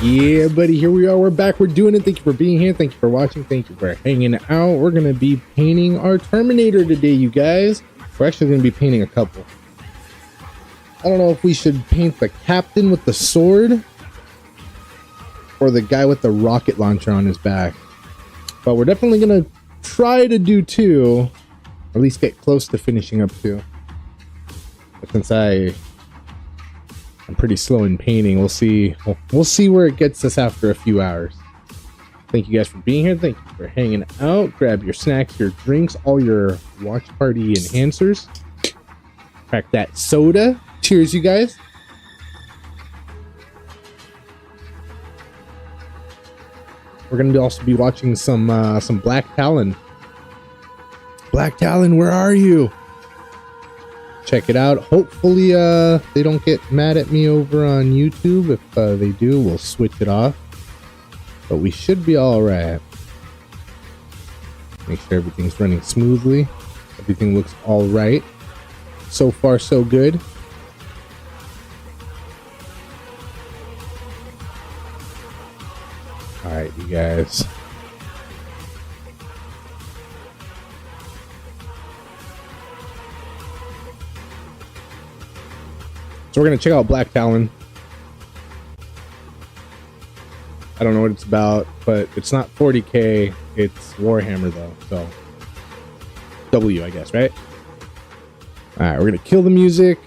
Yeah, buddy, here we are. We're back. We're doing it. Thank you for being here. Thank you for watching. Thank you for hanging out. We're going to be painting our Terminator today, you guys. We're actually going to be painting a couple. I don't know if we should paint the captain with the sword or the guy with the rocket launcher on his back. But we're definitely going to try to do two, or at least get close to finishing up two. But since I'm pretty slow in painting, we'll see where it gets us after a few hours. Thank you guys for being here. Thank you for hanging out. Grab your snacks, your drinks, all your watch party enhancers. Crack that soda. Cheers, you guys. We're gonna also be watching some Black Talon. Black Talon, where are you? Check it out. Hopefully they don't get mad at me over on YouTube. If they do, we'll switch it off. But we should be all right. Make sure everything's running smoothly. Everything looks all right. So far, so good. All right, you guys. So we're going to check out Black Talon. I don't know what it's about, but it's not 40k. It's Warhammer, though. So, W, I guess, right? All right, we're going to kill the music.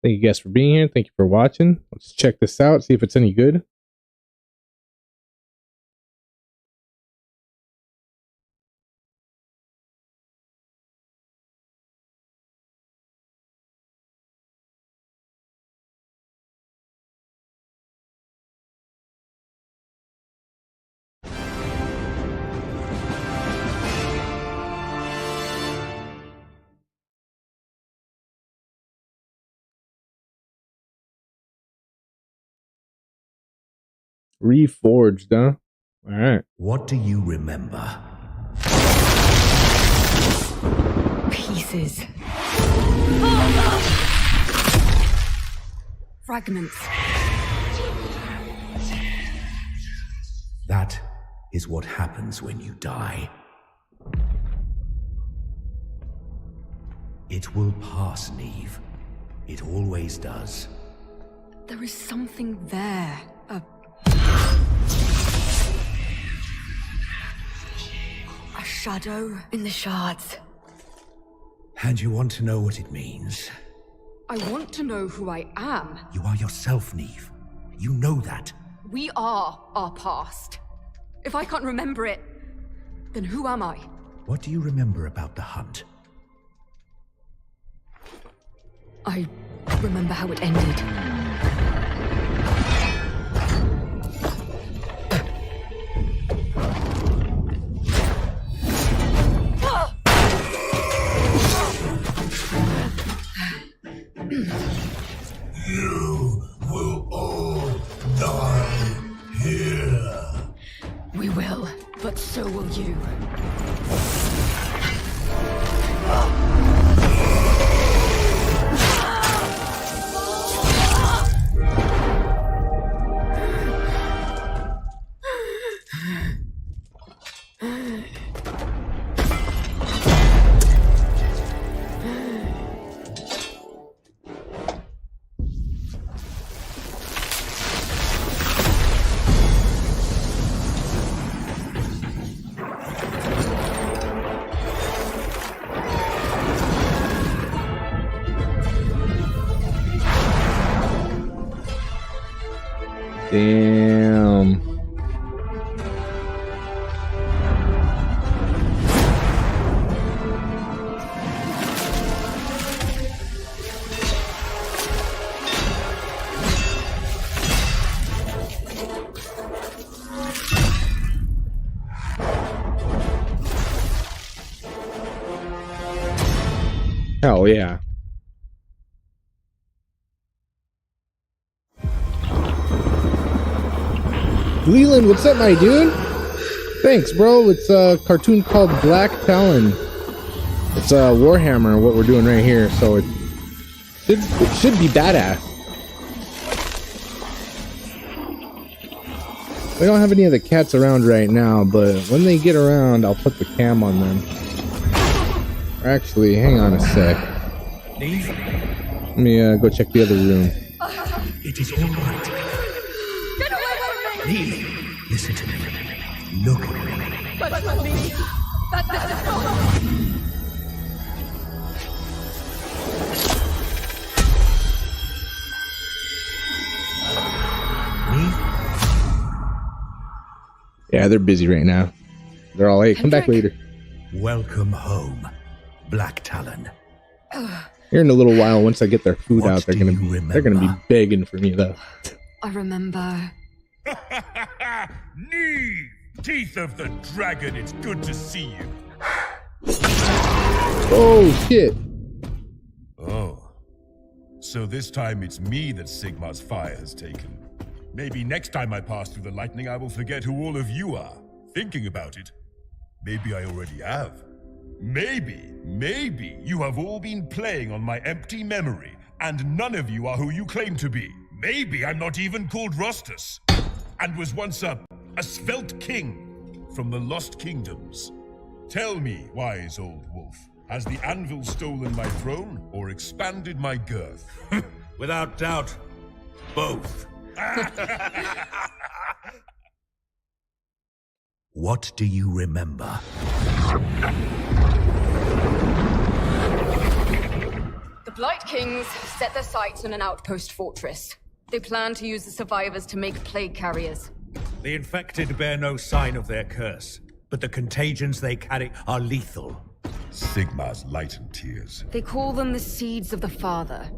Thank you guys for being here. Thank you for watching. Let's check this out, see if it's any good. Reforged, huh? All right. What do you remember? Pieces. Fragments. That is what happens when you die. It will pass, Neve. It always does. There is something there. A shadow in the shards. And you want to know what it means? I want to know who I am. You are yourself, Neve. You know that. We are our past. If I can't remember it, then who am I? What do you remember about the hunt? I remember how it ended. You will all die here. We will, but so will you. Damn. Hell yeah. Leland, what's up, my dude? Thanks, bro. It's a cartoon called Black Talon. It's Warhammer, what we're doing right here. So It should be badass. We don't have any of the cats around right now, but when they get around, I'll put the cam on them. Or actually, hang on a sec. Let me go check the other room. It is all right. Get away from me! Neve, listen to me. Look at me. But me! That's Yeah, they're busy right now. They're all, hey, come back later. Welcome home, Black Talon. Here in a little while, once I get their food What out, they're do gonna you be remember? begging for me though. I remember. Neve! Teeth of the dragon, it's good to see you. Oh shit! Oh. So this time it's me that Sigmar's fire has taken. Maybe next time I pass through the lightning I will forget who all of you are. Thinking about it. Maybe I already have. Maybe you have all been playing on my empty memory, and none of you are who you claim to be. Maybe I'm not even called Rostus, and was once a svelte king from the Lost Kingdoms. Tell me, wise old wolf, has the anvil stolen my throne, or expanded my girth? Without doubt, both. What do you remember? The Blight Kings set their sights on an outpost fortress. They plan to use the survivors to make plague carriers. The infected bear no sign of their curse, but the contagions they carry are lethal. Sigmar's light and tears. They call them the Seeds of the Father.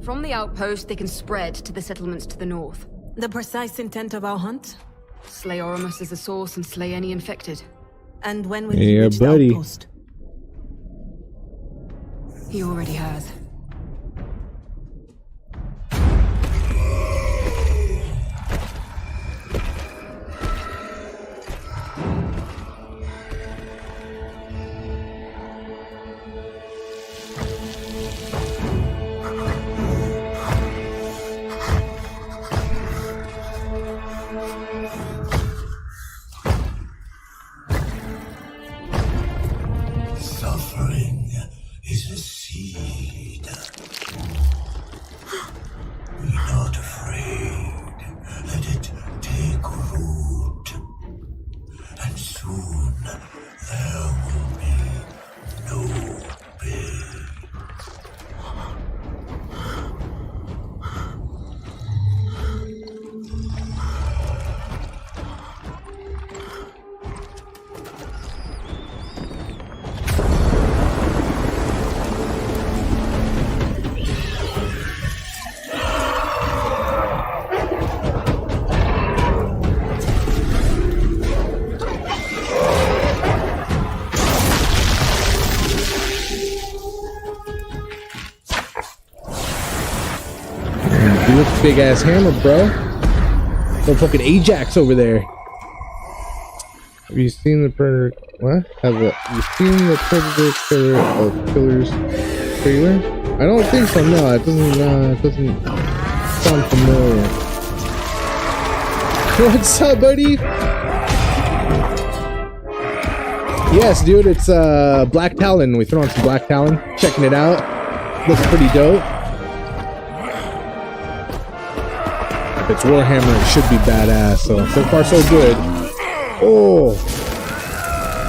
From the outpost, they can spread to the settlements to the north. The precise intent of our hunt? Slay Oramus as the source and slay any infected. And when will Yeah, he reach buddy. the outpost? He already has. Suffering is a seed. Be not afraid. Let it take root. And soon there will be no pain. Dude, that's a big ass hammer, bro. No fucking Ajax over there. Have you seen the Predator? What? Have you seen the Predator Killers trailer? I don't think so. No, it doesn't sound familiar. What's up, buddy? Yes, dude, it's Black Talon. We threw on some Black Talon. Checking it out. Looks pretty dope. If it's Warhammer, it should be badass. So far so good. Oh,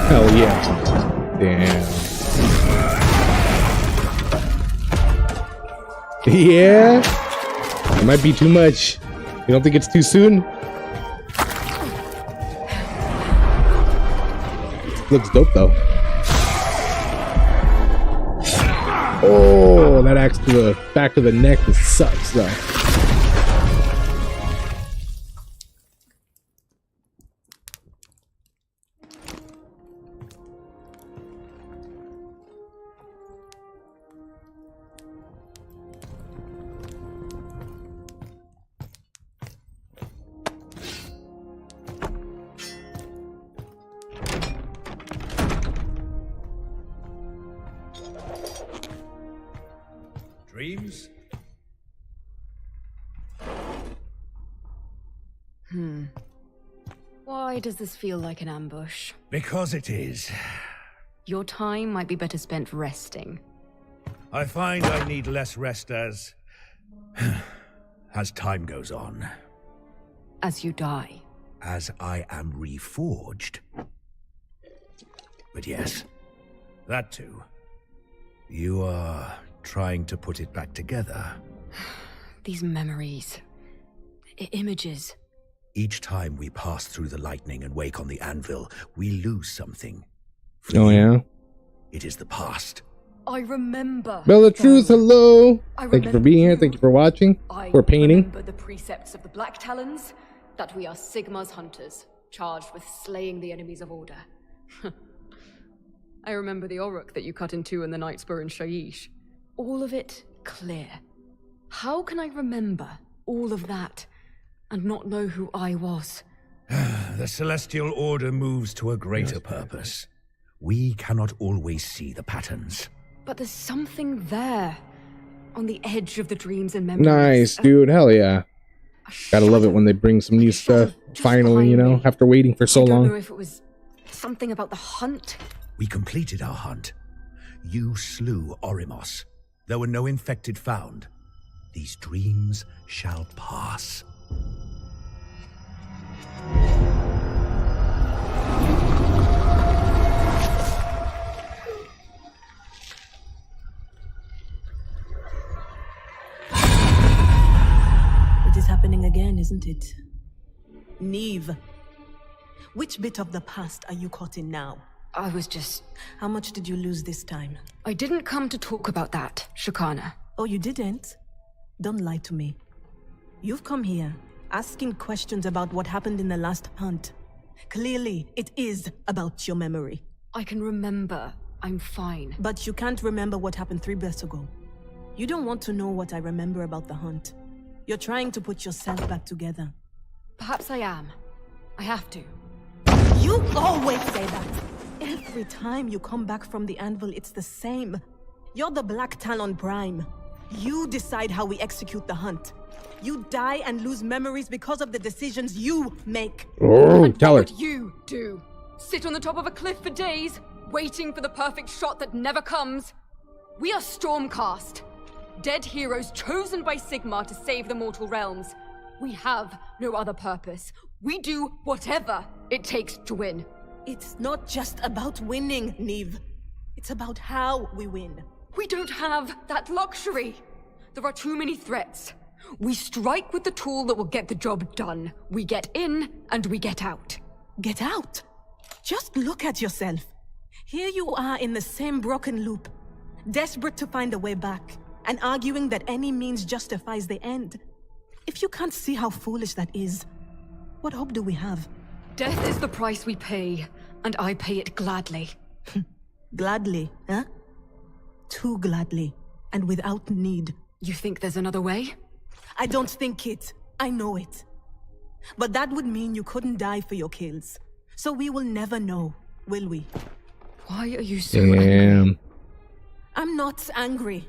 hell yeah! Damn. Yeah, it might be too much. You don't think it's too soon? Looks dope though. Oh, that axe to the back of the neck sucks though. Dreams Why does this feel like an ambush? Because it is. Your time might be better spent resting. I find I need less rest as time goes on. As you die. As I am reforged. But yes, that too. You are trying to put it back together. These memories. Images. Each time we pass through the lightning and wake on the anvil, we lose something. For Oh, you, yeah? it is the past. I remember. Bella Truth, hello. I Thank you for remember being here. you. Thank you for watching. I We're painting. remember the precepts of the Black Talons, that we are Sigmar's hunters, charged with slaying the enemies of Order. I remember the Orruk that you cut in two in the Nightspur in Shaiish. All of it clear. How can I remember all of that and not know who I was? The Celestial Order moves to a greater purpose. We cannot always see the patterns. But there's something there, on the edge of the dreams and memories. Nice, dude. Hell yeah. Gotta love it when they bring some new stuff. Finally, you know, after waiting for so I don't long. know if it was something about the hunt. We completed our hunt. You slew Orimos. There were no infected found. These dreams shall pass. It is happening again, isn't it? Neve, which bit of the past are you caught in now? I was just... How much did you lose this time? I didn't come to talk about that, Shakana. Oh, you didn't? Don't lie to me. You've come here, asking questions about what happened in the last hunt. Clearly, it is about your memory. I can remember. I'm fine. But you can't remember what happened 3 births ago. You don't want to know what I remember about the hunt. You're trying to put yourself back together. Perhaps I am. I have to. You always say that! Every time you come back from the anvil, it's the same. You're the Black Talon Prime. You decide how we execute the hunt. You die and lose memories because of the decisions you make. Oh, And tell her. what would you do? Sit on the top of a cliff for days, waiting for the perfect shot that never comes? We are Stormcast. Dead heroes chosen by Sigmar to save the mortal realms. We have no other purpose. We do whatever it takes to win. It's not just about winning, Neve. It's about how we win. We don't have that luxury. There are too many threats. We strike with the tool that will get the job done. We get in and we get out. Get out! Just look at yourself. Here you are in the same broken loop, desperate to find a way back, and arguing that any means justifies the end. If you can't see how foolish that is, what hope do we have? Death is the price we pay, and I pay it gladly. Gladly, huh? Too gladly, and without need. You think there's another way? I don't think it. I know it. But that would mean you couldn't die for your kills. So we will never know, will we? Why are you so angry? Damn. I'm not angry.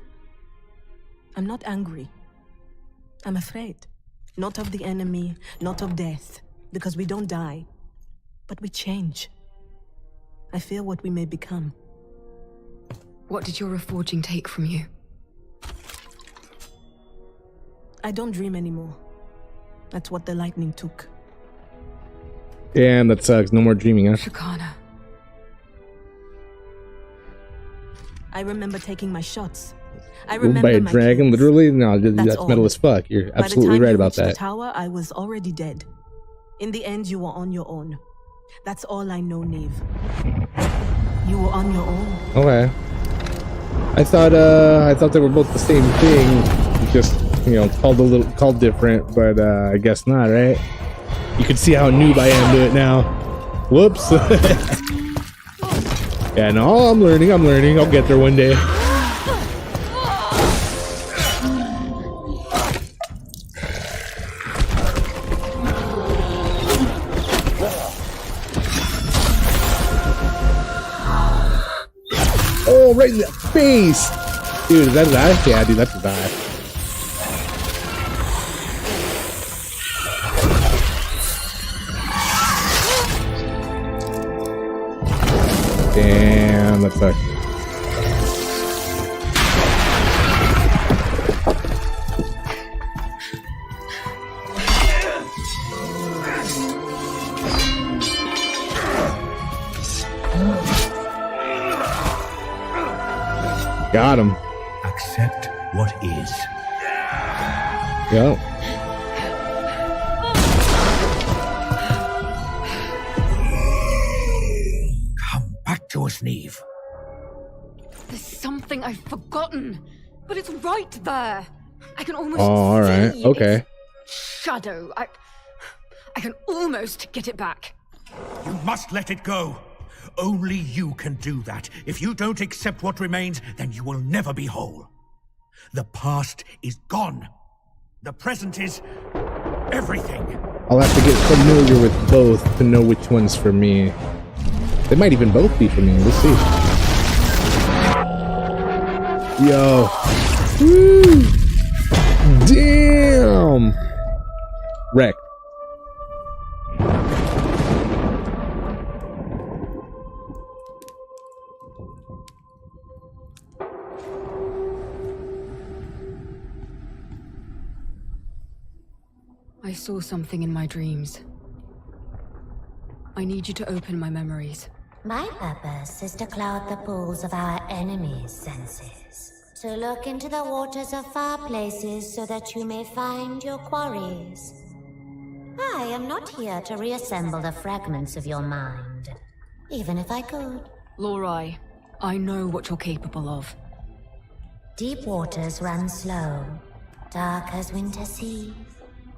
I'm not angry. I'm afraid. Not of the enemy, not of death, because we don't die. But we change. I fear what we may become. What did your reforging take from you? I don't dream anymore. That's what the lightning took. Damn, that sucks. No more dreaming, huh? Shakana. I remember taking my shots. I Ruled remember by a my dragon, kills. literally? No, that's all. metal as fuck. You're By the absolutely time right you about reached that. the tower, I was already dead. In the end, you were on your own. That's all I know, Neve. You were on your own. Okay. I thought they were both the same thing, just, you know, called different, but I guess not, right? You can see how noob I am to it now. Whoops. Yeah, no, I'm learning. I'll get there one day. Oh, right in the face! Dude, is that his eye? Yeah, dude, that's his eye. Damn, that sucks. Got him. Accept what is. Yep. Come back to us, Neve. There's something I've forgotten, but it's right there. I can almost all right. see Okay. its shadow. I can almost get it back. You must let it go. Only you can do that. If you don't accept what remains, then you will never be whole. The past is gone. The present is everything. I'll have to get familiar with both to know which one's for me. They might even both be for me. We'll see. Yo. Woo. Damn. Wreck. I saw something in my dreams. I need you to open my memories. My purpose is to cloud the pools of our enemies' senses. To look into the waters of far places so that you may find your quarries. I am not here to reassemble the fragments of your mind, even if I could. Lorai, I know what you're capable of. Deep waters run slow, dark as winter sea,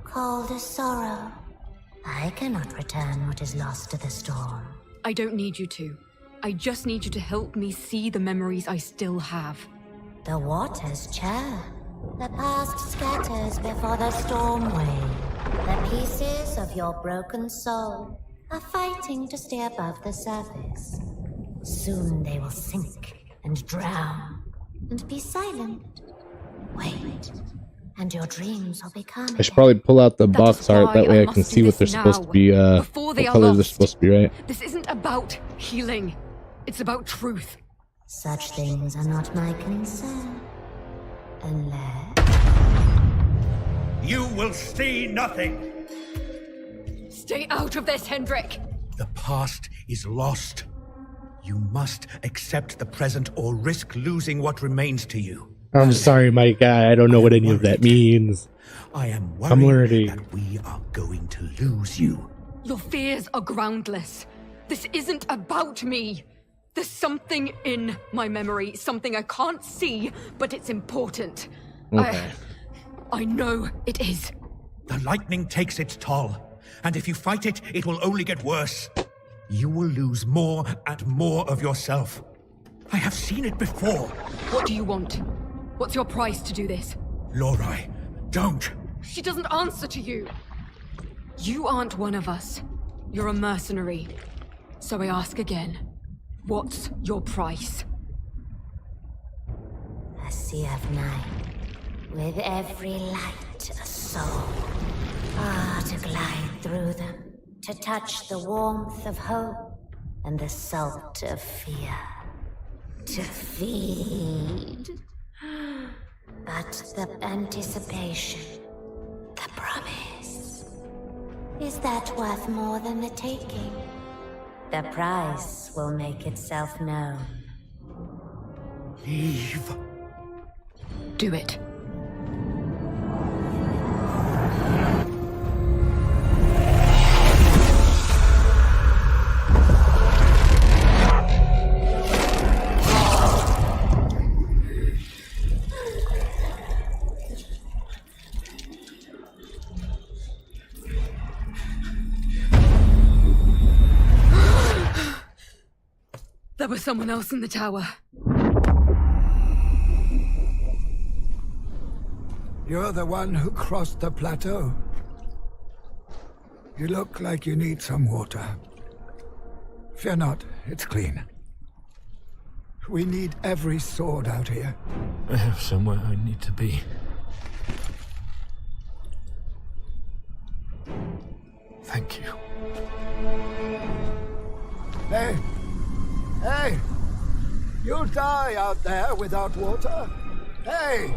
cold as sorrow. I cannot return what is lost to the storm. I don't need you to. I just need you to help me see the memories I still have. The waters churn. The past scatters before the storm wave. The pieces of your broken soul are fighting to stay above the surface. Soon they will sink and drown and be silent. Wait, and your dreams will become. I should probably pull out the box That's art. why That way I must can do see what this they're supposed to now, be. before they What are color they're lost. supposed to be, right? This isn't about healing. It's about truth. Such things are not my concern. Unless... You will see nothing. Stay out of this, Hendrik! The past is lost. You must accept the present or risk losing what remains to you. I'm sorry, my guy. I don't know what any of that means. I am I'm worried learning. that we are going to lose you. Your fears are groundless. This isn't about me. There's something in my memory, something I can't see, but it's important. Okay. I know it is. The lightning takes its toll, and if you fight it, it will only get worse. You will lose more and more of yourself. I have seen it before. What do you want? What's your price to do this? Lorai, don't. She doesn't answer to you. You aren't one of us. You're a mercenary. So I ask again. What's your price? A sea of night, with every light a soul. Ah, to glide through them, to touch the warmth of hope and the salt of fear. To feed. But the anticipation, the promise, is that worth more than the taking? The price will make itself known. Eve. Do it. There was someone else in the tower. You're the one who crossed the plateau. You look like you need some water. Fear not, it's clean. We need every sword out here. I have somewhere I need to be. Thank you. Hey, Hey! You'll die out there without water. Hey!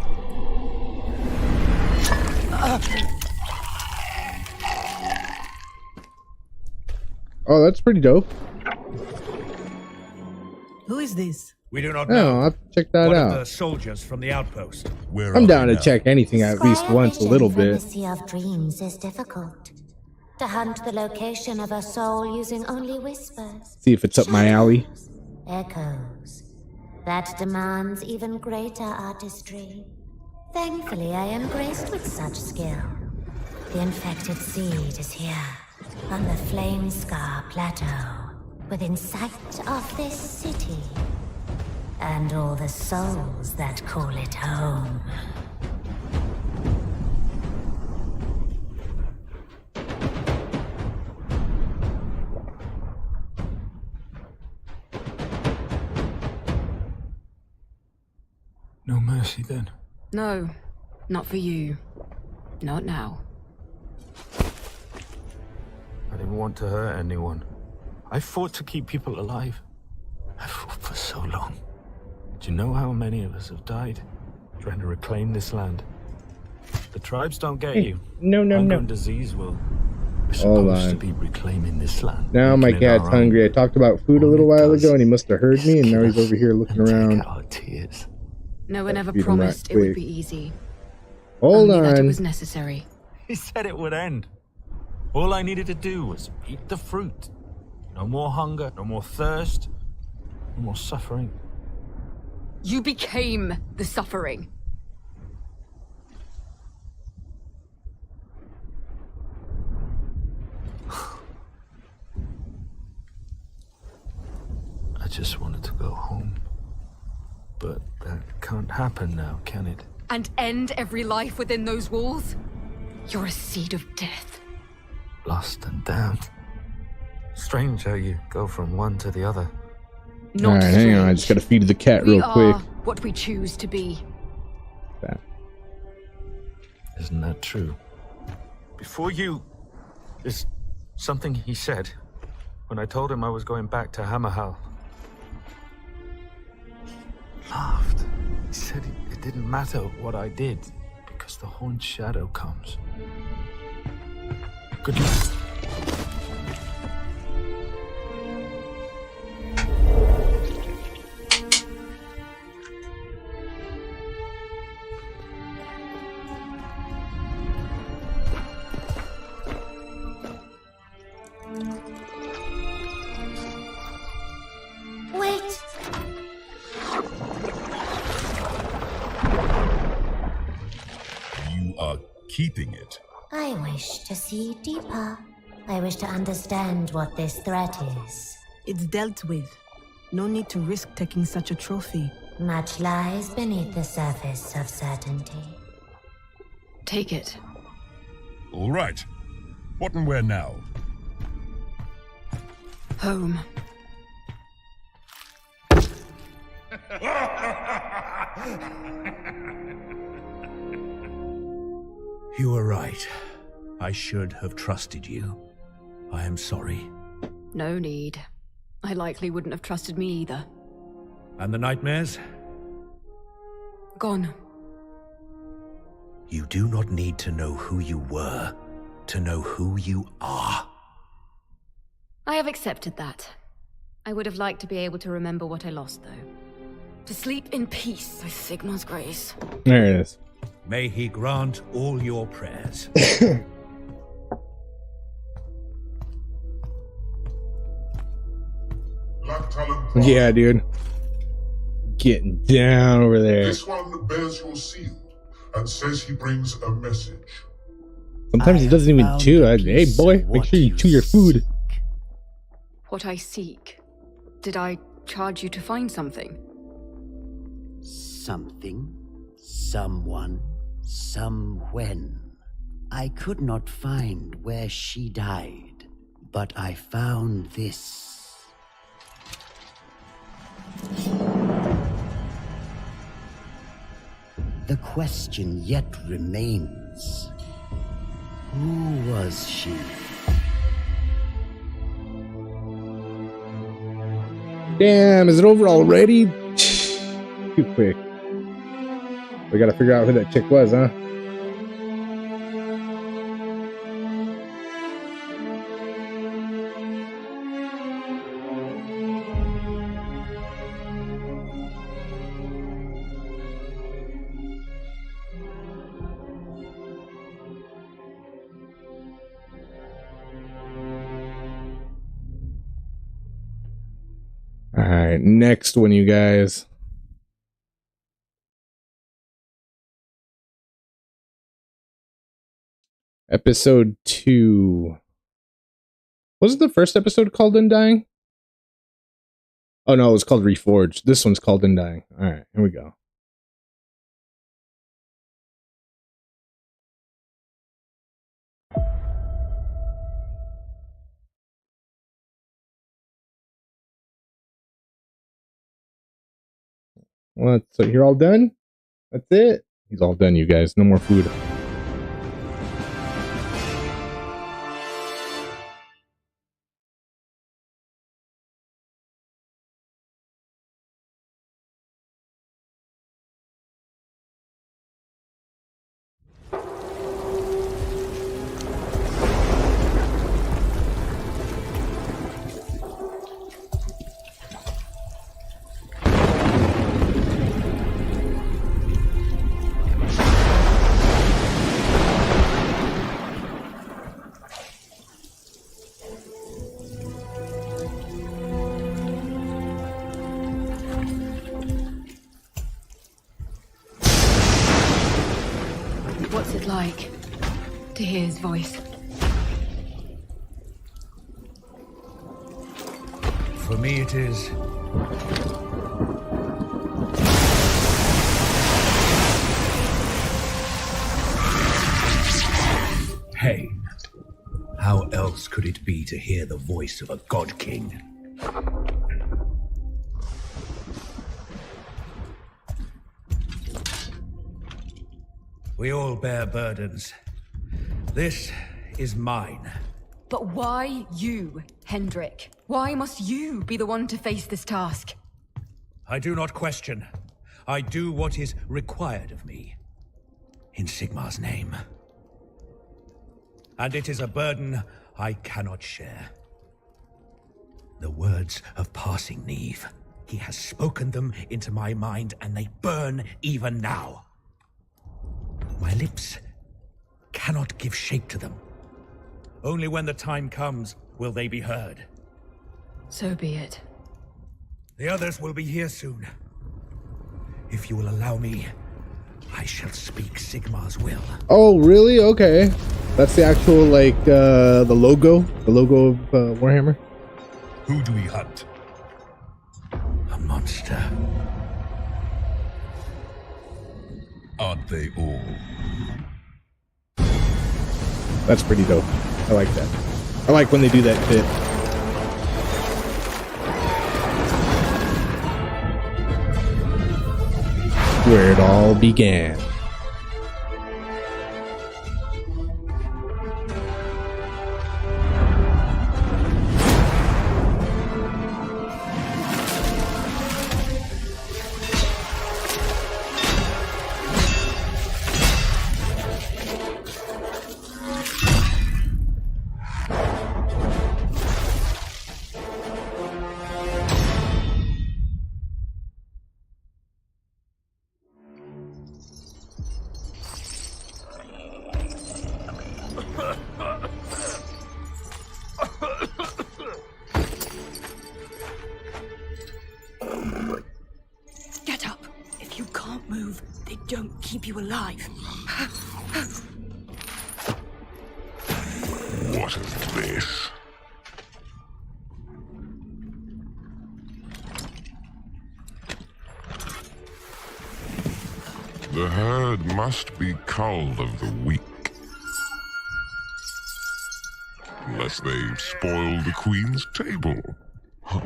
Oh, that's pretty dope. Who is this? We do not Oh, know. I'll have to check that One of out. the soldiers from the outpost. Where I'm are down we to now? check anything at least Squire once a vision little from the bit. Sea of Dreams is difficult. To hunt the location of a soul using only whispers, See if it's up my alley. echoes. That demands even greater artistry. Thankfully, I am graced with such skill. The infected seed is here, on the Flame Scar Plateau, within sight of this city. And all the souls that call it home. No mercy then. No, not for you. Not now. I didn't want to hurt anyone. I fought to keep people alive. I fought for so long. Do you know how many of us have died trying to reclaim this land? The tribes don't get you. No, no, Hunger no. and disease will. We're Hold supposed on. to be reclaiming this land. Now my making it cat's our own. hungry. I talked about food a All little it while does ago and he must have heard me, and now is he's over here looking kill us and around. take our tears. No one ever feed 'em right promised it would quick. be easy. Hold Only that it on. was necessary. He said it would end. All I needed to do was eat the fruit. No more hunger, no more thirst, no more suffering. You became the suffering. I just wanted to go home. But that can't happen now, can it? And end every life within those walls? You're a seed of death. Lost and damned. Strange how you go from one to the other. Not Alright, hang on. I strange. just gotta feed the cat We real quick. are what we choose to be. That. Isn't that true? Before you... There's something he said when I told him I was going back to Hammerhal. He laughed. He said it didn't matter what I did because the Horned Shadow comes. Good luck. Wait! You are keeping it. I wish to see deeper. I wish to understand what this threat is. It's dealt with. No need to risk taking such a trophy. Much lies beneath the surface of certainty. Take it. All right. What and where now? Home. You were right. I should have trusted you. I am sorry. No need. I likely wouldn't have trusted me either. And the nightmares? Gone. You do not need to know who you were to know who you are. I have accepted that. I would have liked to be able to remember what I lost, though. To sleep in peace with Sigmar's grace. There it is. May he grant all your prayers. Black Talon. Yeah, dude. Getting down over there. This one bears your seal and says he brings a message. Sometimes he doesn't even chew. Hey, boy, make sure you chew your food. What I seek. Did I charge you to find something? Something, someone, somewhen. I could not find where she died, but I found this. The question yet remains. Who was she? Damn, is it over already? Too quick. We gotta figure out who that chick was, huh? All right, next one, you guys. Episode 2. Wasn't the first episode called Undying? Oh no, it was called Reforged. This one's called Undying. All right, here we go. What? So you're all done? That's it? He's all done, you guys. No more food. What's it like to hear his voice? For me, it is pain. How else could it be to hear the voice of a god king? We all bear burdens. This is mine. But why you, Hendrik? Why must you be the one to face this task? I do not question. I do what is required of me. In Sigmar's name. And it is a burden I cannot share. The words of passing Neve. He has spoken them into my mind, and they burn even now. My lips cannot give shape to them. Only when the time comes will they be heard. So be it. The others will be here soon. If you will allow me, I shall speak Sigmar's will. Oh, really? Okay. That's the actual, like, the logo of Warhammer. Who do we hunt? A monster. Aren't they all? That's pretty dope. I like that. I like when they do that bit. Where it all began. Get up. If you can't move, they don't keep you alive. What is this? The herd must be culled of the weak. Unless they've spoiled the Queen's table. Huh.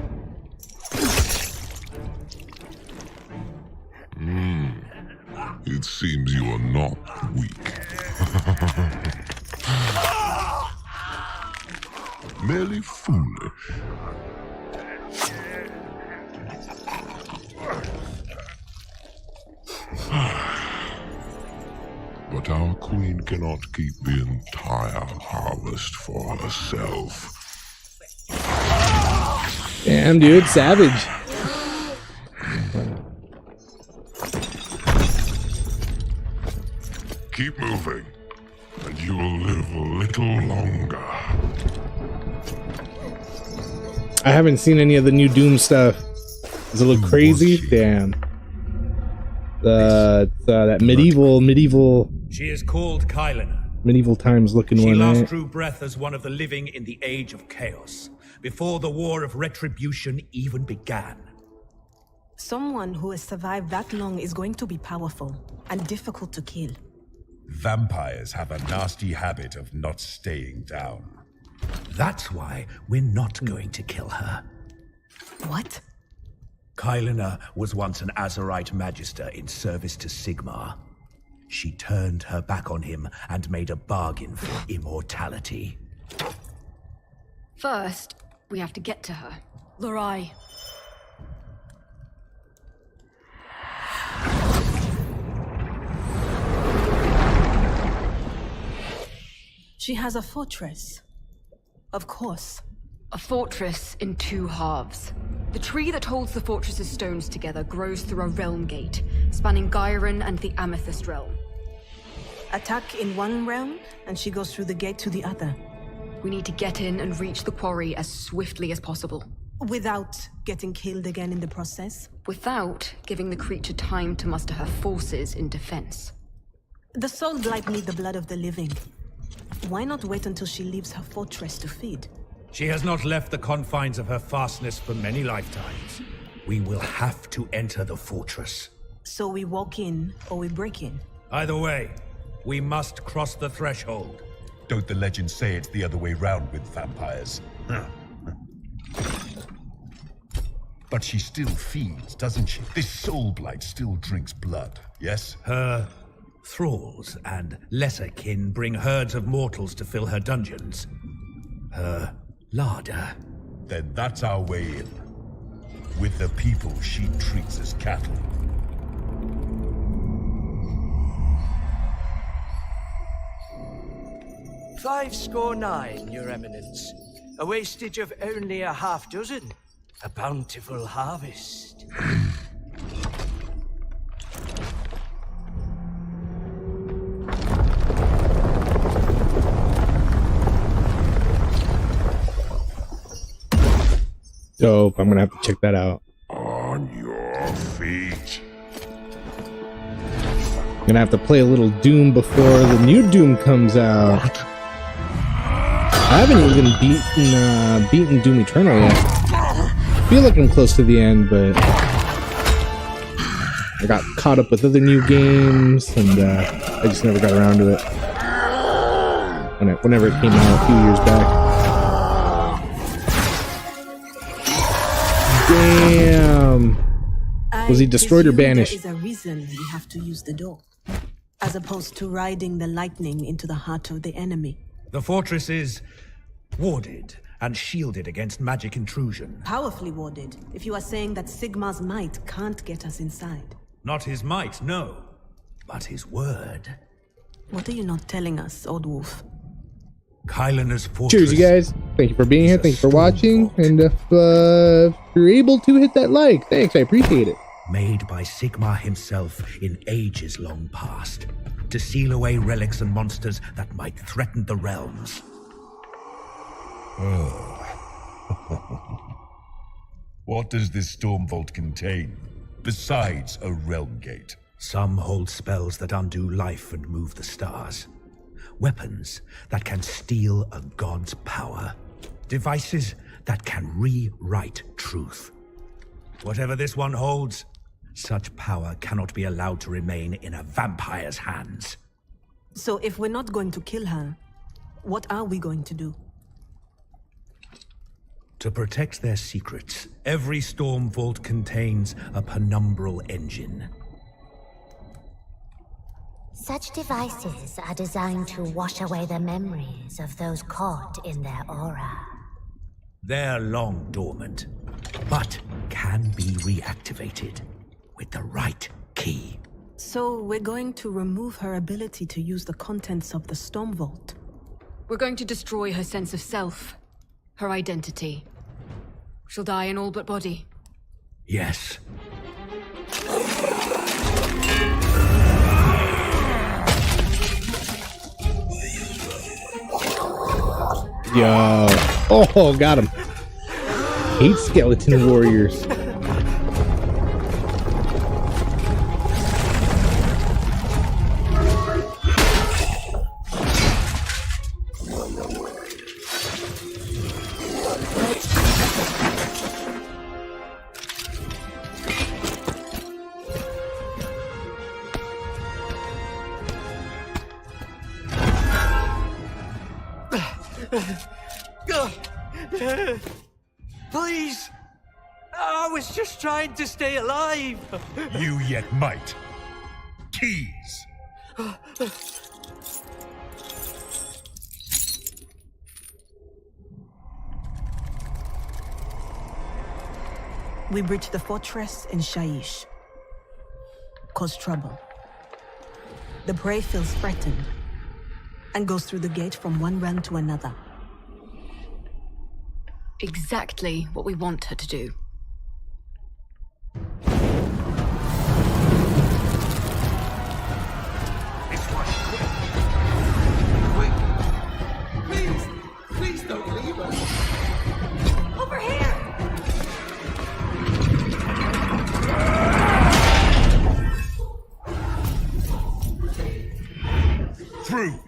It seems you are not weak. Merely foolish. But our queen cannot keep the entire harvest for herself. Damn, dude, savage. Keep moving, and you will live a little longer. I haven't seen any of the new Doom stuff. Does it look crazy? Damn. That medieval. She is called Kylena. Medieval times looking She one, last right? drew breath as one of the living in the Age of Chaos, before the War of Retribution even began. Someone who has survived that long is going to be powerful and difficult to kill. Vampires have a nasty habit of not staying down. That's why we're not going to kill her. What? Kylena was once an Azerite Magister in service to Sigmar. She turned her back on him and made a bargain for immortality. First, we have to get to her. Lorai. She has a fortress. Of course. A fortress in two halves. The tree that holds the fortress's stones together grows through a realm gate, spanning Gyron and the Amethyst realm. Attack in one realm, and she goes through the gate to the other. We need to get in and reach the quarry as swiftly as possible. Without getting killed again in the process? Without giving the creature time to muster her forces in defense. The Soul Blight need the blood of the living. Why not wait until she leaves her fortress to feed? She has not left the confines of her fastness for many lifetimes. We will have to enter the fortress. So we walk in, or we break in? Either way, we must cross the threshold. Don't the legends say it's the other way round with vampires? But she still feeds, doesn't she? This soul blight still drinks blood, yes? Her thralls and lesser kin bring herds of mortals to fill her dungeons. Her larder. Then that's our way in. With the people she treats as cattle. Five score 9, Your Eminence. A wastage of only a half dozen. A bountiful harvest. Dope. I'm gonna have to check that out. On your feet. Gonna have to play a little Doom before the new Doom comes out. I haven't even beaten Doom Eternal yet. I feel like I'm close to the end, but I got caught up with other new games, and I just never got around to it. Whenever it came out a few years back. Damn. Was he destroyed or banished? There is a reason we have to use the door, as opposed to riding the lightning into the heart of the enemy. The fortress is warded and shielded against magic intrusion. Powerfully warded, if you are saying that Sigmar's might can't get us inside. Not his might, no, but his word. What are you not telling us, Old Wolf? Kylena's fortress. Cheers, you guys. Thank you for being here. Thank you for watching. And if you're able to hit that like, thanks. I appreciate it. Made by Sigmar himself in ages long past, to seal away relics and monsters that might threaten the realms. What does this storm vault contain, besides a realm gate? Some hold spells that undo life and move the stars. Weapons that can steal a god's power. Devices that can rewrite truth. Whatever this one holds, such power cannot be allowed to remain in a vampire's hands. So if we're not going to kill her, what are we going to do? To protect their secrets, every storm vault contains a penumbral engine. Such devices are designed to wash away the memories of those caught in their aura. They're long dormant, but can be reactivated with the right key. So we're going to remove her ability to use the contents of the Storm Vault. We're going to destroy her sense of self, her identity. She'll die in all but body. Yes. Yo. Oh, got him. Hate skeleton warriors. Please! I was just trying to stay alive. You yet might. Keys. We breach the fortress in Shaiish. Cause trouble. The prey feels threatened and goes through the gate from one realm to another. Exactly what we want her to do. Please don't leave us. Over here! Through.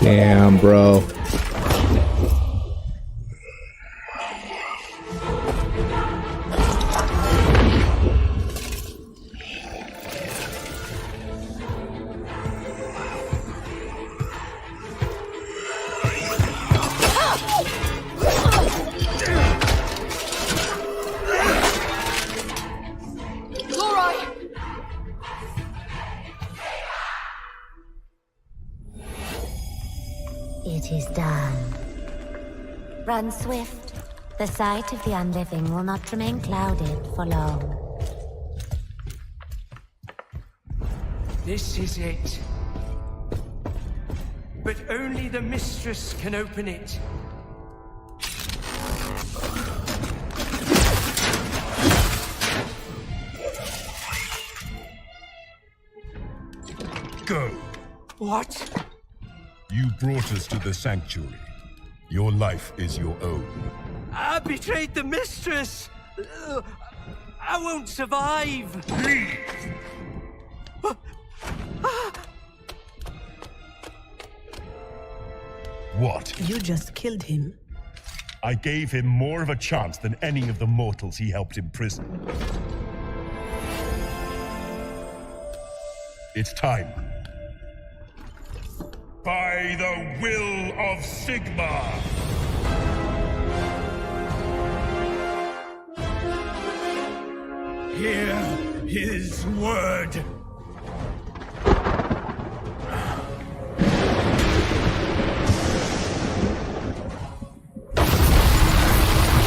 Damn, bro. It is done. Run swift. The sight of the unliving will not remain clouded for long. This is it. But only the mistress can open it. Go. What? You brought us to the sanctuary. Your life is your own. I betrayed the mistress! I won't survive! Leave! What? You just killed him. I gave him more of a chance than any of the mortals he helped imprison. It's time. By the will of Sigma! Hear his word.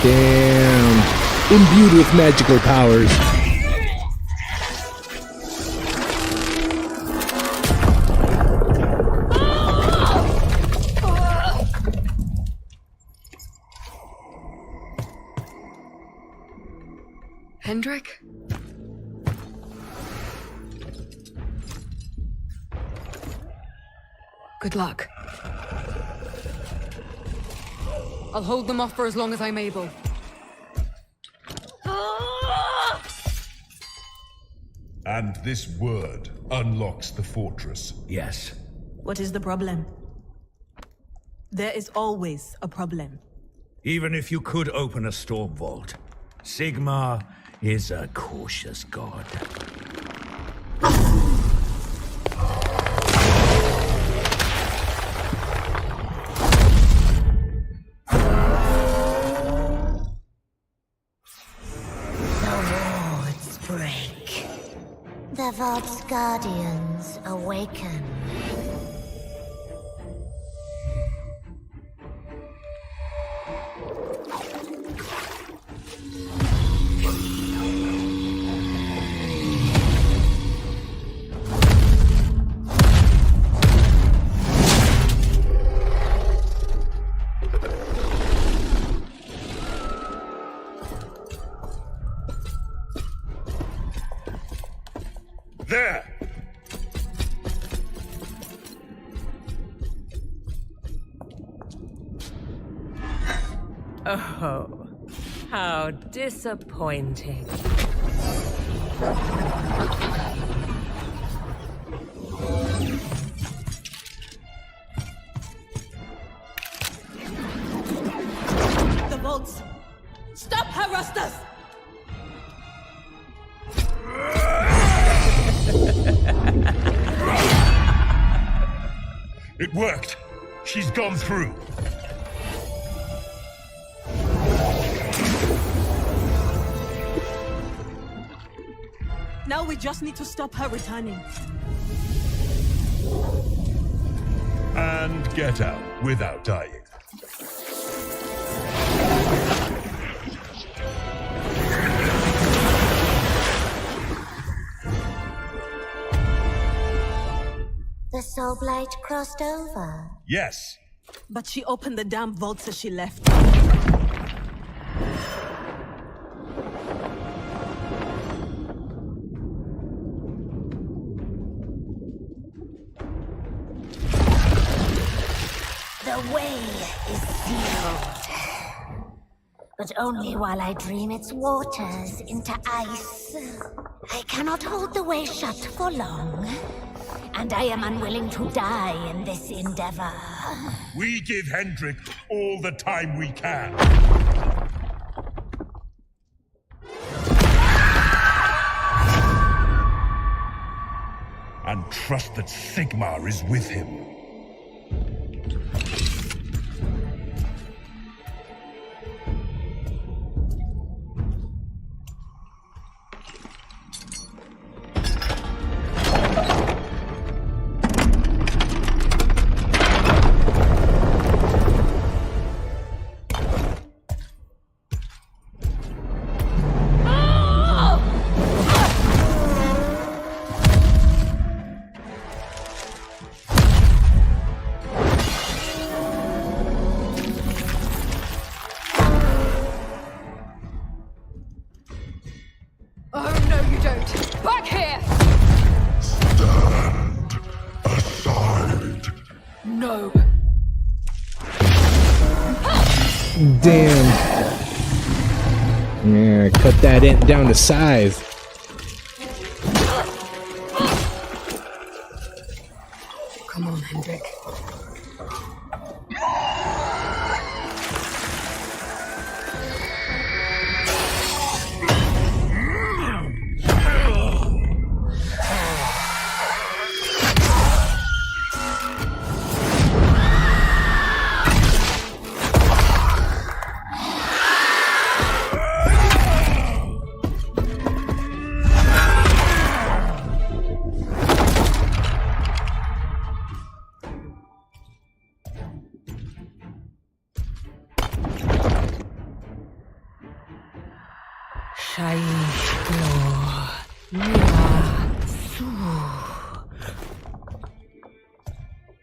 Damn. Imbued with magical powers. Hendrik? Good luck. I'll hold them off for as long as I'm able. And this word unlocks the fortress. Yes. What is the problem? There is always a problem. Even if you could open a storm vault, Sigma is a cautious god. The Vault's guardians awaken. There! Oh, how disappointing. The vaults! Stop her, Rastas! It worked! She's gone through! Now we just need to stop her returning. And get out without dying. The Soul Blight crossed over. Yes. But she opened the damn vaults as she left. The way is sealed. But only while I dream its waters into ice. I cannot hold the way shut for long. And I am unwilling to die in this endeavor. We give Hendrik all the time we can. And trust that Sigmar is with him. Oh, no, you don't. Back here! Stand aside. No. Damn. Yeah, cut that ant down to size. Come on, Hendrik.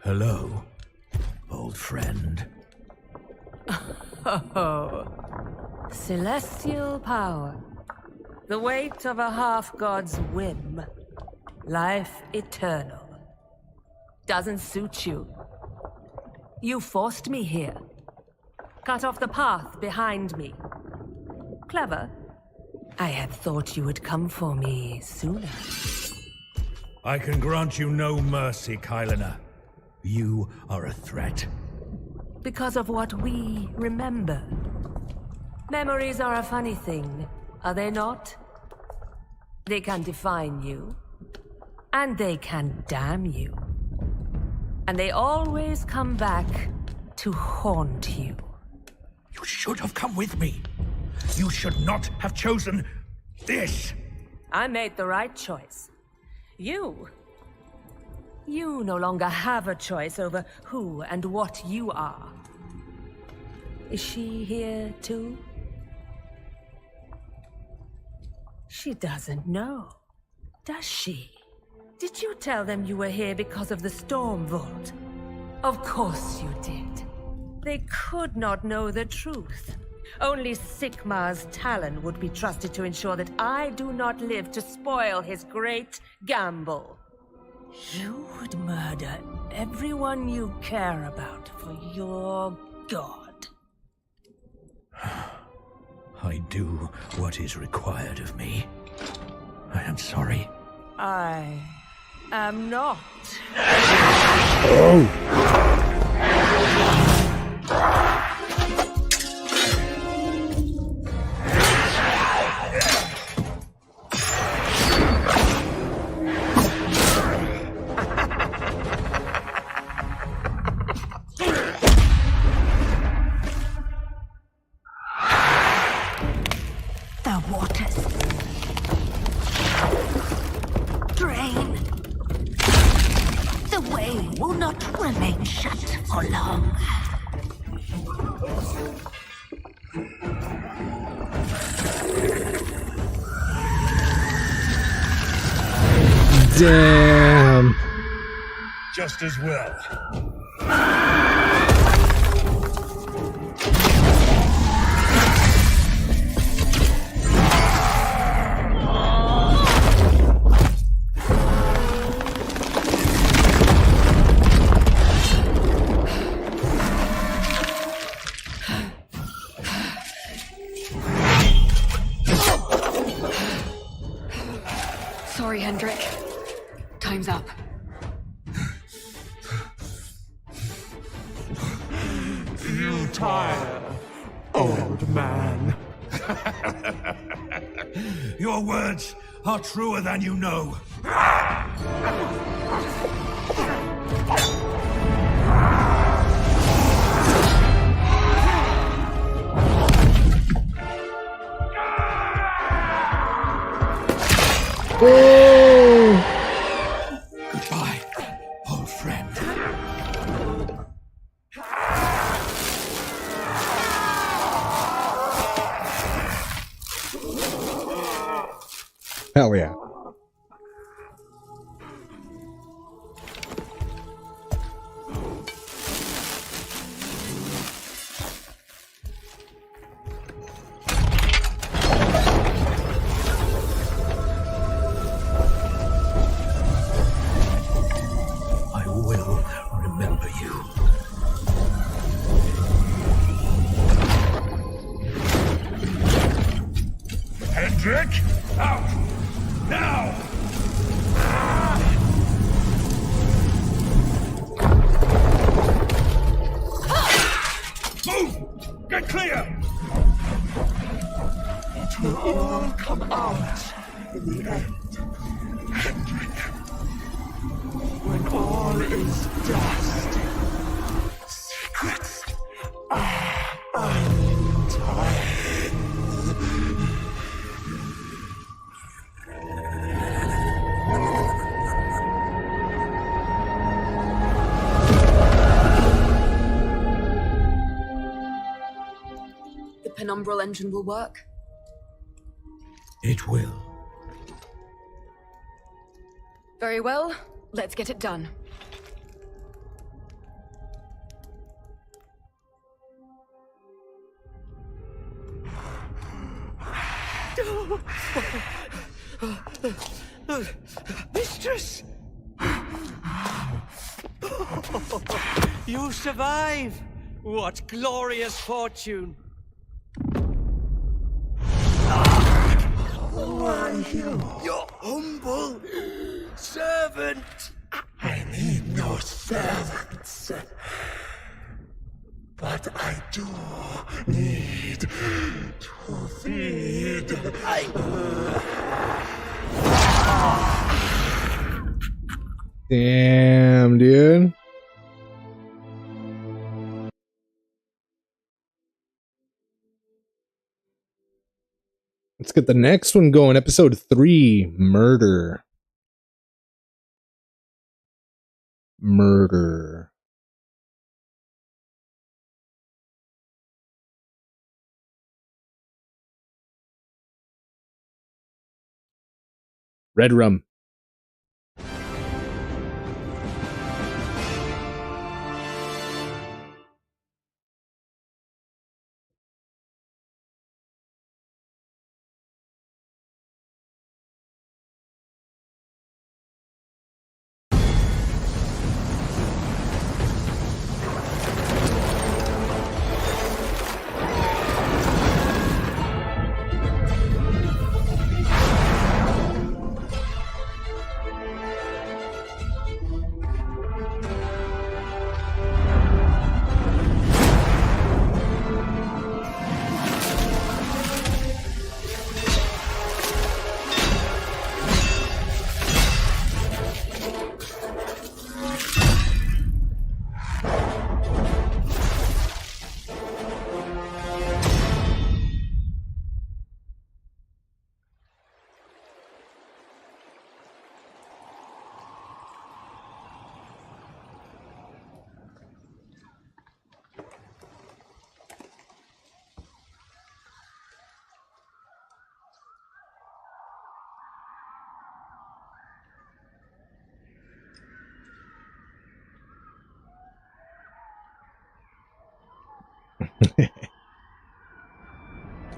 Hello, old friend. Oh, celestial power. The weight of a half-god's whim. Life eternal. Doesn't suit you. You forced me here. Cut off the path behind me. Clever. I had thought you would come for me sooner. I can grant you no mercy, Kylina. You are a threat. Because of what we remember. Memories are a funny thing, are they not? They can define you, and they can damn you. And they always come back to haunt you. You should have come with me. You should not have chosen this. I made the right choice. You no longer have a choice over who and what you are. Is she here too? She doesn't know, does she? Did you tell them you were here because of the Storm Vault? Of course you did. They could not know the truth. Only Sigmar's Talon would be trusted to ensure that I do not live to spoil his great gamble. You would murder everyone you care about for your god. I do what is required of me. I am sorry. I am not. The waters drain. The way will not remain shut for long. Damn. Just as well. Sorry, Hendrik. Time's up. You tire, old man. Your words are truer than you know. Goodbye, old friend. Hell yeah. I will remember you. Hendrik, out! Now! Move! Get clear! It will all come out in the end. Hendrik. When all is dust, secrets are untied. The penumbral engine will work. It will. Very well. Let's get it done. Mistress! You survive! What glorious fortune! Who are you? Your humble servant! I need no servants. But I do need to feed. Damn, dude. Let's get the next one going. Episode 3, Murder. murder. Red rum.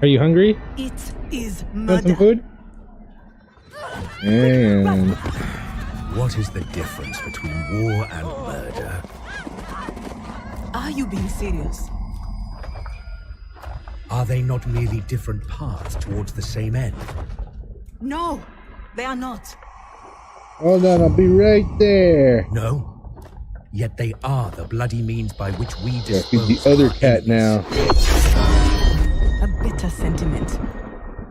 Are you hungry? It is Want murder. some food? And What is the difference between war and murder? Are you being serious? Are they not merely different paths towards the same end? No, they are not. hold on, I'll be right there. No. Yet they are the bloody means by which we Yeah, dispose feed the other of our cat enemies. now. A bitter sentiment.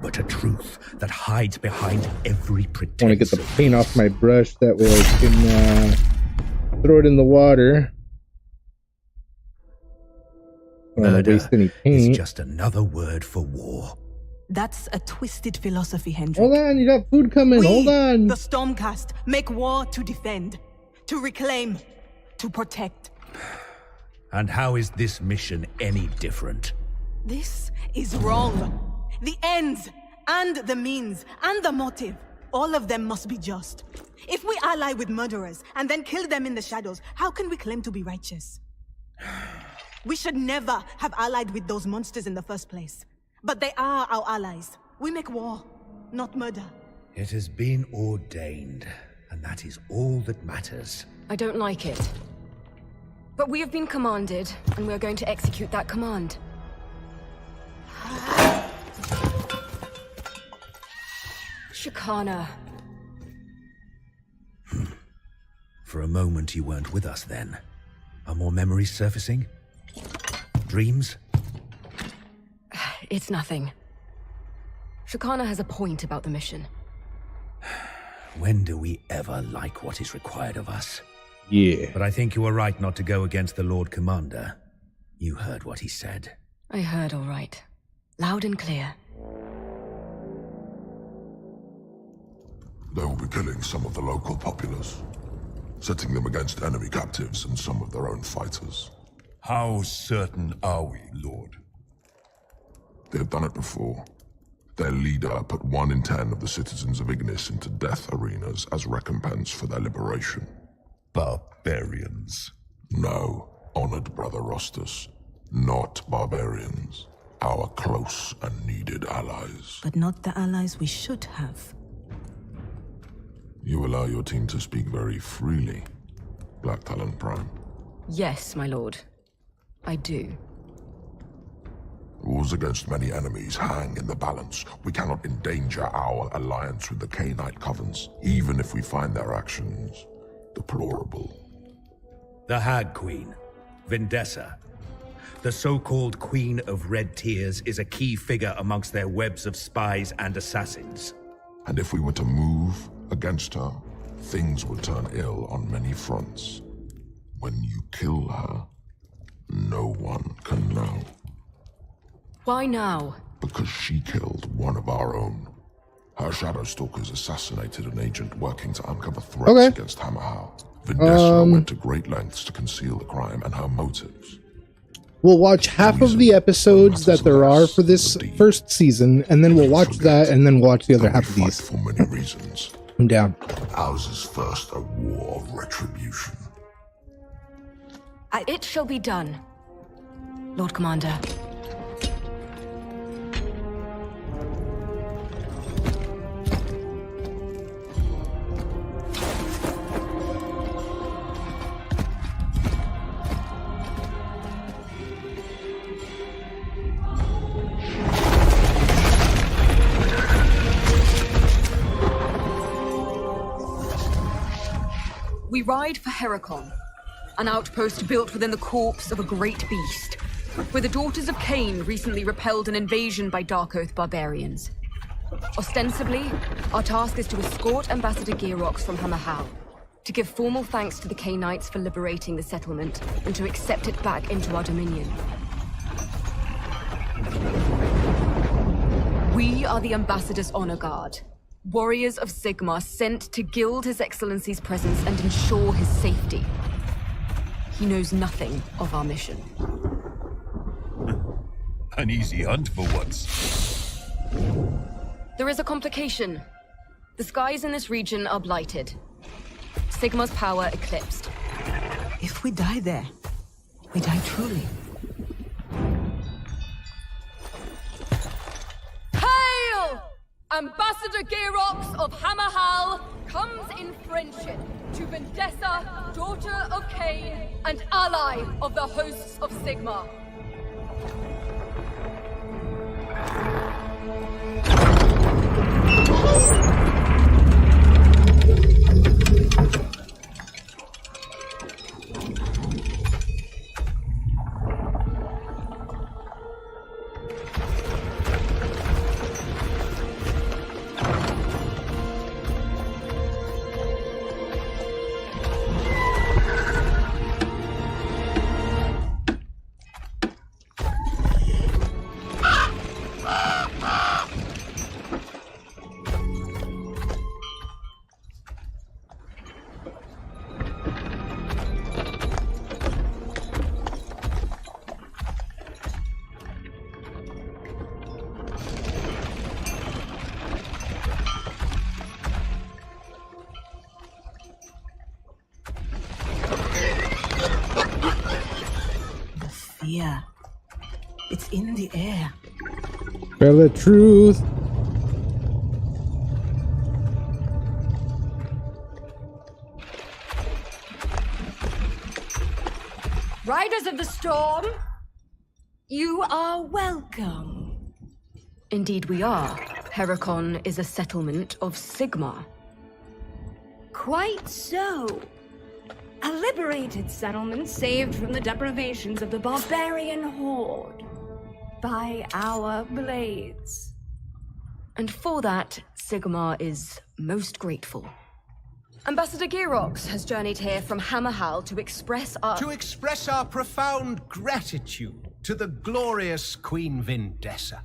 But a truth that hides behind every I pretense. want to get the paint off my brush, that way I can throw it in the water. I don't want to waste any paint. is just another word for war. That's a twisted philosophy, Hendrik. Hold on, you got food coming. We, Hold on. the Stormcast, make war to defend, to reclaim, to protect. And how is this mission any different? This is wrong. The ends, and the means, and the motive, all of them must be just. If we ally with murderers and then kill them in the shadows, how can we claim to be righteous? We should never have allied with those monsters in the first place. But they are our allies. We make war, not murder. It has been ordained, and that is all that matters. I don't like it. But we have been commanded, and we're going to execute that command. Shakana. For a moment you weren't with us then. Are more memories surfacing? Dreams? It's nothing. Shakana has a point about the mission. When do we ever like what is required of us? Yeah. But I think you were right not to go against the Lord Commander. You heard what he said. I heard all right. Loud and clear. They will be killing some of the local populace, setting them against enemy captives and some of their own fighters. How certain are we, Lord? They have done it before. Their leader put 1 in 10 of the citizens of Ignis into death arenas as recompense for their liberation. Barbarians. No, honored Brother Rostus. Not barbarians. Our close and needed allies. But not the allies we should have. You allow your team to speak very freely, Black Talon Prime. Yes, my lord. I do. Wars against many enemies hang in the balance. We cannot endanger our alliance with the Cainite Covens, even if we find their actions deplorable. The Hag Queen, Vindessa. The so-called Queen of Red Tears is a key figure amongst their webs of spies and assassins. And if we were to move against her, things would turn ill on many fronts. When you kill her, no one can know. Why now? Because she killed one of our own. Her Shadow Stalkers assassinated an agent working to uncover threats against Hammerhal. Vindessa went to great lengths to conceal the crime and her motives. We'll watch half of the episodes that there are for this first season, and then we'll watch that, and then we'll watch the other half of these. For many reasons. I'm down. Ours is first a war of retribution. It shall be done, Lord Commander. We ride for Heracon, an outpost built within the corpse of a great beast, where the Daughters of Cain recently repelled an invasion by Dark Oath barbarians. Ostensibly, our task is to escort Ambassador Gearox from Hammerhal, to give formal thanks to the Cainites for liberating the settlement, and to accept it back into our dominion. We are the Ambassador's honor guard. Warriors of Sigmar sent to gild His Excellency's presence and ensure his safety. He knows nothing of our mission. An easy hunt for once. There is a complication. The skies in this region are blighted. Sigmar's power eclipsed. If we die there, we die truly. Hail! Ambassador Gearox of Hammerhal comes in friendship to Vindessa, daughter of Cain, and ally of the hosts of Sigmar. Fear. It's in the air. Tell the truth. Riders of the Storm, you are welcome. Indeed we are. Heracon is a settlement of Sigmar. Quite so. A liberated settlement saved from the deprivations of the barbarian horde by our blades. And for that, Sigmar is most grateful. Ambassador Gearox has journeyed here from Hammerhal to express our... To express our profound gratitude to the glorious Queen Vindessa,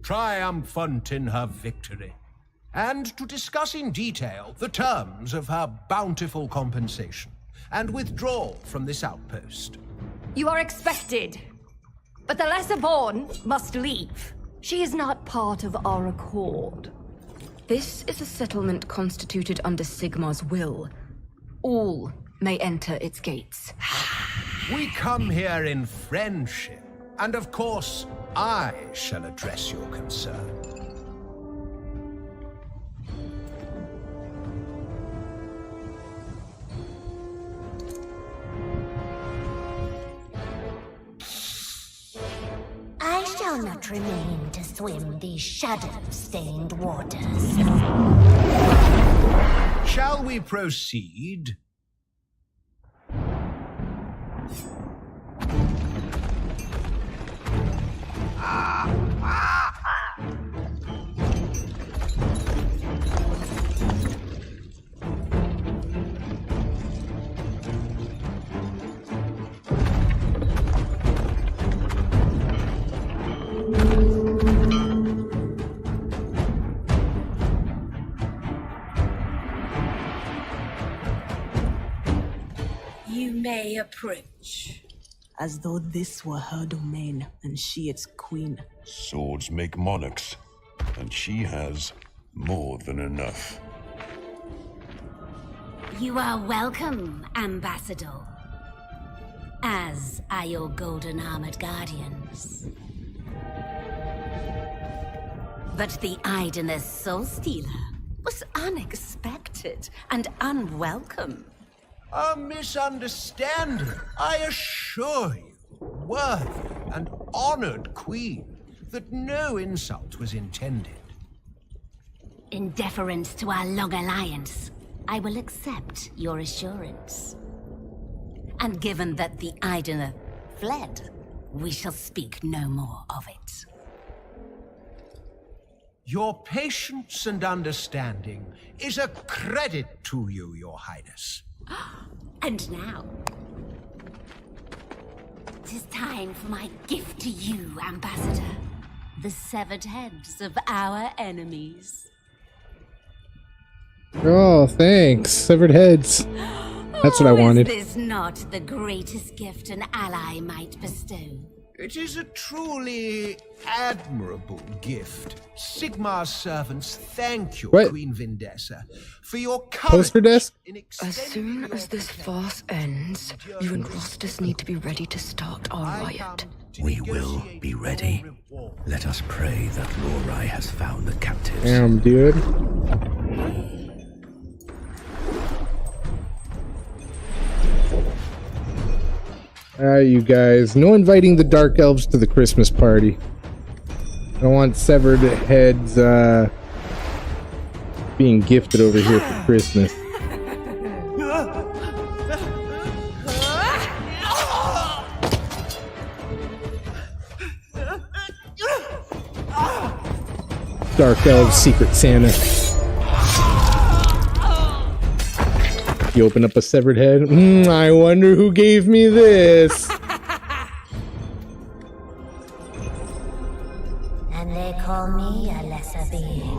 triumphant in her victory, and to discuss in detail the terms of her bountiful compensation and withdrawal from this outpost. You are expected, but the lesser born must leave. She is not part of our accord. This is a settlement constituted under Sigmar's will. All may enter its gates. We come here in friendship, and of course, I shall address your concern. I shall not remain to swim these shadow-stained waters. Shall we proceed? approach. As though this were her domain and she its queen. Swords make monarchs, and she has more than enough. You are welcome, Ambassador. As are your golden armored guardians. But the Idoneth Soul Stealer was unexpected and unwelcome. A misunderstanding, I assure you. Worthy and honored queen, that no insult was intended. In deference to our long alliance, I will accept your assurance. And given that the Idoneth fled, we shall speak no more of it. Your patience and understanding is a credit to you, Your Highness. And now, it is time for my gift to you, Ambassador. The severed heads of our enemies. Oh, thanks. Severed heads. That's what I wanted. Is this not the greatest gift an ally might bestow? It is a truly admirable gift. Sigmar's servants thank you, What? Queen Vindessa, for your courage. Poster desk? As soon as this farce ends, you and Rostus need to be ready to start our riot. We will be ready. Let us pray that Lorai has found the captives. Damn, dude. Alright, you guys. No inviting the Dark Elves to the Christmas party. I don't want severed heads being gifted over here for Christmas. Dark Elves Secret Santa. You open up a severed head. I wonder who gave me this. And they call me a lesser being.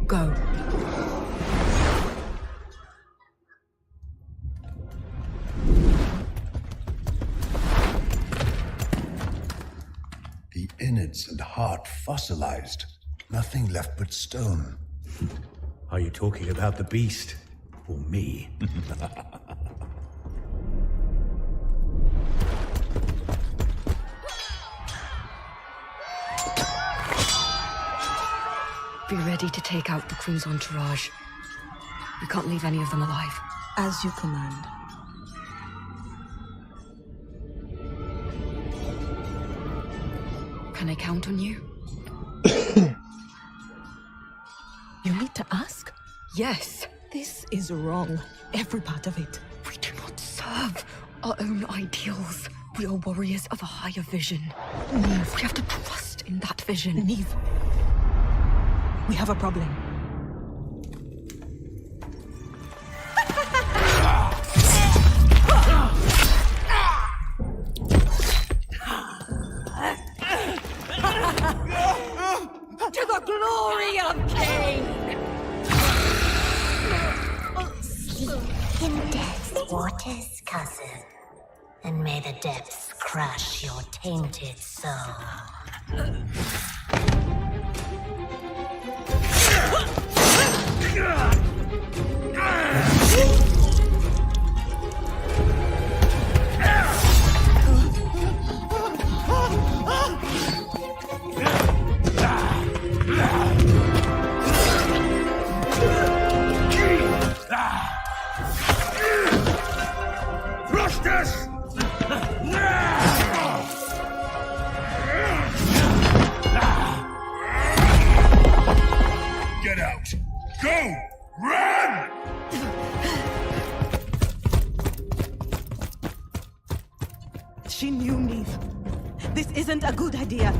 Go. The innards and heart fossilized. Nothing left but stone. Are you talking about the beast? Or me? Be ready to take out the Queen's entourage. We can't leave any of them alive. As you command. Can I count on you? You need to ask? Yes. This is wrong. Every part of it. We do not serve our own ideals. We are warriors of a higher vision. Neve. We have to trust in that vision. Neve. We have a problem. To the glory of Cain! Sleep in death's waters, cousin. And may the depths crush your tainted soul. Rustus! Get out! Go! Run! She knew me. This isn't a good idea.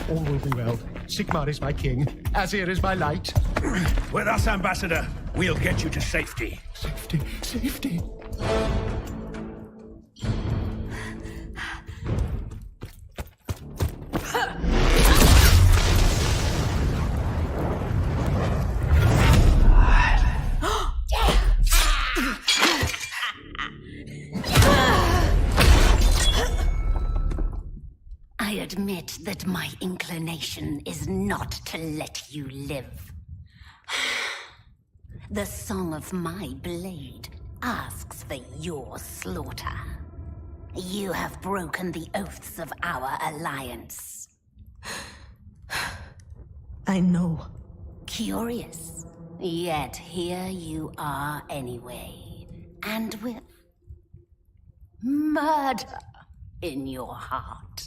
All will be well. Sigmar is my king. Azir is my light. With us, Ambassador, we'll get you to safety. Safety, safety. I admit that my inclination is not to let you live. The song of my blade asks for your slaughter. You have broken the oaths of our alliance. I know. Curious. Yet here you are anyway. And with murder in your heart.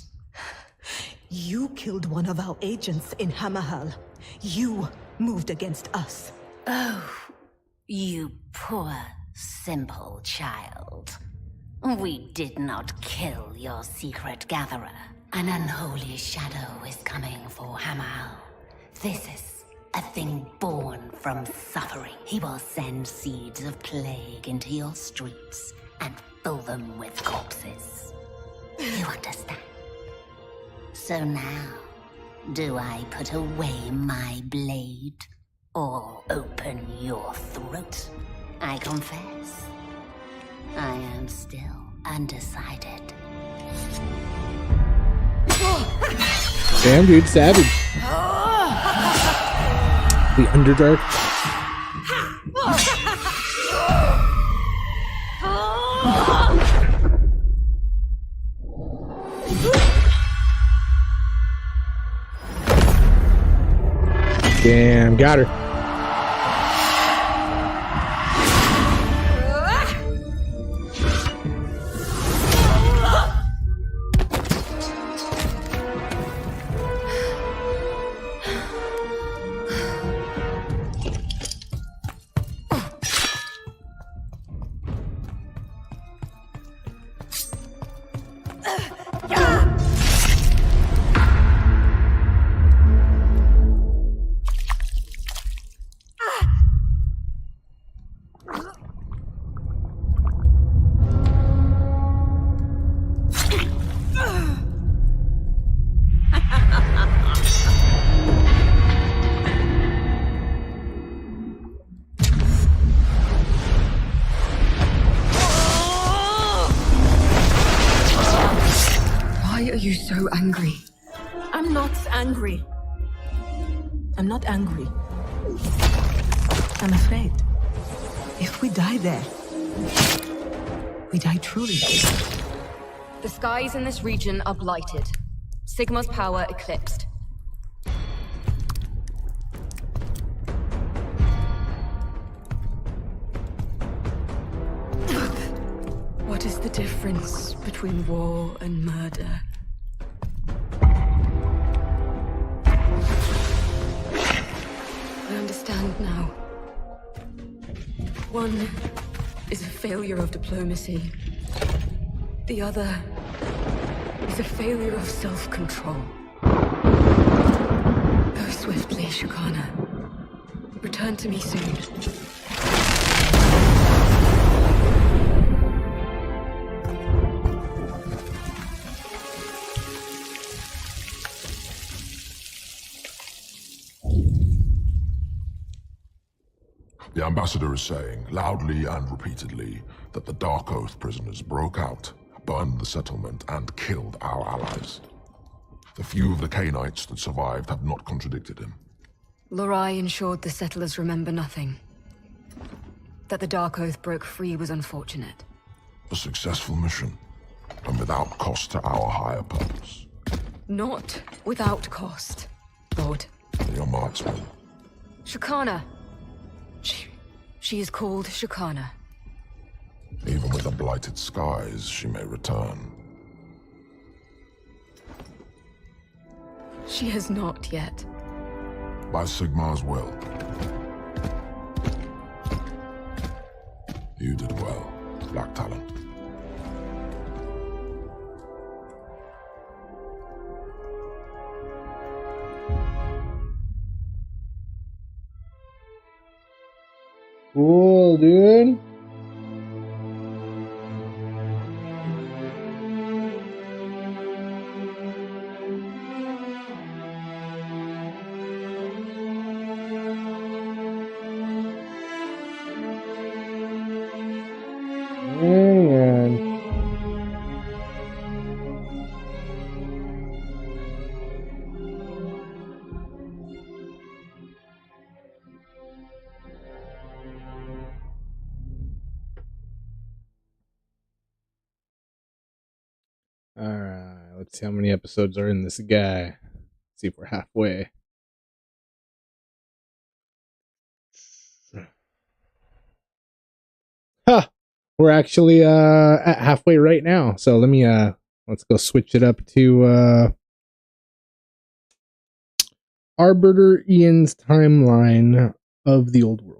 You killed one of our agents in Hammerhal. You moved against us. Oh, you poor, simple child. We did not kill your secret gatherer. An unholy shadow is coming for Hammerhal. This is a thing born from suffering. He will send seeds of plague into your streets and fill them with corpses. You understand? So now, do I put away my blade or open your throat? I confess, I am still undecided. Damn, dude, savage. The Underdark. Damn, got her. Why are you so angry? I'm not angry. I'm not angry. I'm afraid. If we die there, we die truly. The skies in this region are blighted. Sigmar's power eclipsed. What is the difference between war and murder? I understand now. One is a failure of diplomacy. The other is a failure of self-control. Go swiftly, Shakana. Return to me soon. The ambassador is saying, loudly and repeatedly, that the Dark Oath prisoners broke out, burned the settlement, and killed our allies. The few of the Cainites that survived have not contradicted him. Lorai ensured the settlers remember nothing. That the Dark Oath broke free was unfortunate. A successful mission, and without cost to our higher purpose. Not without cost, Lord. Your marksman. Shakana. She is called Shakana. Even with the blighted skies, she may return. She has not yet. By Sigmar's will. You did well, Black Talon. Cool, dude. Man. All right, let's see how many episodes are in this guy. See if we're halfway. Huh. We're actually at halfway right now. So let me let's go switch it up to Arbiter Ian's timeline of the old world.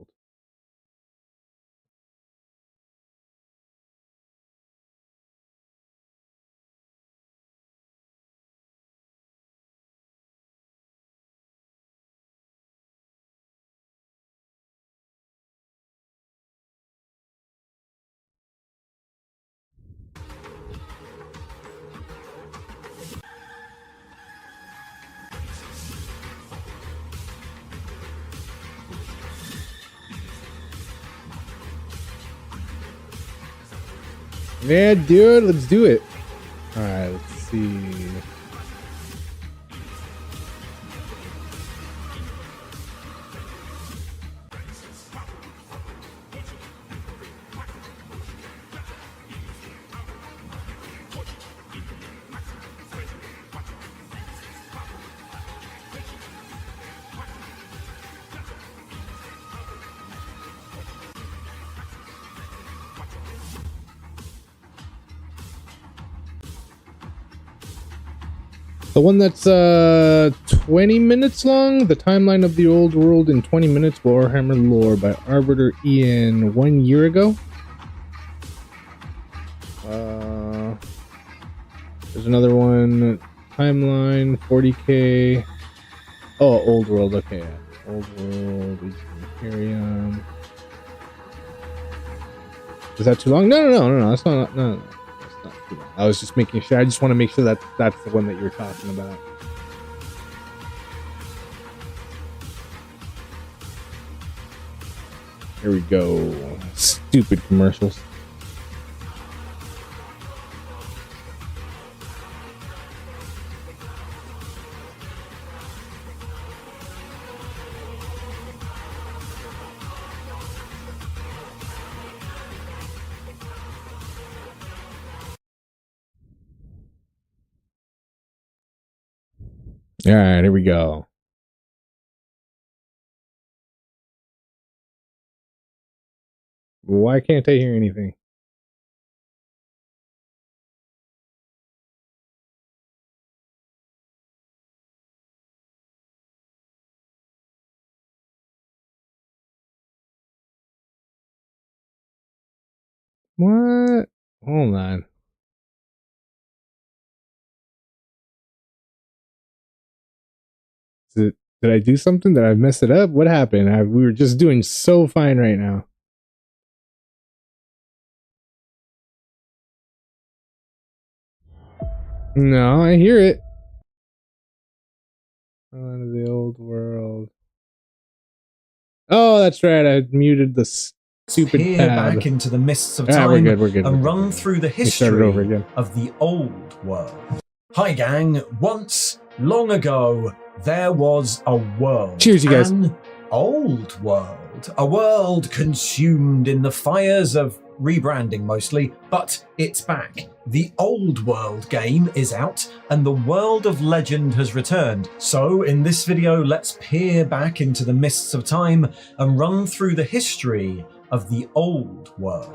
Yeah, dude, let's do it. All right, let's see. The one that's 20 minutes long, the timeline of the old world in 20 minutes, Warhammer lore by Arbiter Ian 1 year ago. There's another one, timeline 40k. Oh, old world. Okay, old world, Imperium. Is that too long? No. That's not. No. I was just making sure. I just want to make sure that that's the one that you were talking about. Here we go. Stupid commercials. All right, here we go. Why can't I hear anything? What? Hold on. Did I do something? Did I mess it up? What happened? We were just doing so fine right now. No, I hear it. Out of the old world. Oh, that's right. I muted the stupid Peer tab. back into the mists of Ah, time we're good. and run through the history over again. of the old world. Hi gang, once, long ago, there was a world. Cheers, you guys. An old world. A world consumed in the fires of rebranding mostly, but it's back. The Old World game is out, and the World of Legend has returned. So, in this video, let's peer back into the mists of time and run through the history of the Old World.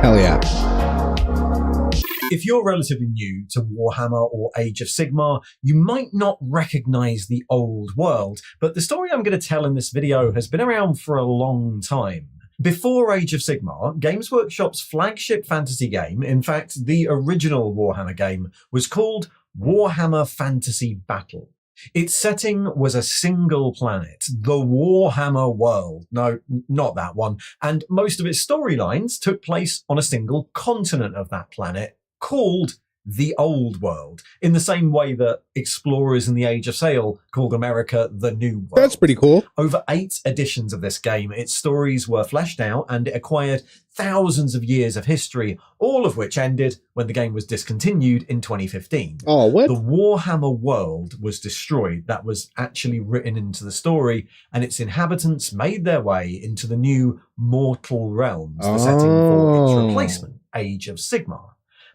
Hell yeah. If you're relatively new to Warhammer or Age of Sigmar, you might not recognize the old world, but the story I'm going to tell in this video has been around for a long time. Before Age of Sigmar, Games Workshop's flagship fantasy game, in fact the original Warhammer game, was called Warhammer Fantasy Battle. Its setting was a single planet, the Warhammer world. No, not that one. And most of its storylines took place on a single continent of that planet, called the Old World, in the same way that explorers in the Age of Sail called America the New World. That's pretty cool. Over 8 editions of this game, its stories were fleshed out and it acquired thousands of years of history, all of which ended when the game was discontinued in 2015. Oh, what? The Warhammer world was destroyed. That was actually written into the story, and its inhabitants made their way into the new Mortal Realms, the setting for its replacement, Age of Sigmar.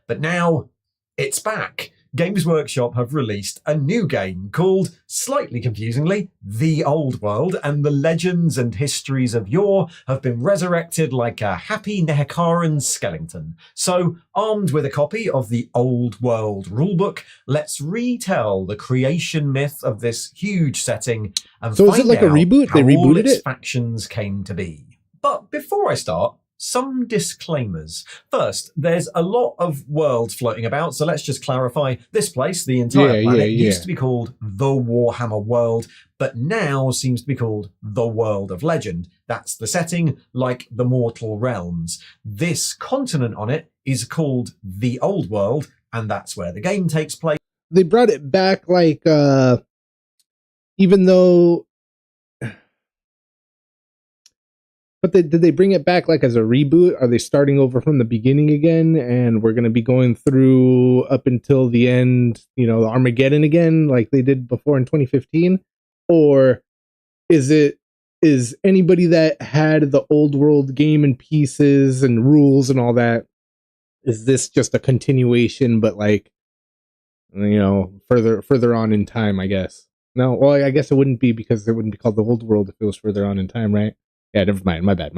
But now, it's back. Games Workshop have released a new game called, slightly confusingly, The Old World, and the legends and histories of yore have been resurrected like a happy Nehekaran skeleton. So, armed with a copy of the Old World rulebook, let's retell the creation myth of this huge setting and So find is it like out a reboot? how They all rebooted its it? factions came to be. But before I start, some disclaimers. First, there's a lot of worlds floating about, so let's just clarify. This place, the entire planet, used to be called the Warhammer world, but now seems to be called the World of Legend. That's the setting, like the Mortal Realms. This continent on it is called the Old World, and that's where the game takes place. They brought it back like, even though... But did they bring it back like as a reboot? Are they starting over from the beginning again? And we're going to be going through up until the end, you know, Armageddon again, like they did before in 2015? Or is anybody that had the Old World game in pieces and rules and all that, is this just a continuation, but like, you know, further on in time, I guess? No, well, I guess it wouldn't be, because it wouldn't be called the Old World if it was further on in time, right? Yeah, never mind. My bad.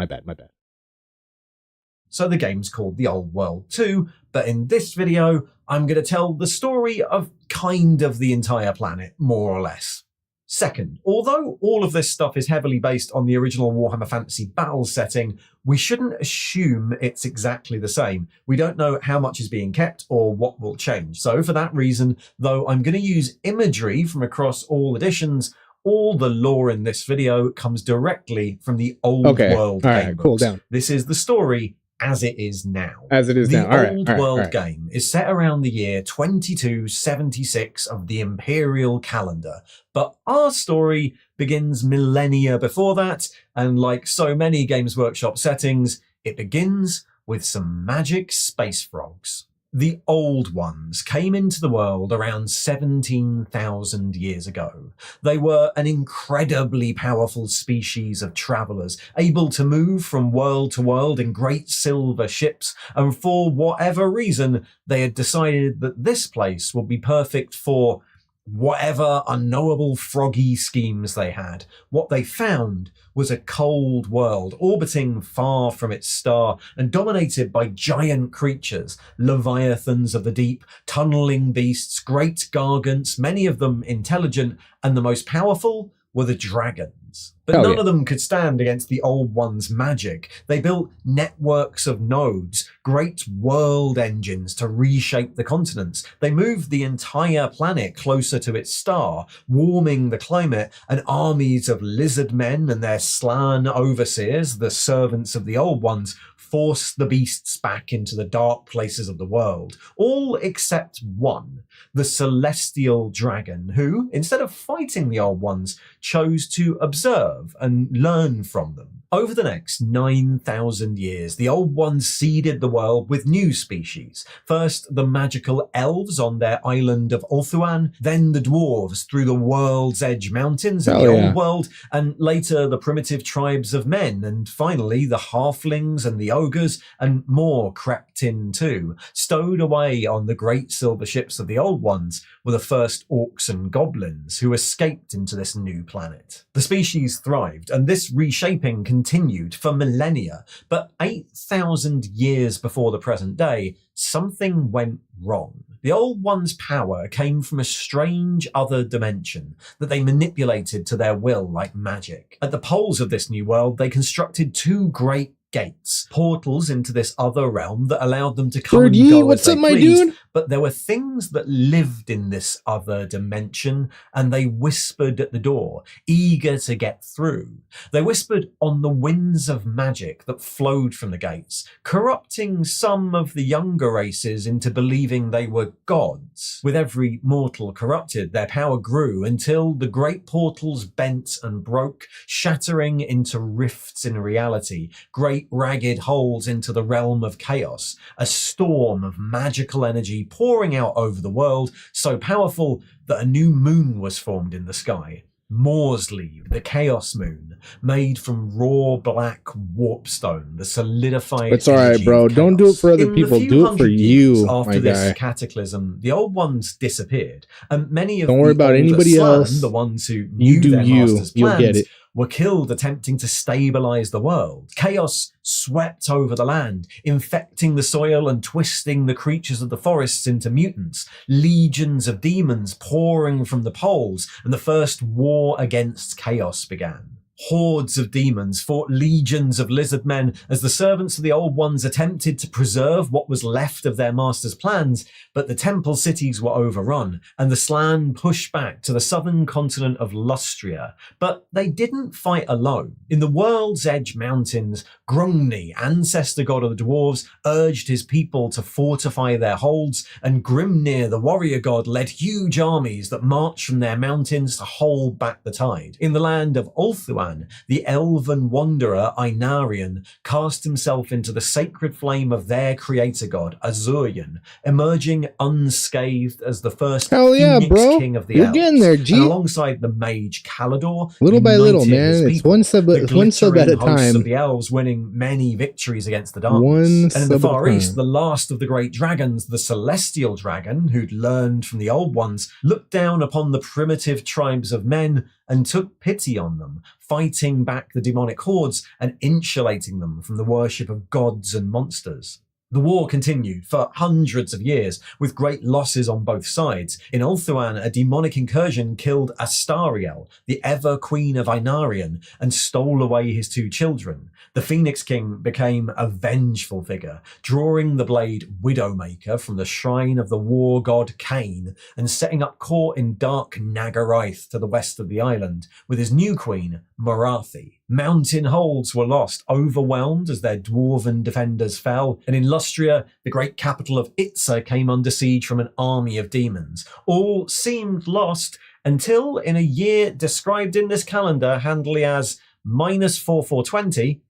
So the game's called The Old World 2, but in this video, I'm going to tell the story of kind of the entire planet, more or less. Second, although all of this stuff is heavily based on the original Warhammer Fantasy Battle setting, we shouldn't assume it's exactly the same. We don't know how much is being kept or what will change. So for that reason, though I'm going to use imagery from across all editions, all the lore in this video comes directly from the Old World game books. Cool down. This is the story as it is now. As it is now. The Old World game is set around the year 2276 of the Imperial calendar, but our story begins millennia before that, and like so many Games Workshop settings, it begins with some magic space frogs. The Old Ones came into the world around 17,000 years ago. They were an incredibly powerful species of travelers, able to move from world to world in great silver ships, and for whatever reason, they had decided that this place would be perfect for whatever unknowable froggy schemes they had. What they found was a cold world orbiting far from its star and dominated by giant creatures, leviathans of the deep, tunneling beasts, great gargants, many of them intelligent, and the most powerful were the dragons. But none of them could stand against the Old Ones' magic. They built networks of nodes, great world engines to reshape the continents. They moved the entire planet closer to its star, warming the climate, and armies of lizard men and their slan overseers, the servants of the Old Ones, force the beasts back into the dark places of the world, all except one, the celestial dragon, who, instead of fighting the Old Ones, chose to observe and learn from them. Over the next 9,000 years, the Old Ones seeded the world with new species. First, the magical elves on their island of Ulthuan, then the dwarves through the World's Edge Mountains in the Old World, and later the primitive tribes of men, and finally the halflings and the ogres, and more crept in too. Stowed away on the great silver ships of the Old Ones were the first orcs and goblins who escaped into this new planet. The species thrived, and this reshaping continued for millennia, but 8,000 years before the present day, something went wrong. The Old Ones' power came from a strange other dimension that they manipulated to their will like magic. At the poles of this new world, they constructed two great gates, portals into this other realm that allowed them to come and go as they pleased. But there were things that lived in this other dimension, and they whispered at the door, eager to get through. They whispered on the winds of magic that flowed from the gates, corrupting some of the younger races into believing they were gods. With every mortal corrupted, their power grew until the great portals bent and broke, shattering into rifts in reality, great ragged holes into the realm of chaos, a storm of magical energy pouring out over the world, so powerful that a new moon was formed in the sky. Morsley, the Chaos Moon, made from raw black warpstone, the solidified. It's all right, bro. Don't do it for other people. Do it for you, after my this guy. cataclysm, the Old Ones disappeared, and many of Don't worry the about older anybody Slan, else. the ones who You knew do their you. master's You'll plans, get it. were killed attempting to stabilize the world. Chaos swept over the land, infecting the soil and twisting the creatures of the forests into mutants. Legions of demons pouring from the poles, and the first war against chaos began. Hordes of demons fought legions of lizard men as the servants of the Old Ones attempted to preserve what was left of their master's plans, but the temple cities were overrun, and the Slan pushed back to the southern continent of Lustria. But they didn't fight alone. In the World's Edge Mountains, Grungni, ancestor god of the dwarves, urged his people to fortify their holds, and Grimnir, the warrior god, led huge armies that marched from their mountains to hold back the tide. In the land of Ulthuan, the elven wanderer Ainarian cast himself into the sacred flame of their creator god, Azurian, emerging unscathed as the first Phoenix king of the You're elves. getting there, G. And alongside the mage Calidor, Little by little, united his man. It's people, one sub the at a glittering hosts time. of the elves winning many victories against the darkness. One And in the sub at a Far East, time. the last of the great dragons, the celestial dragon, who'd learned from the Old Ones, looked down upon the primitive tribes of men and took pity on them, fighting back the demonic hordes and insulating them from the worship of gods and monsters. The war continued for hundreds of years, with great losses on both sides. In Ulthuan, a demonic incursion killed Astariel, the ever-queen of Ainarian, and stole away his two children. The Phoenix King became a vengeful figure, drawing the blade Widowmaker from the shrine of the war god Cain, and setting up court in dark Nagaraith to the west of the island, with his new queen, Morathi. Mountain holds were lost, overwhelmed as their dwarven defenders fell, and in Lustria, the great capital of Itza came under siege from an army of demons. All seemed lost until, in a year described in this calendar handily as -4420,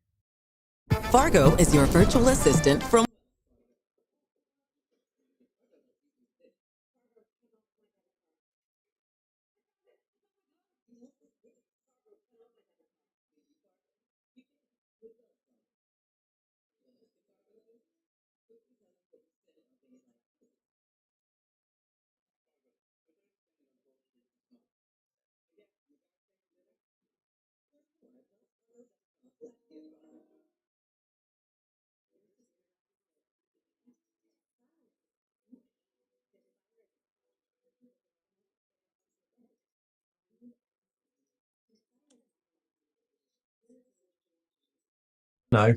Fargo is your virtual assistant from... no,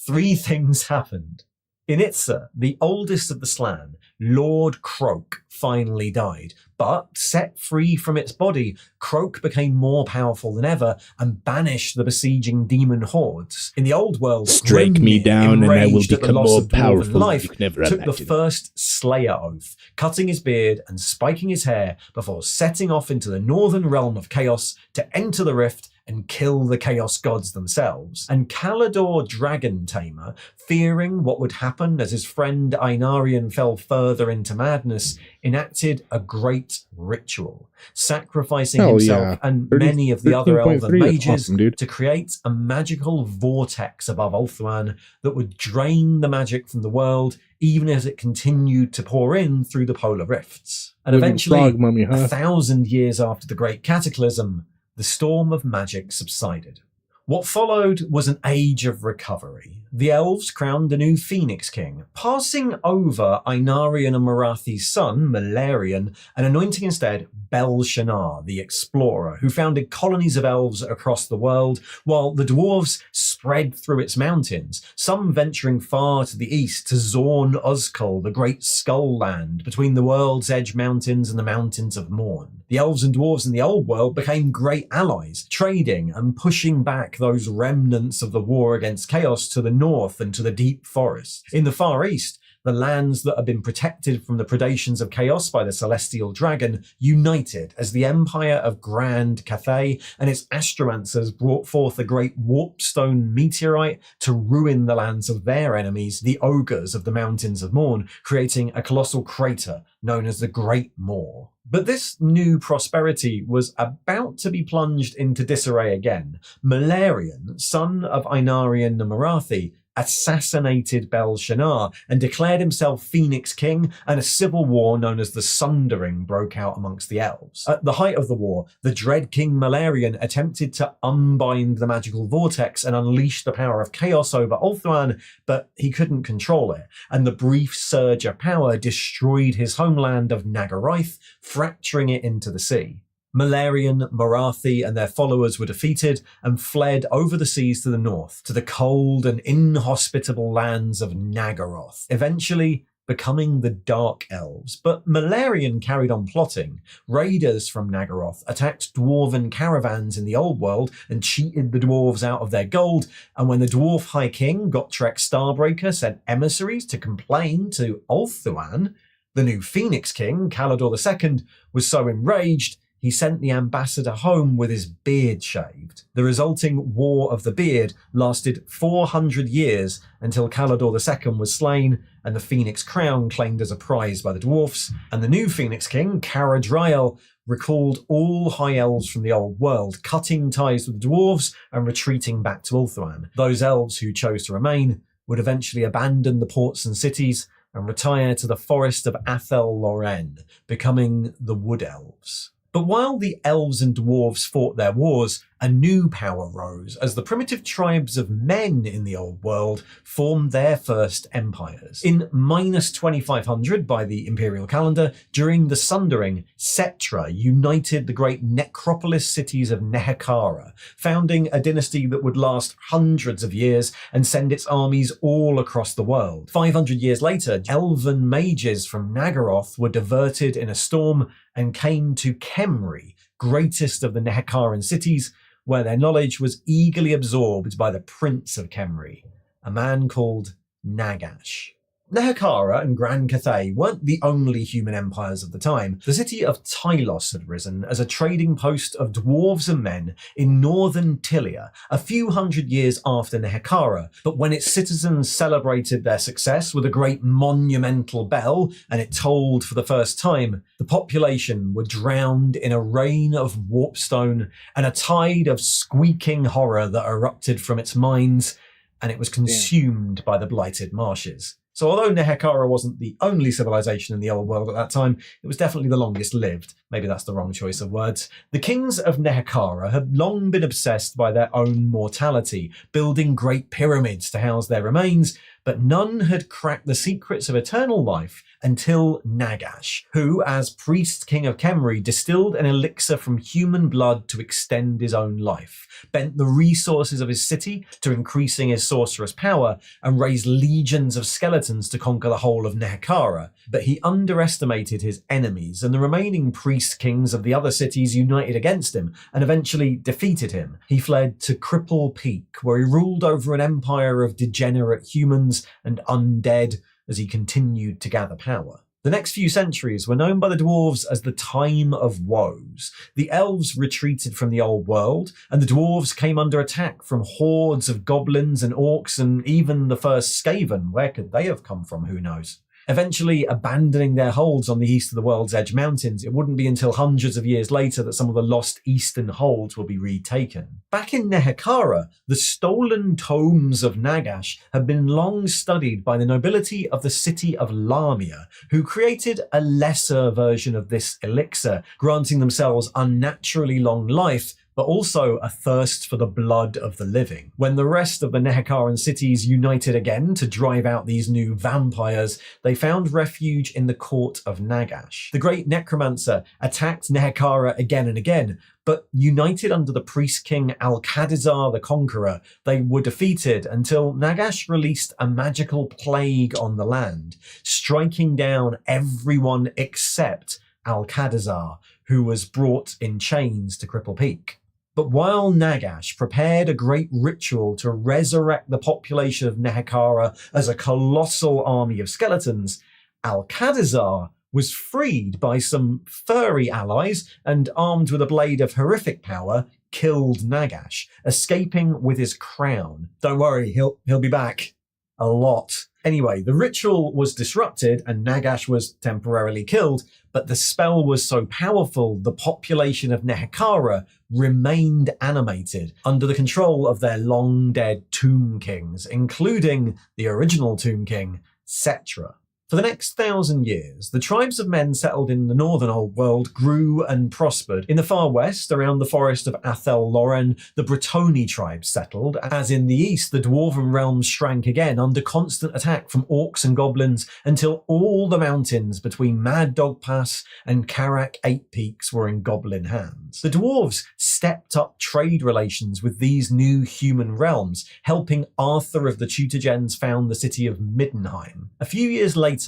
three things happened. In Itza, the oldest of the Slan, Lord Croak finally died, but set free from its body, Croak became more powerful than ever and banished the besieging demon hordes. In the old world, Strike me Grimnir, down and I will enraged at the become loss more of dwarven powerful than life, you can ever took the imagine. first Slayer oath, cutting his beard and spiking his hair before setting off into the northern realm of chaos to enter the rift and kill the Chaos Gods themselves. And Kalidor Dragon Tamer, fearing what would happen as his friend Ainarian fell further into madness, enacted a great ritual, sacrificing himself and many of the other elven mages to create a magical vortex above Ulthuan that would drain the magic from the world even as it continued to pour in through the polar rifts. And eventually, 1,000 years after the Great Cataclysm, the storm of magic subsided. What followed was an age of recovery. The elves crowned a new Phoenix King, passing over Ainarian and Marathi's son, Malarian, and anointing instead Bel-Shanar, the explorer, who founded colonies of elves across the world, while the dwarves spread through its mountains, some venturing far to the east to Zorn Ozkal, the great skull land between the World's Edge Mountains and the Mountains of Morn. The elves and dwarves in the old world became great allies, trading and pushing back those remnants of the war against chaos to the north and to the deep forests. In the far east, the lands that had been protected from the predations of chaos by the celestial dragon united as the empire of Grand Cathay and its astromancers brought forth a great warpstone meteorite to ruin the lands of their enemies, the ogres of the Mountains of Morn, creating a colossal crater known as the Great Maw. But this new prosperity was about to be plunged into disarray again. Malarian, son of Ainarian and Marathi, assassinated Bel-Shanar and declared himself Phoenix King, and a civil war known as the Sundering broke out amongst the elves. At the height of the war, the Dread King Malarian attempted to unbind the magical vortex and unleash the power of chaos over Ulthuan, but he couldn't control it, and the brief surge of power destroyed his homeland of Nagaraith, fracturing it into the sea. Malarian, Marathi, and their followers were defeated and fled over the seas to the north, to the cold and inhospitable lands of Nagaroth, eventually becoming the Dark Elves. But Malarian carried on plotting. Raiders from Nagaroth attacked dwarven caravans in the old world and cheated the dwarves out of their gold, and when the dwarf High King, Gotrek Starbreaker, sent emissaries to complain to Ulthuan, the new Phoenix King, Kalidor II, was so enraged he sent the ambassador home with his beard shaved. The resulting War of the Beard lasted 400 years until Kalidor II was slain and the Phoenix Crown claimed as a prize by the dwarfs, and the new Phoenix King, Caradriel, recalled all High Elves from the old world, cutting ties with the dwarves and retreating back to Ulthuan. Those elves who chose to remain would eventually abandon the ports and cities and retire to the forest of Athel Loren, becoming the Wood Elves. But while the elves and dwarves fought their wars, a new power rose as the primitive tribes of men in the old world formed their first empires. In -2500 by the imperial calendar, during the Sundering, Setra united the great necropolis cities of Nehekara, founding a dynasty that would last hundreds of years and send its armies all across the world. 500 years later, elven mages from Nagaroth were diverted in a storm and came to Kemri, greatest of the Nehekaran cities, where their knowledge was eagerly absorbed by the Prince of Kemri, a man called Nagash. Nehekara and Grand Cathay weren't the only human empires of the time. The city of Tylos had risen as a trading post of dwarves and men in northern Tilia, a few hundred years after Nehekara, but when its citizens celebrated their success with a great monumental bell, and it tolled for the first time, the population were drowned in a rain of warpstone and a tide of squeaking horror that erupted from its mines, and it was consumed by the blighted marshes. So although Nehekara wasn't the only civilization in the old world at that time, it was definitely the longest lived. Maybe that's the wrong choice of words. The kings of Nehekara had long been obsessed by their own mortality, building great pyramids to house their remains, but none had cracked the secrets of eternal life until Nagash, who, as priest king of Khemri, distilled an elixir from human blood to extend his own life, bent the resources of his city to increasing his sorcerous power, and raised legions of skeletons to conquer the whole of Nehekhara. But he underestimated his enemies, and the remaining priest kings of the other cities united against him and eventually defeated him. He fled to Cripple Peak, where he ruled over an empire of degenerate humans and undead as he continued to gather power. The next few centuries were known by the dwarves as the Time of Woes. The elves retreated from the old world, and the dwarves came under attack from hordes of goblins and orcs, and even the first Skaven. Where could they have come from? Who knows? Eventually abandoning their holds on the east of the World's Edge Mountains, it wouldn't be until hundreds of years later that some of the lost eastern holds will be retaken. Back in Nehekhara, the stolen tomes of Nagash had been long studied by the nobility of the city of Lamia, who created a lesser version of this elixir, granting themselves unnaturally long life, but also a thirst for the blood of the living. When the rest of the Nehekharan cities united again to drive out these new vampires, they found refuge in the court of Nagash. The great necromancer attacked Nehekhara again and again, but united under the priest king Alcadizar the Conqueror, they were defeated until Nagash released a magical plague on the land, striking down everyone except Alcadizar, who was brought in chains to Cripple Peak. But while Nagash prepared a great ritual to resurrect the population of Nehekhara as a colossal army of skeletons, Alcadizar was freed by some furry allies and, armed with a blade of horrific power, killed Nagash, escaping with his crown. Don't worry, he'll be back. A lot. Anyway, the ritual was disrupted and Nagash was temporarily killed, but the spell was so powerful the population of Nehekhara remained animated under the control of their long-dead Tomb Kings, including the original Tomb King, Cetra. For the next 1,000 years, the tribes of men settled in the northern Old World grew and prospered. In the far west, around the forest of Athel Loren, the Bretonni tribes settled. As in the east, the dwarven realms shrank again under constant attack from orcs and goblins until all the mountains between Mad Dog Pass and Karak Eight Peaks were in goblin hands. The dwarves stepped up trade relations with these new human realms, helping Arthur of the Tutagens found the city of Middenheim. A few years later,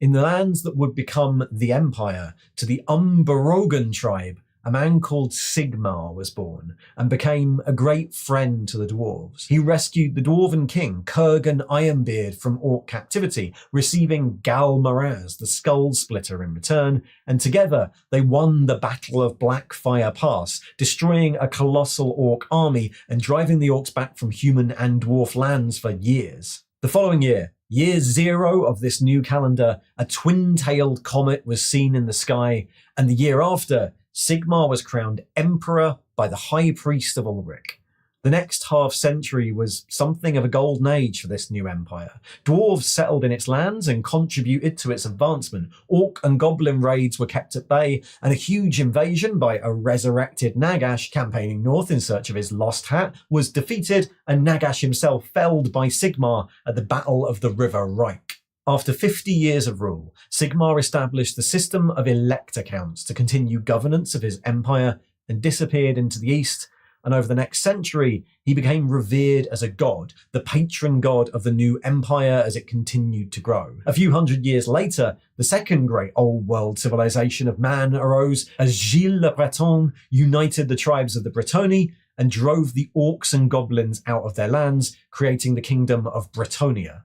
in the lands that would become the Empire, to the Umbarogan tribe, a man called Sigmar was born and became a great friend to the dwarves. He rescued the dwarven king, Kurgan Ironbeard, from orc captivity, receiving Gal Maraz, the Skull Splitter, in return, and together they won the Battle of Blackfire Pass, destroying a colossal orc army and driving the orcs back from human and dwarf lands for years. The following year, Year 0 of this new calendar, a twin-tailed comet was seen in the sky, and the year after, Sigmar was crowned Emperor by the High Priest of Ulrich. The next half-century was something of a golden age for this new empire. Dwarves settled in its lands and contributed to its advancement. Orc and goblin raids were kept at bay, and a huge invasion by a resurrected Nagash campaigning north in search of his lost hat was defeated, and Nagash himself felled by Sigmar at the Battle of the River Reich. After 50 years of rule, Sigmar established the system of elector counts to continue governance of his empire and disappeared into the east, and over the next century, he became revered as a god, the patron god of the new empire as it continued to grow. A few hundred years later, the second great old world civilization of man arose as Gilles le Breton united the tribes of the Bretonni and drove the orcs and goblins out of their lands, creating the kingdom of Bretonia.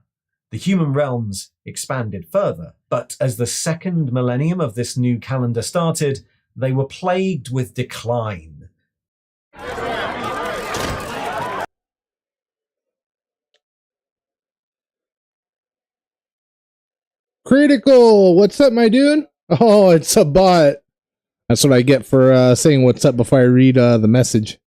The human realms expanded further, but as the second millennium of this new calendar started, they were plagued with decline. Critical, what's up, my dude? Oh, it's a bot. That's what I get for saying what's up before I read the message.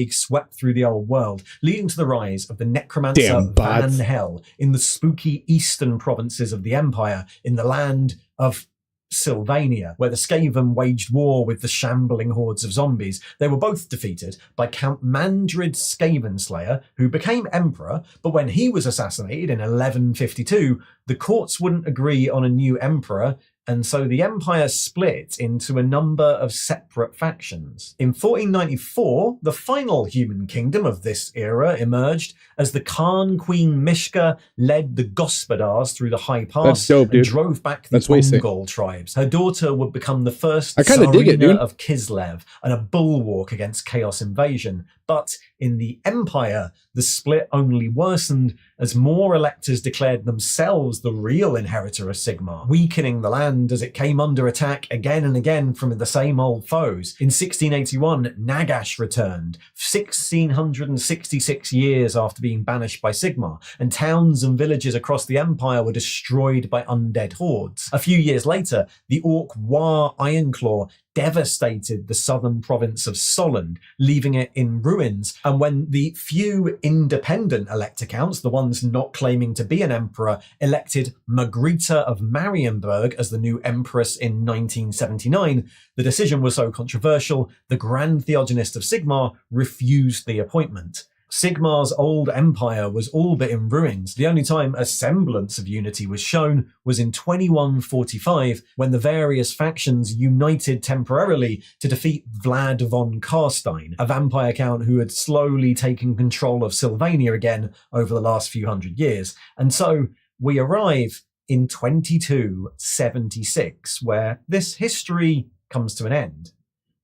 Swept through the old world, leading to the rise of the necromancer Van Hel in the spooky eastern provinces of the empire, in the land of Sylvania, where the Skaven waged war with the shambling hordes of zombies. They were both defeated by Count Mandred Skavenslayer, who became emperor, but when he was assassinated in 1152, the courts wouldn't agree on a new emperor, and so the empire split into a number of separate factions. In 1494, the final human kingdom of this era emerged as the Khan Queen Mishka led the Gospodars through the High Pass and drove back the Ongol tribes. Her daughter would become the first Tsarina of Kislev and a bulwark against Chaos invasion. But in the Empire, the split only worsened as more electors declared themselves the real inheritor of Sigmar, weakening the land as it came under attack again and again from the same old foes. In 1681, Nagash returned, 1666 years after being banished by Sigmar, and towns and villages across the Empire were destroyed by undead hordes. A few years later, the Orc War Ironclaw devastated the southern province of Solent, leaving it in ruins. And when the few independent elector counts, the ones not claiming to be an emperor, elected Margreta of Marienburg as the new empress in 1979, the decision was so controversial, the Grand Theogonist of Sigmar refused the appointment. Sigmar's old empire was all but in ruins. The only time a semblance of unity was shown was in 2145, when the various factions united temporarily to defeat Vlad von Karstein, a vampire count who had slowly taken control of Sylvania again over the last few hundred years. And so we arrive in 2276, where this history comes to an end.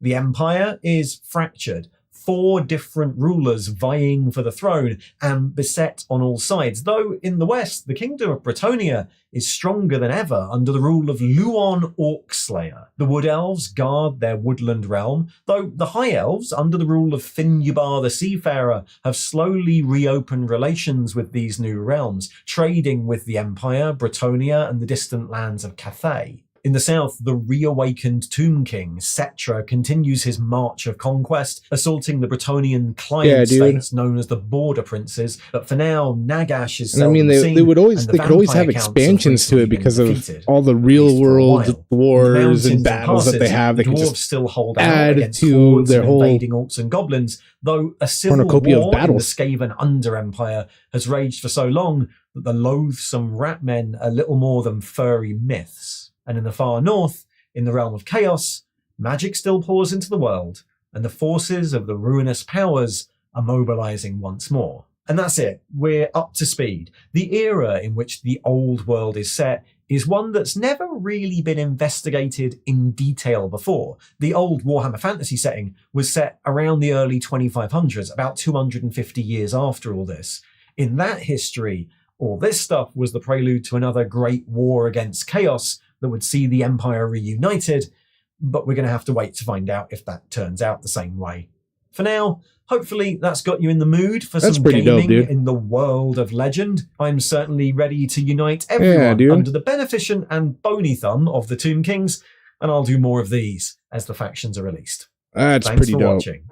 The empire is fractured. 4 different rulers vying for the throne and beset on all sides, though in the west, the kingdom of Bretonnia is stronger than ever under the rule of Luon Orcslayer. The Wood Elves guard their woodland realm, though the High Elves, under the rule of Finubar the Seafarer, have slowly reopened relations with these new realms, trading with the Empire, Bretonnia, and the distant lands of Cathay. In the south, the reawakened Tomb King, Settra, continues his march of conquest, assaulting the Bretonian client states known as the Border Princes. But for now, Nagash is seldom seen, they could always have expansions to it because of all the real world wars and battles that they have. They can just still hold add to their whole invading orcs and goblins, though a civil war in the Skaven Under-Empire has raged for so long that the loathsome rat men are little more than furry myths. And in the far north, in the realm of chaos, magic still pours into the world, and the forces of the ruinous powers are mobilizing once more. And that's it. We're up to speed. The era in which the old world is set is one that's never really been investigated in detail before. The old Warhammer Fantasy setting was set around the early 2500s, about 250 years after all this. In that history, all this stuff was the prelude to another great war against chaos that would see the Empire reunited, but we're going to have to wait to find out if that turns out the same way. For now, hopefully that's got you in the mood for some gaming in the world of Legend. I'm certainly ready to unite everyone under the beneficent and bony thumb of the Tomb Kings, and I'll do more of these as the factions are released. That's Thanks pretty for dope. watching.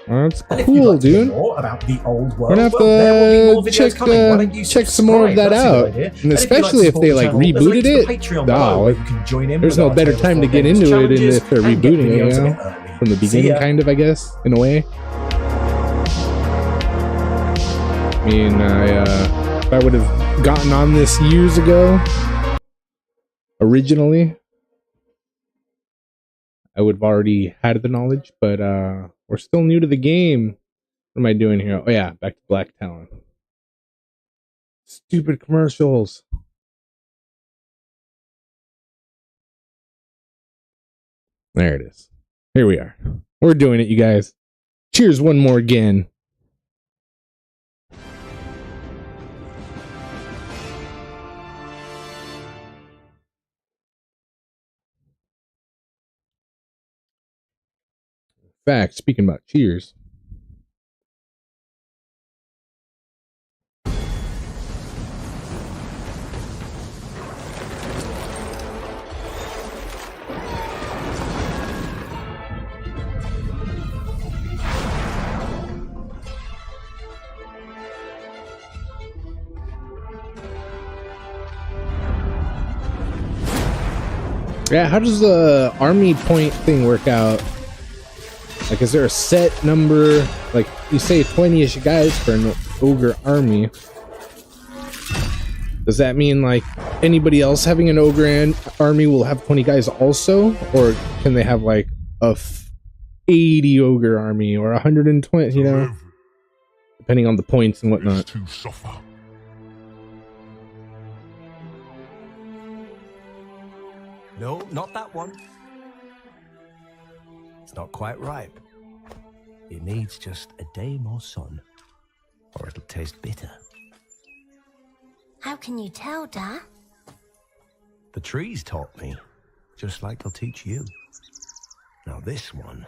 That's cool, dude. More about the old world, We're gonna have to check some more of that out, and especially if they like rebooted it. There's no better time to get into it if they're rebooting it, you know, from the beginning, kind of, I guess, in a way. I mean, if I would have gotten on this years ago, originally, I would have already had the knowledge, but we're still new to the game. What am I doing here? Oh yeah, back to Black Talon. Stupid commercials. There it is. Here we are. We're doing it, you guys. Cheers one more again. In fact, speaking about cheers. Yeah, how does the army point thing work out? Like, is there a set number? Like, you say 20-ish guys for an ogre army. Does that mean, like, anybody else having an ogre army will have 20 guys also? Or can they have, like, a 80 ogre army or 120, you know? Depending on the points and whatnot. To suffer. No, not that one. It's not quite ripe. It needs just a day more sun, or it'll taste bitter. How can you tell, Da? The trees taught me, just like they'll teach you. Now this one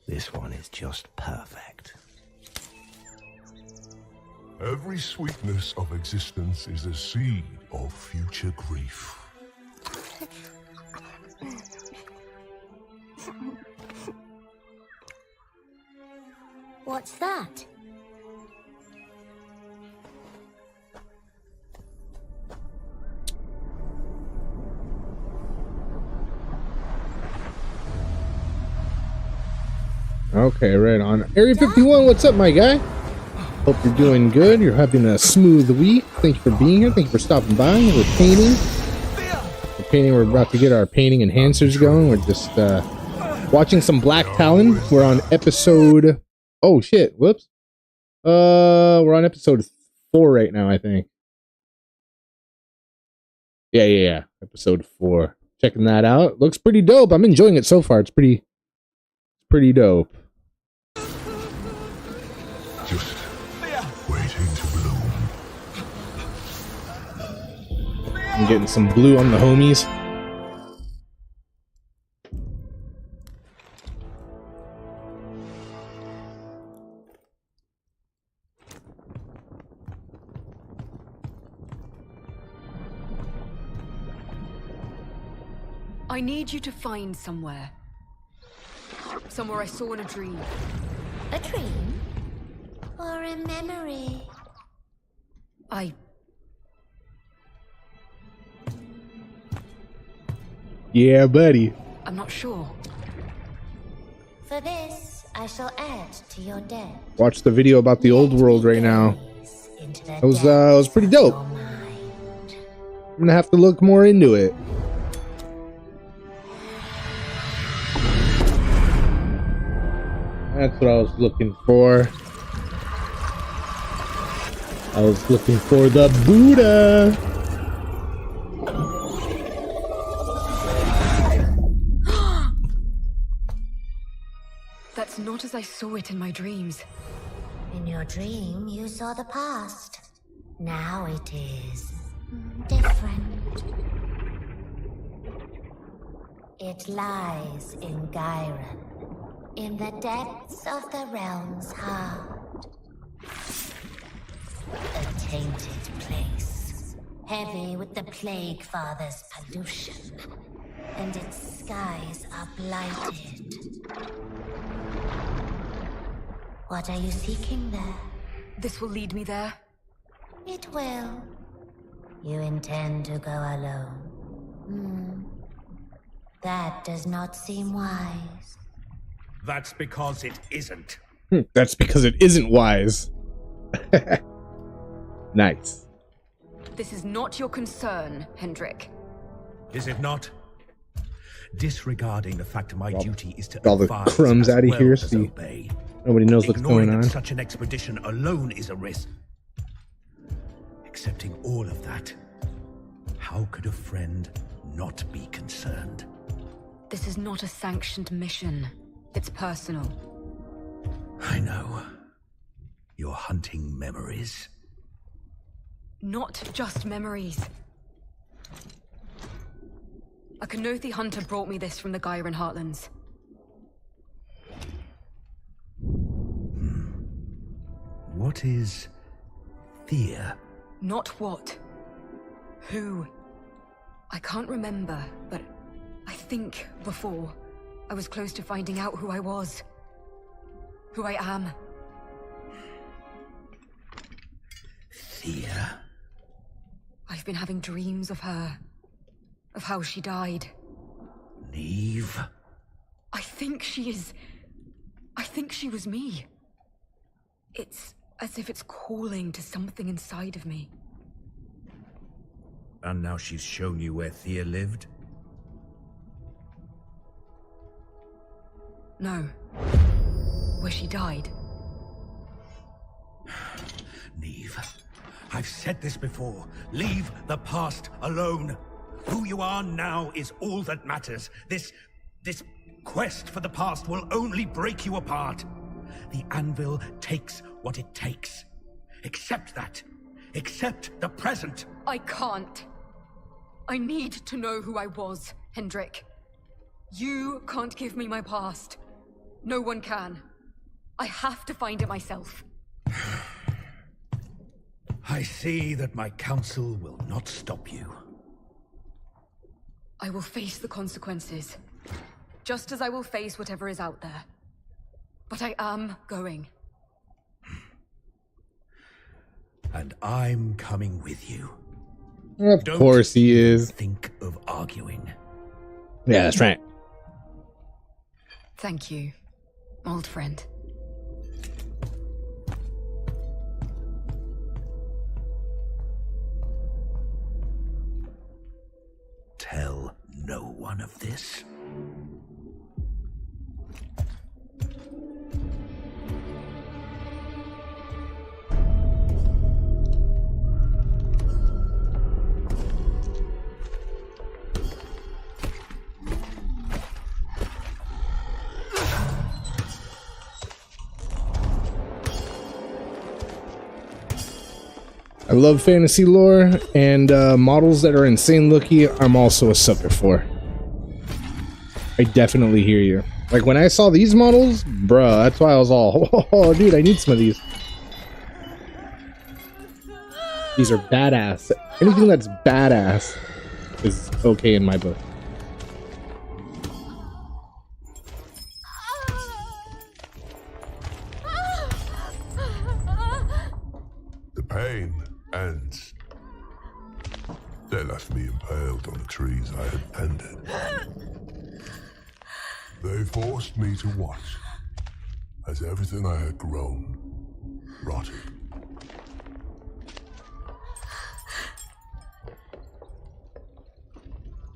is just perfect. Every sweetness of existence is a seed of future grief. What's that? Okay, right on. Area 51, what's up, my guy? Hope you're doing good. You're having a smooth week. Thank you for being here. Thank you for stopping by. We're painting. We're about to get our painting enhancers going. We're just watching some Black Talon. We're on episode... Oh, shit. Whoops. We're on episode 4 right now, I think. Yeah. Episode 4. Checking that out. Looks pretty dope. I'm enjoying it so far. It's pretty dope. Just waiting to bloom. I'm getting some blue on the homies. I need you to find somewhere. Somewhere I saw in a dream. A dream? Or a memory? Yeah, buddy. I'm not sure. For this, I shall add to your debt. Watch the video about the old world right now. It was pretty dope. I'm gonna have to look more into it. That's what I was looking for. I was looking for the Buddha. That's not as I saw it in my dreams. In your dream, you saw the past. Now it is different. It lies in Gyron, in the depths of the realm's heart. A tainted place, heavy with the Plague Father's pollution, and its skies are blighted. What are you seeking there? This will lead me there. It will. You intend to go alone? That does not seem wise. That's because it isn't. That's because it isn't wise. Nice. This is not your concern, Hendrik. Is it not? Disregarding the fact my duty is to all the advise crumbs as out of well here, as so obey. nobody knows what's Ignoring going on. that such an expedition alone is a risk. Accepting all of that, how could a friend not be concerned? This is not a sanctioned mission. It's personal. I know. You're hunting memories. Not just memories. A Kenothi hunter brought me this from the Gyron Heartlands. What is fear? Not what. Who. I can't remember, but I think before I was close to finding out who I was. Who I am. Fear? I've been having dreams of her. Of how she died. Eve? I think she is... I think she was me. It's as if it's calling to something inside of me. And now she's shown you where Thea lived? No. Where she died. Neve, I've said this before. Leave the past alone. Who you are now is all that matters. This quest for the past will only break you apart. The anvil takes what it takes. Accept that. Accept the present. I can't. I need to know who I was, Hendrik. You can't give me my past. No one can. I have to find it myself. I see that my counsel will not stop you. I will face the consequences. Just as I will face whatever is out there. But I am going. And I'm coming with you. Of course he is. Think of arguing. Yeah, that's right. Thank you, old friend. Tell no one of this. I love fantasy lore, and models that are insane looking, I'm also a sucker for. I definitely hear you. Like, when I saw these models, bruh, that's why I was all, oh, dude, I need some of these. These are badass. Anything that's badass is okay in my book. The pain ends. They left me impaled on the trees I had tended. They forced me to watch as everything I had grown rotted.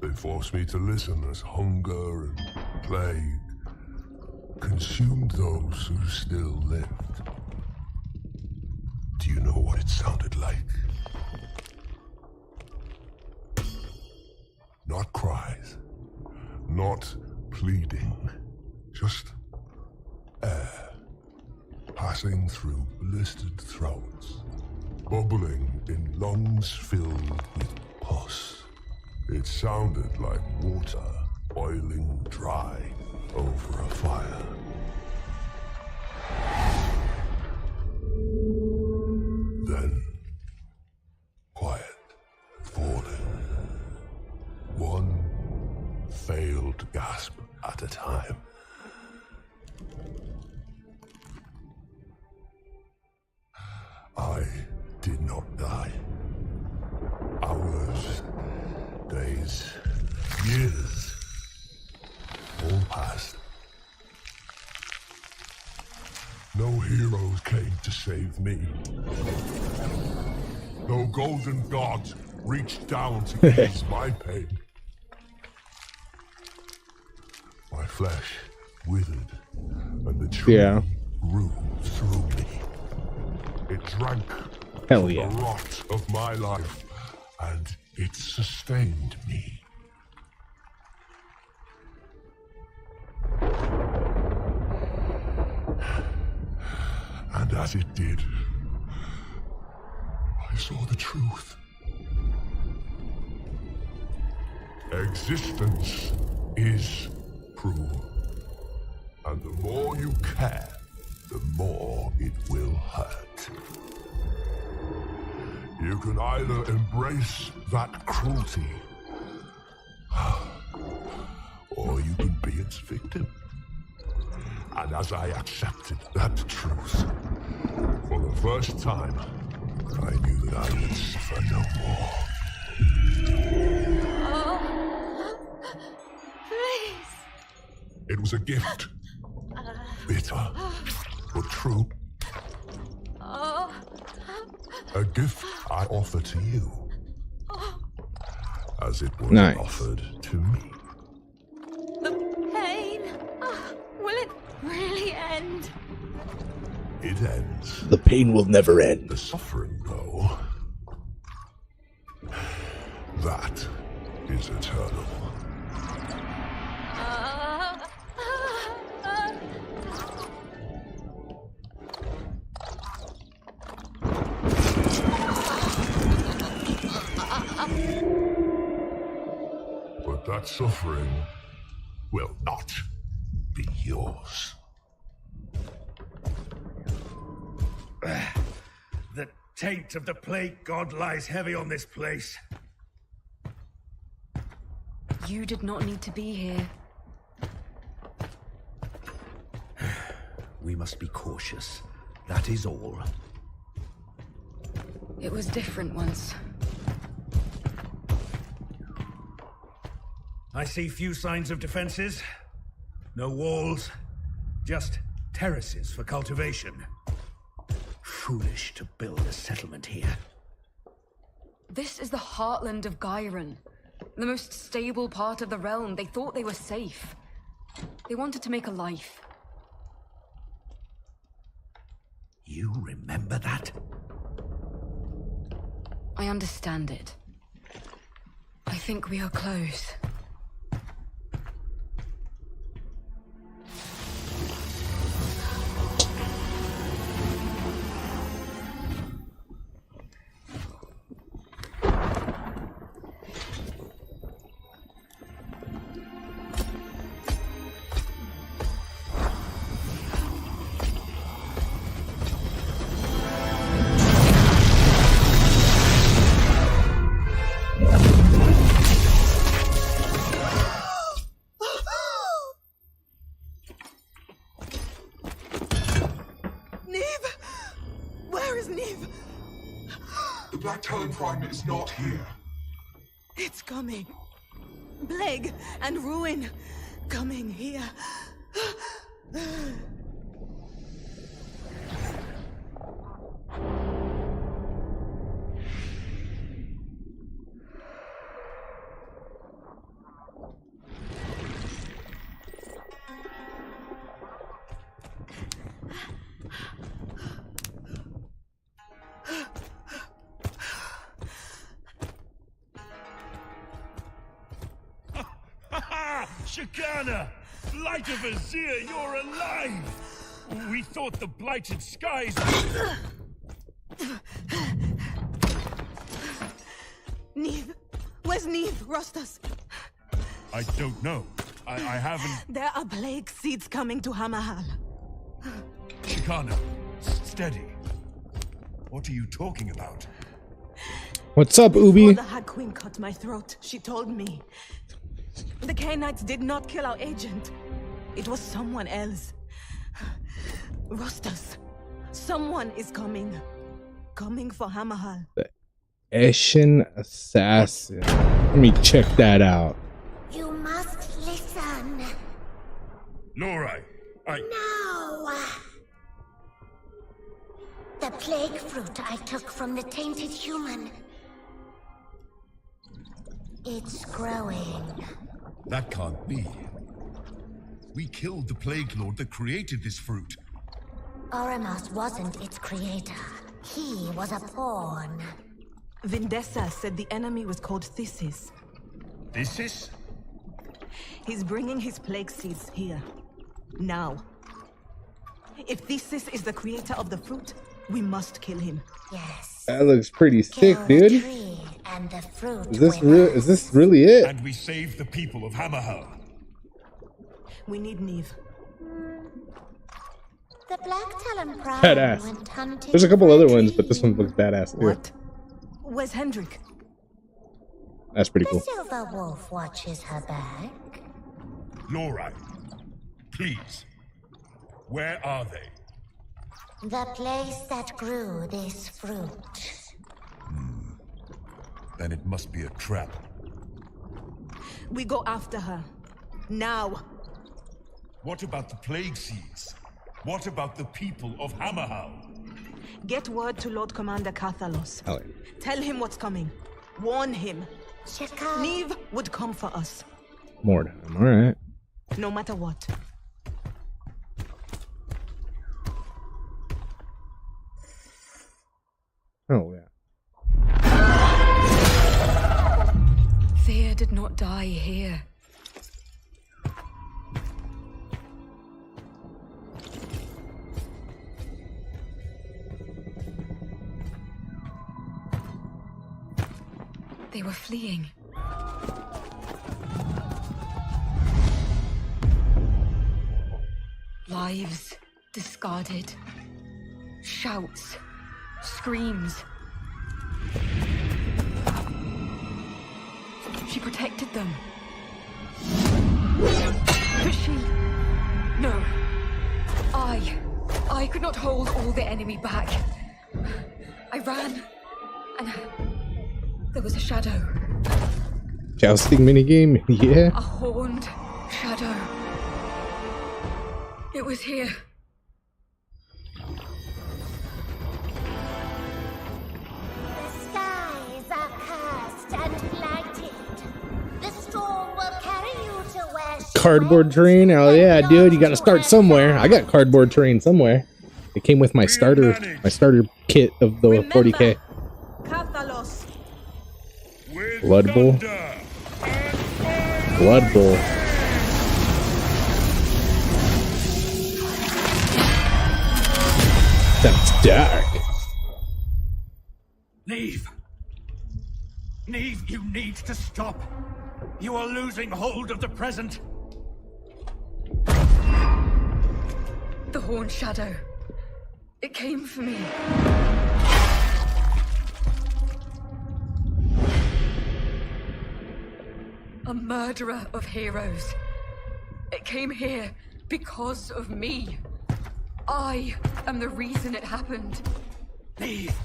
They forced me to listen as hunger and plague consumed those who still lived. Do you know what it sounded like? Not cries, not pleading, just air passing through blistered throats, bubbling in lungs filled with pus. It sounded like water boiling dry over a fire. Then, quiet, falling. One failed gasp at a time. I did not die. Hours, days, years, all passed. No heroes came to save me. No golden gods reached down to ease my pain. My flesh withered, and the tree grew through me. It drank Hell the yeah. rot of my life, and it sustained me. And as it did, I saw the truth. Existence is cruel. And the more you care, the more it will hurt. You can either embrace that cruelty, or you can be its victim. And as I accepted that truth, for the first time, I knew that I would suffer no more. Oh, please. was a gift. Bitter, but true. A gift I offer to you, as it was Nice. offered to me. The pain. Will it really end? It ends. The pain will never end. The suffering, though, that is eternal. But that suffering will not be yours. The taint of the plague god lies heavy on this place. You did not need to be here. We must be cautious. That is all. It was different once. I see few signs of defenses. No walls, just terraces for cultivation. Foolish to build a settlement here. This is the heartland of Gyron. The most stable part of the realm. They thought they were safe. They wanted to make a life. You remember that? I understand it. I think we are close. Is not here. It's coming. Plague and ruin coming here. Shikana! Light of Azir, you're alive! We thought the blighted skies... Neve! Where's Neve, Rostas? I don't know. I haven't... There are plague seeds coming to Hamahal. Shikana, steady. What are you talking about? What's up, Ubi? Before the Hag Queen cut my throat, she told me. The Cainites did not kill our agent. It was someone else. Rostas. Someone is coming. Coming for Hamahal. The Eshin Assassin. Let me check that out. You must listen. Lorai, No! The plague fruit I took from the tainted human. It's growing. That can't be. We killed the Plague Lord that created this fruit. Oramos wasn't its creator. He was a pawn. Vindessa said the enemy was called Thesis. Thesis? He's bringing his plague seeds here. Now. If Thesis is the creator of the fruit, we must kill him. Yes. That looks pretty sick, dude. And the fruit Is this really it? And we saved the people of Hamahal. We need Neve. The Black Talon Prime Badass. went hunting. There's a couple other ones, but this one looks badass too. What? Where's Hendrik? That's pretty The cool. Silver Wolf watches her back. Lorai, please. Where are they? The place that grew this fruit. Then it must be a trap. We go after her. Now. What about the Plague Seas? What about the people of Hammerhal? Get word to Lord Commander Cathalos. Oh, yeah. Tell him what's coming. Warn him. Neve would come for us. More time. All right. No matter what. Oh, yeah. Thea did not die here. They were fleeing. Lives discarded. Shouts. Screams. She protected them. But she... No. I could not hold all the enemy back. I ran, and there was a shadow. Jousting minigame? Yeah. A horned shadow. It was here. The skies are cursed and blighted. The storm will carry you to where Cardboard terrain? Oh yeah, dude, you gotta start somewhere. I got cardboard terrain somewhere. It came with my starter kit of the 40k. Cathalos. Blood Bowl. Blood Bowl. That's dark. Neve! Neve, you need to stop. You are losing hold of the present. The horned shadow. It came for me. A murderer of heroes. It came here because of me. I am the reason it happened. Neve,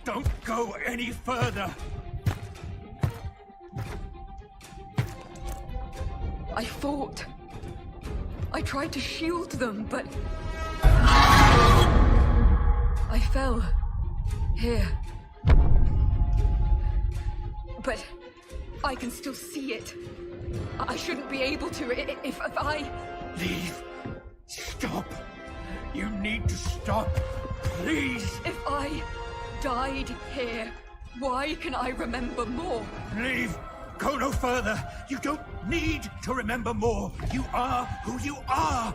don't go any further. I fought. I tried to shield them, but... I fell. Here. But I can still see it. I shouldn't be able to if I... Neve, stop. You need to stop. Please. If I died here, why can I remember more? Neve, go no further. You don't need to remember more. You are who you are.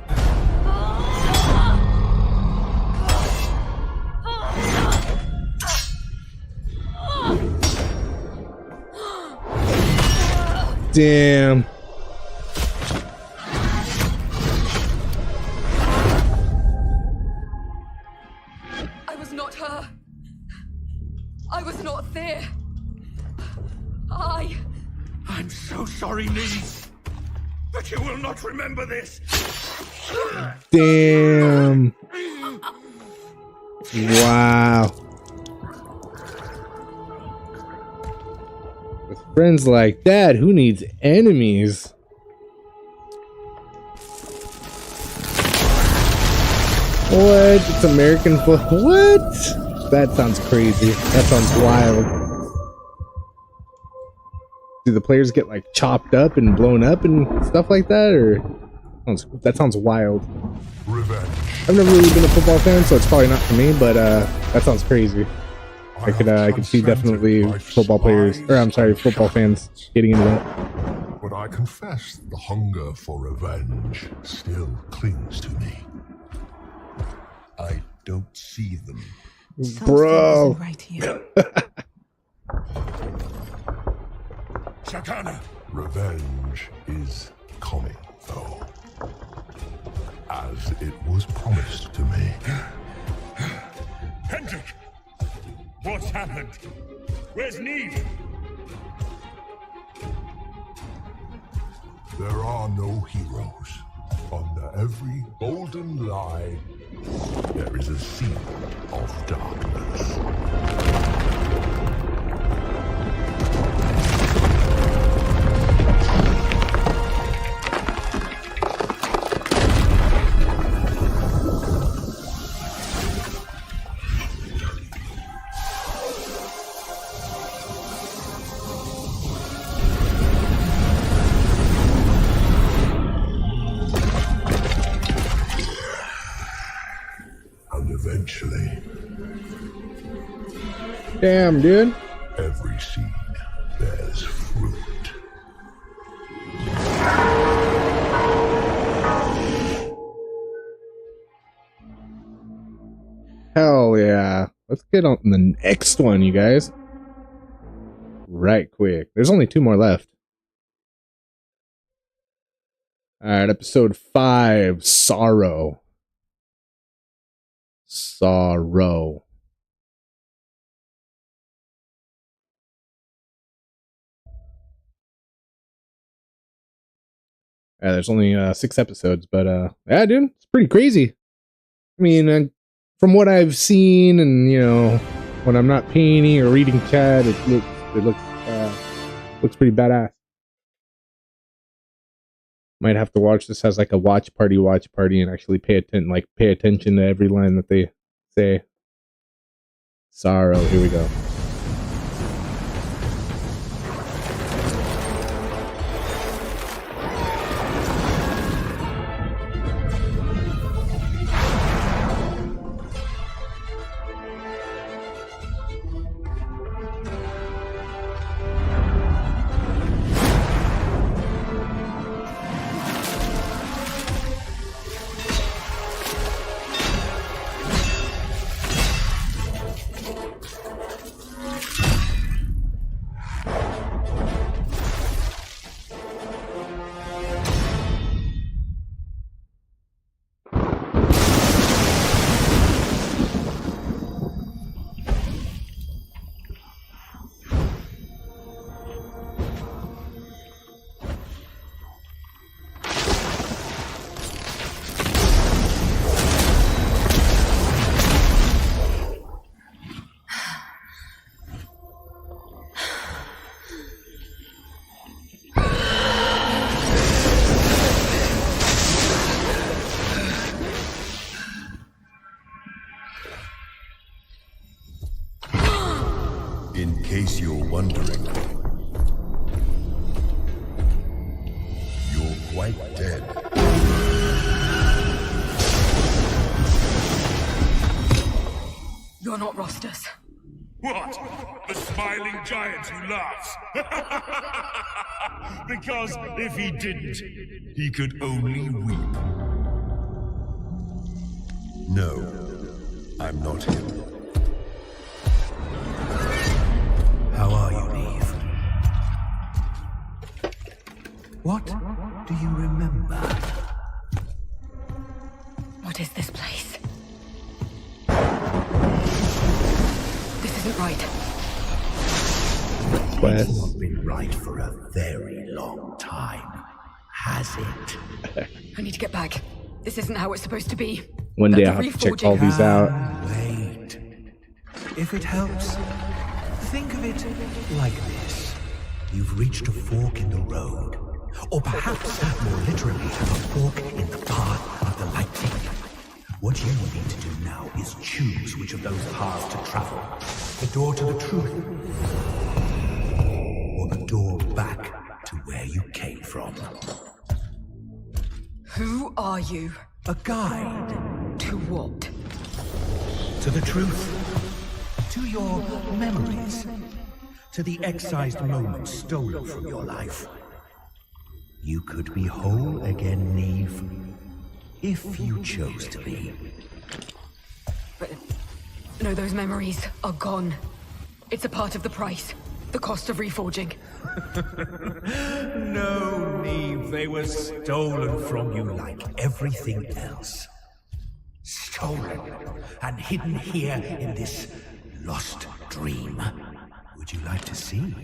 Damn. I was not her. I was not there. I'm so sorry, Neve. But you will not remember this. Damn. Wow. With friends like that, who needs enemies? What? It's American football. What? That sounds crazy. That sounds wild. Do the players get like chopped up and blown up and stuff like that, or that sounds wild? Revenge. I've never really been a football fan, so it's probably not for me. But that sounds crazy. I could see definitely football players, or I'm sorry, football fans getting into that. But I confess, the hunger for revenge still clings to me. I don't see them. Bro. Right here. Shakana. Revenge is coming, though. As it was promised to me. Hendrik! What's happened? Where's Neve? There are no heroes. Under every golden lie, there is a sea of darkness. Damn, dude. Every seed bears fruit. Hell yeah. Let's get on the next one, you guys. Right quick. There's only 2 more left. Alright, episode 5, Sorrow. Sorrow. Yeah, there's only 6 episodes, but yeah, dude, it's pretty crazy. I mean, from what I've seen, and you know, when I'm not painting or reading chat, it looks pretty badass. Might have to watch this as like a watch party, and actually pay attention to every line that they say. Sorrow. Here we go. In case you're wondering, you're quite dead. You're not Rostus. What? The smiling giant who laughs? Because if he didn't, he could only weep. No, I'm not him. How are you, Neve? What do you remember? What is this place? This isn't right. It's not been right for a very long time, has it? I need to get back. This isn't how it's supposed to be. One day I'll have to check all these out. Wait. If it helps, think of it like this. You've reached a fork in the road. Or perhaps, more literally, a fork in the path of the lightning. What you need to do now is choose which of those paths to travel. The door to the truth. Or the door back to where you came from. Who are you? A guide. To what? To the truth. To your memories. To the excised moments stolen from your life. You could be whole again, Neve. If you chose to be. But no, those memories are gone. It's a part of the price. The cost of reforging. No, Neve, they were stolen from you like everything else. Stolen and hidden here in this lost dream. Would you like to see?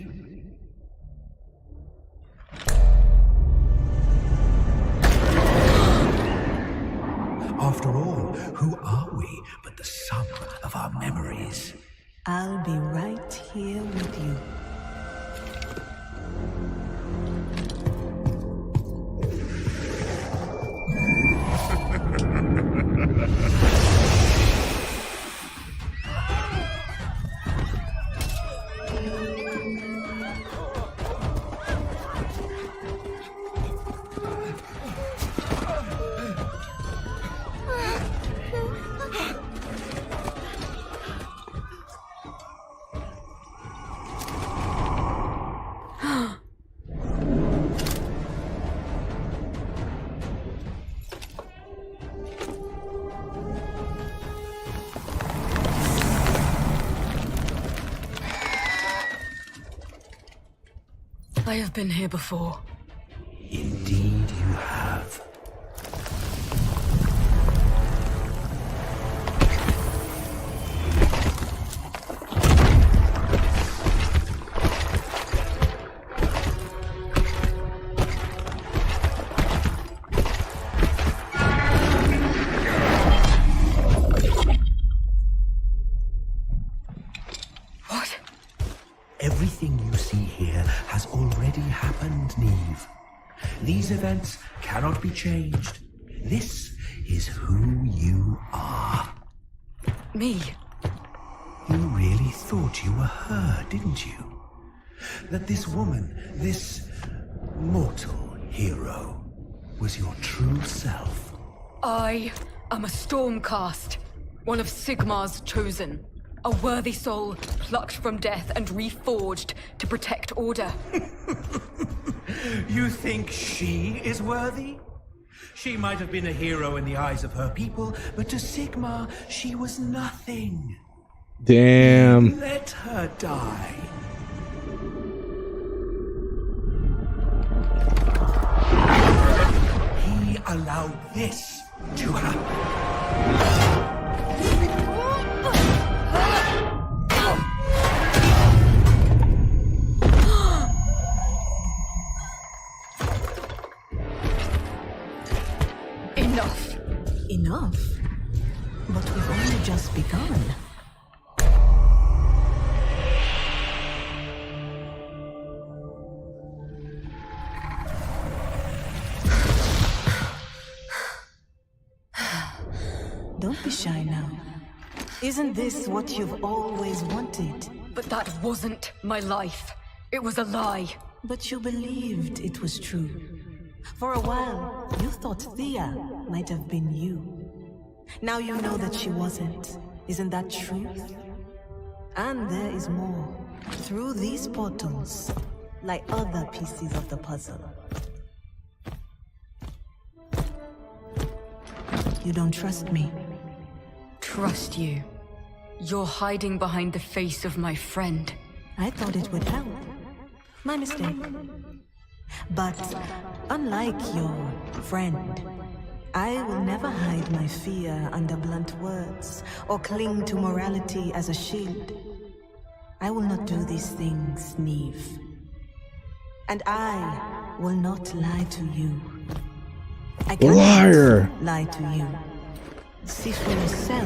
After all, who are we but the sum of our memories? I'll be right here with you. I have been here before. Indeed you have. Everything you see here has already happened, Neve. These events cannot be changed. This is who you are. Me? You really thought you were her, didn't you? That this woman, this mortal hero, was your true self. I am a Stormcast, one of Sigmar's chosen. A worthy soul plucked from death and reforged to protect order. You think she is worthy? She might have been a hero in the eyes of her people, but to Sigmar, she was nothing. Damn. Let her die. He allowed this to happen. Enough? But we've only just begun. Don't be shy now. Isn't this what you've always wanted? But that wasn't my life. It was a lie. But you believed it was true. For a while, you thought Thea might have been you. Now you know that she wasn't. Isn't that truth? And there is more. Through these portals, like other pieces of the puzzle. You don't trust me? Trust you? You're hiding behind the face of my friend. I thought it would help. My mistake. But unlike your friend, I will never hide my fear under blunt words or cling to morality as a shield. I will not do these things, Neve. And I will not lie to you. I cannot Liar! Lie to you. See for yourself.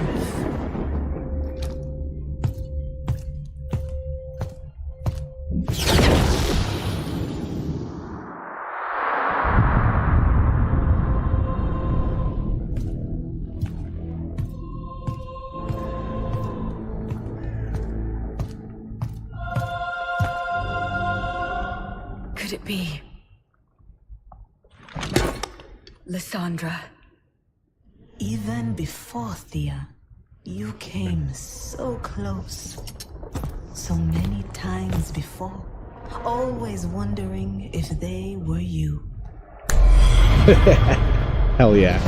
Could it be Lysandra? Even before Thea, you came so close. So many times before. Always wondering if they were you. Hell yeah.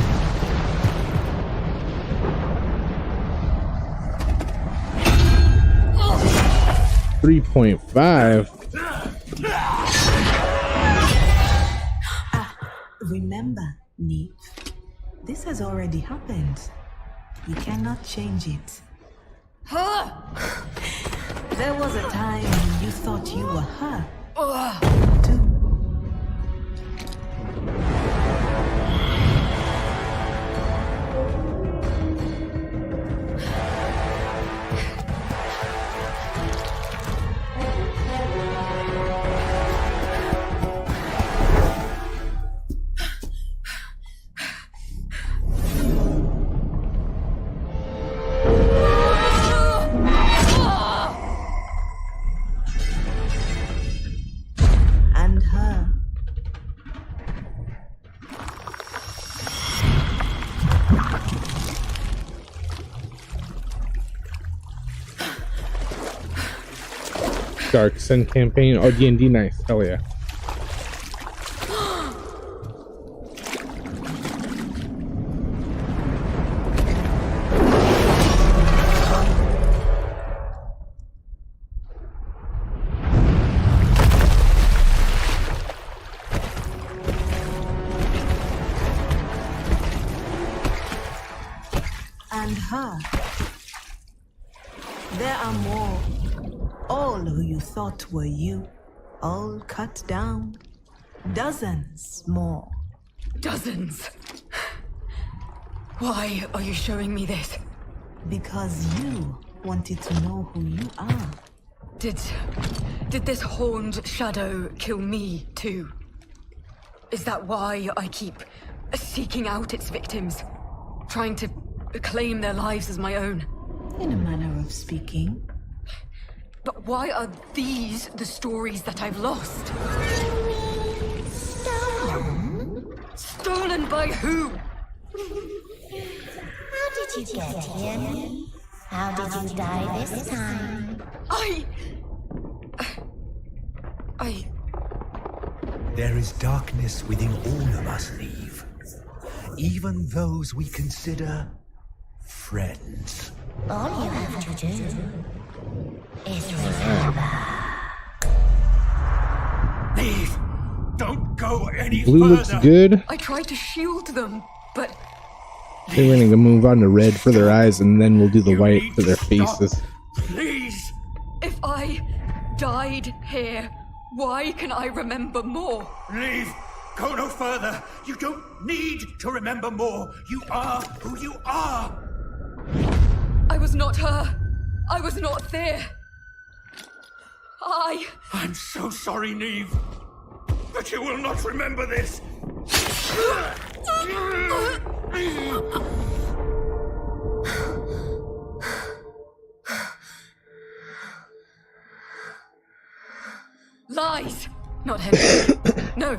$3.5. Remember, Neve, this has already happened. You cannot change it. There was a time when you thought you were her. Too. Dark Sun campaign. Oh, D&D, nice. Hell yeah. Aha. There are more. All who you thought were you, all cut down. Dozens more. Dozens? Why are you showing me this? Because you wanted to know who you are. Did this horned shadow kill me too? Is that why I keep seeking out its victims? Trying to claim their lives as my own? In a manner of speaking. But why are these the stories that I've lost? Stolen? Stolen by who? How did you get here? How did you die this time? There is darkness within all of us, Neve. Even those we consider friends. All you have to do is remember. Neve, don't go any Blue further. looks good. I tried to shield them, but They're going to move on to red for their eyes, and then we'll do the white for their faces. Please. if I died here, why can I remember more? Leave! Go no further! You don't need to remember more! You are who you are! I was not her! I was not there! I'm so sorry, Neve! But you will not remember this! Lies! Not Henry. No.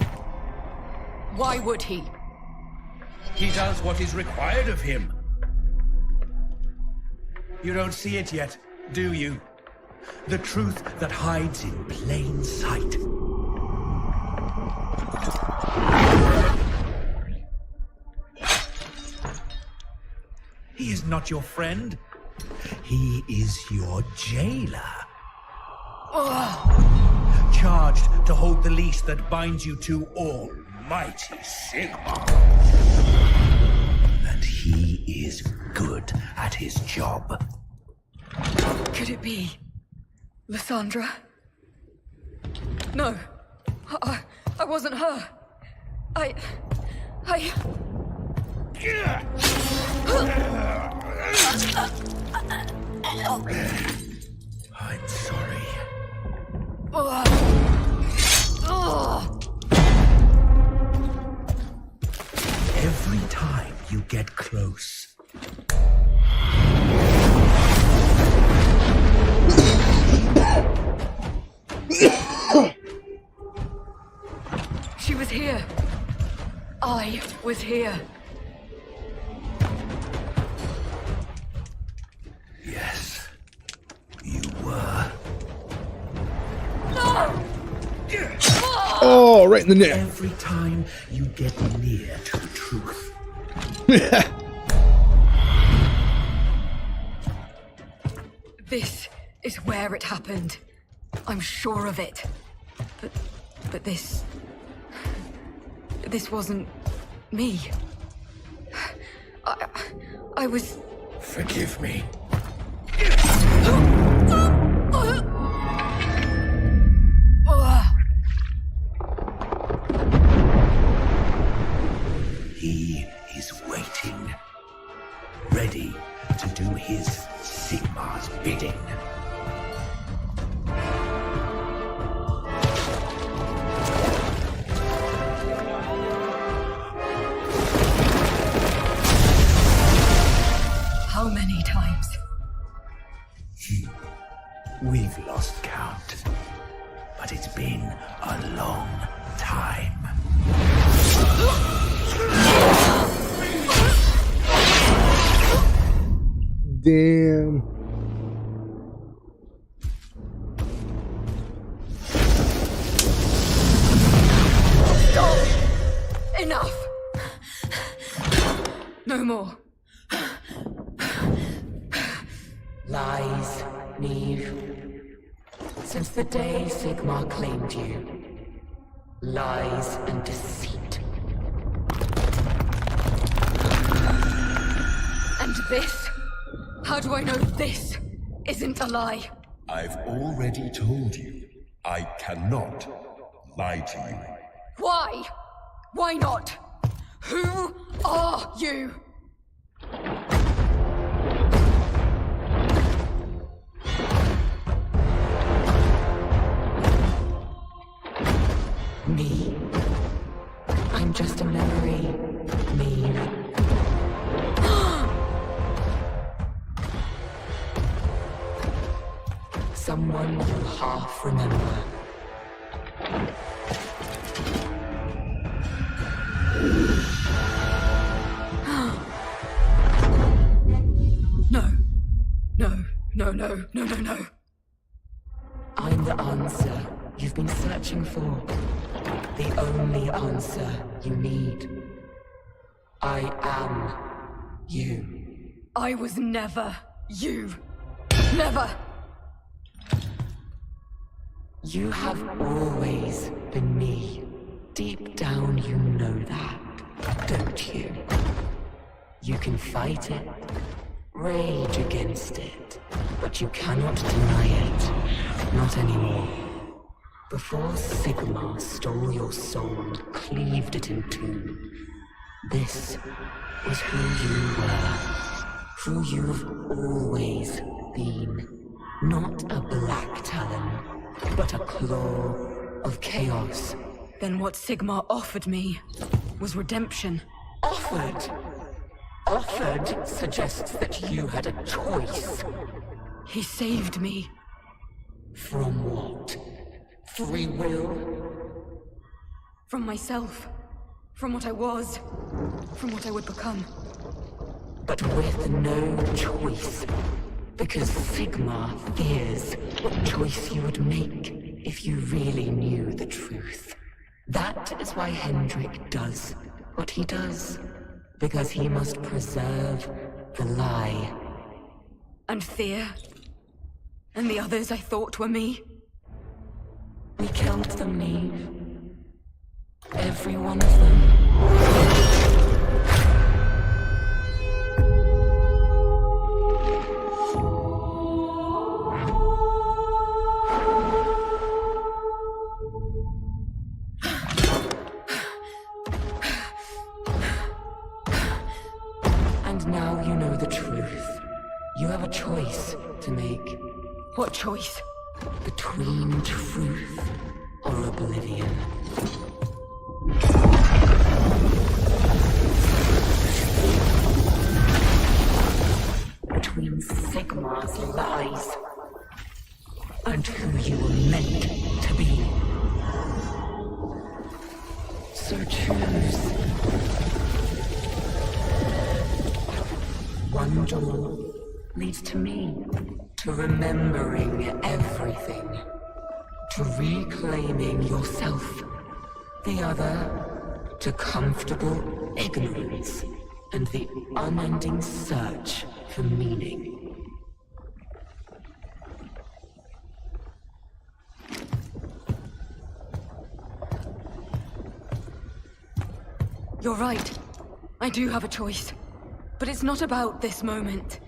Why would he? He does what is required of him. You don't see it yet, do you? The truth that hides in plain sight. He is not your friend. He is your jailer. Charged to hold the leash that binds you to Almighty Sigmar. And he is good at his job. Could it be Lysandra? No. I wasn't her. I'm sorry. Every time you get close, She was here. I was here. yes, you were. No! Oh, right in the neck. Every time you get near to the truth. This is where it happened. I'm sure of it. But this wasn't me. I was... Forgive me. He is waiting, ready to do his Sigmar's bidding. How many times? We've lost count, but it's been a long time. Damn. Stop! Enough! No more. Lies, Neve. Since the day Sigmar claimed you, lies and deceit. And this How do I know this isn't a lie? I've already told you, I cannot lie to you. Why? Why not? Who are you? Me. I'm just a memory. Me. Someone you half remember. No. No, no, no, no, no, no. I'm the answer you've been searching for. The only answer you need. I am you. I was never you. Never! You have always been me. Deep down you know that, don't you? You can fight it, rage against it, but you cannot deny it. Not anymore. Before Sigmar stole your soul and cleaved it in two, this was who you were. Who you've always been. Not a black talon, but a claw of chaos. Then what Sigmar offered me was redemption. Offered? Offered suggests that you had a choice. He saved me. From what? Free will? From myself. From what I was. From what I would become. But with no choice. Because Sigmar fears what choice you would make if you really knew the truth. That is why Hendrik does what he does. Because he must preserve the lie. And fear? And the others I thought were me? We killed them, Neve. Every one of them. And now you know the truth. You have a choice to make. What choice? Between truth or oblivion. Between Sigmar's lies and who you were meant to be. So choose. One door leads to me, to remembering everything, to reclaiming yourself. The other, to comfortable ignorance and the unending search for meaning. You're right. I do have a choice. But it's not about this moment.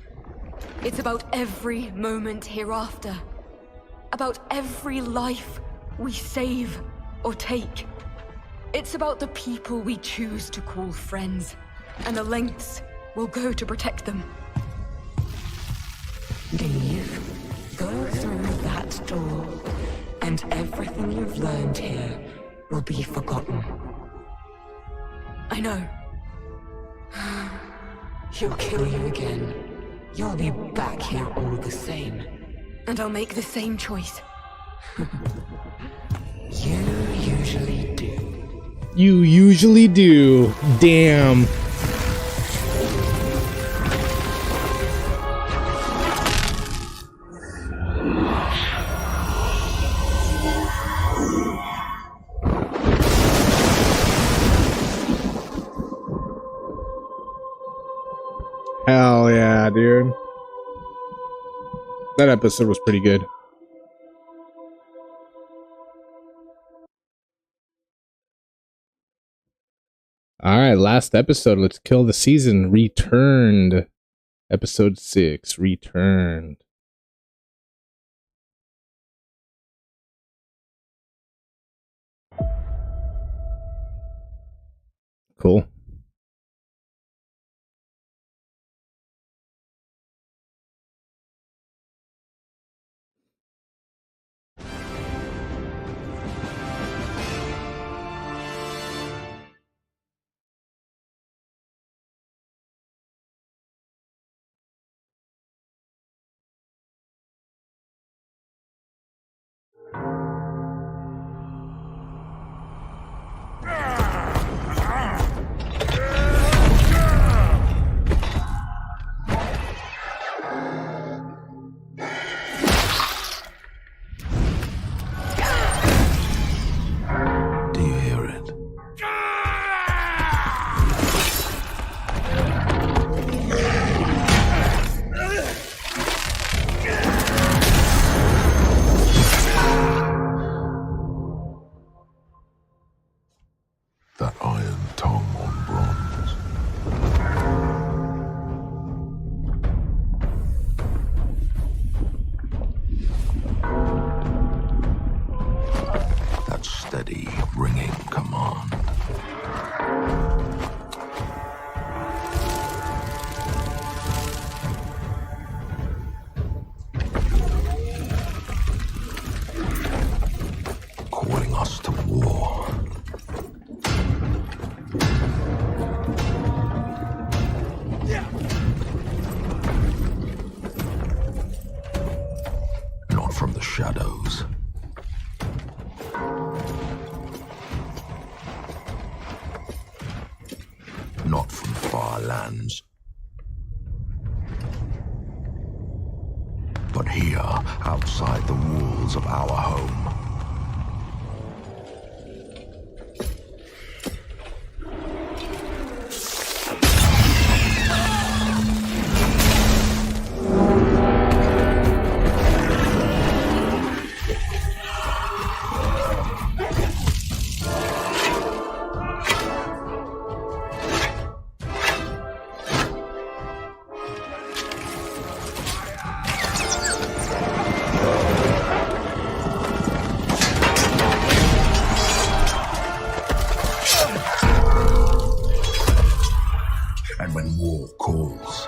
It's about every moment hereafter. About every life we save or take. It's about the people we choose to call friends, and the lengths we'll go to protect them. Leave. Go through that door, and everything you've learned here will be forgotten. I know. He'll kill you again. You'll be back here all the same. And I'll make the same choice. You usually do. You usually do. Damn. Hell yeah, dude. That episode was pretty good. All right, last episode. Let's kill the season. Returned. Episode 6, Returned. Cool. Do you hear it? That iron tongue on bronze. That steady, ringing command. Calling us to war. Not from the shadows. Not from far lands. But here, outside the walls of our home. And when war calls,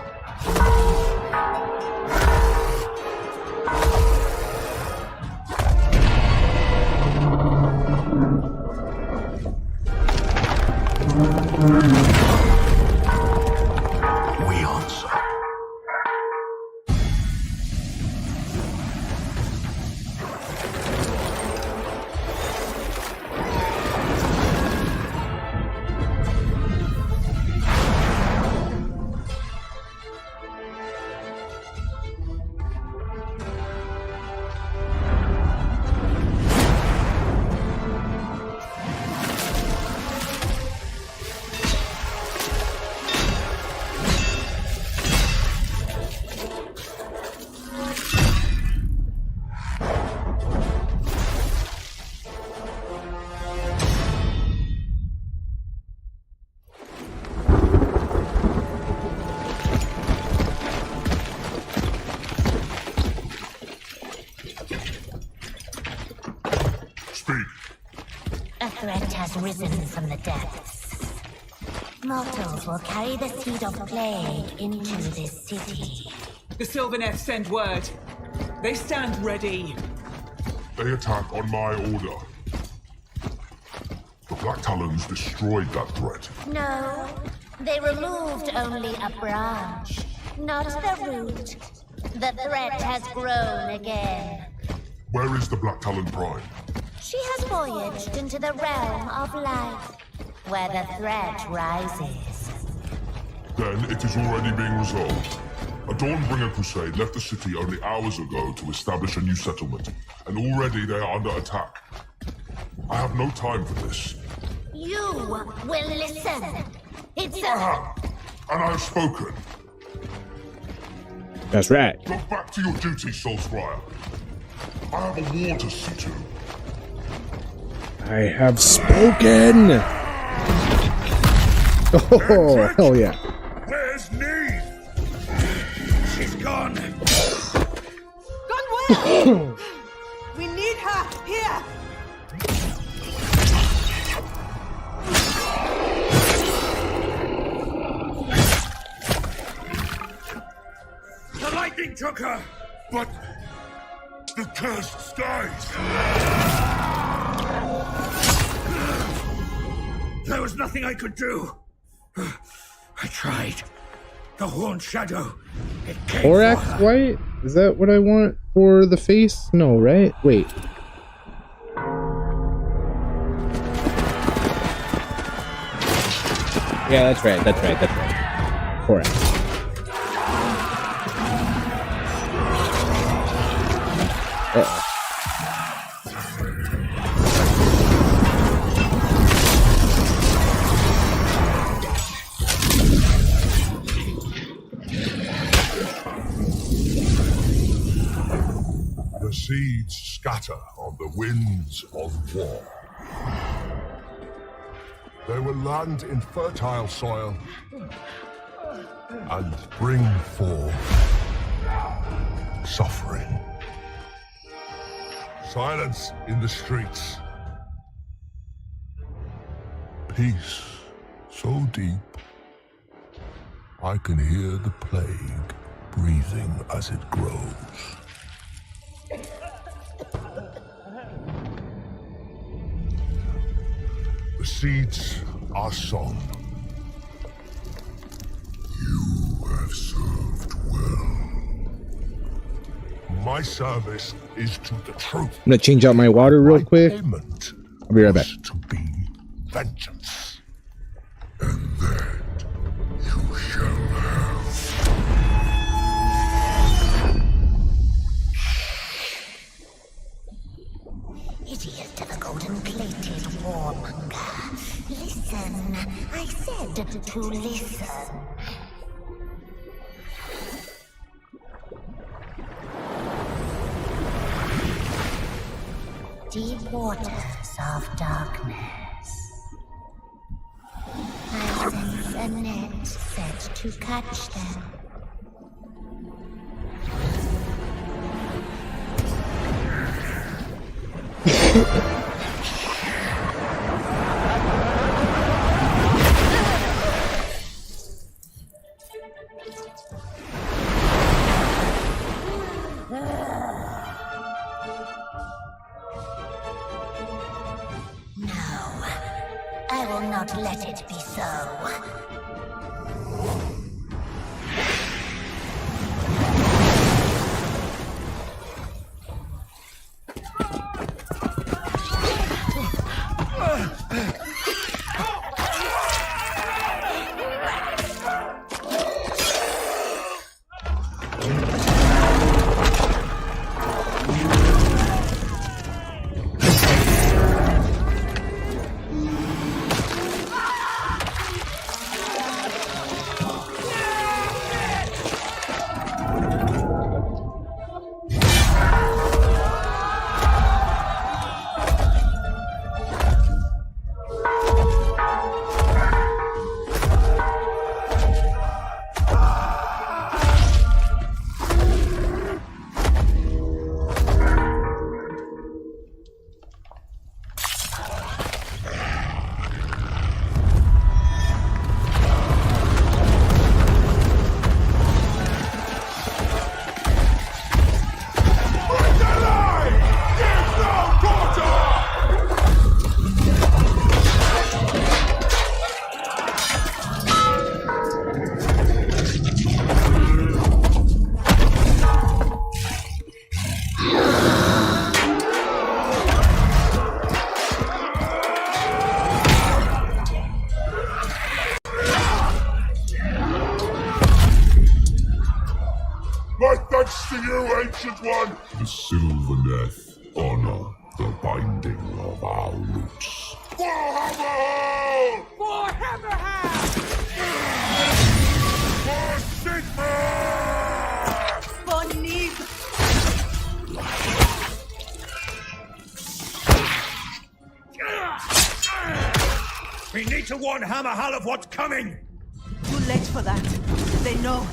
we answer. A threat has risen from the depths. Mortals will carry the seed of plague into this city. The Sylvaneth send word. They stand ready. They attack on my order. The Black Talons destroyed that threat. No, they removed only a branch, not the root. The threat has grown again. Where is the Black Talon Prime? She has voyaged into the realm of life, where the threat rises. Then it is already being resolved. A Dawnbringer crusade left the city only hours ago to establish a new settlement, and already they are under attack. I have no time for this. You will listen. It's I have, and I have spoken. That's right. Go back to your duty, Soul Squire. I have a war to see to. I have spoken. Oh, hell yeah. Where's Neve? gone! Gone where? We need her here! The lightning took her! But the cursed skies! There was nothing I could do. I tried. The Horned Shadow. It came Borax for her. white? Is that what I want for the face? No, right? Wait. Yeah, that's right. That's right. That's right. Borax. Uh-oh. The seeds scatter on the winds of war. They will land in fertile soil and bring forth suffering. Silence in the streets. Peace so deep, I can hear the plague breathing as it grows. The seeds are sown. You have served well. My service is to the truth. I'm gonna change out my water real quick. I'll be right back. To be vengeance. And that you shall have. Idiot of a golden-plated warmonger. Listen. I said to listen. Deep waters of darkness. I sense a net set to catch them. No, I will not let it be so. My thanks to you, Ancient One! The Sylvaneth honor the binding of our roots. For Hammerhall! For Hammerhall! For Sigma! For Nib! We need to warn Hammerhall of what's coming! Too late for that. They know.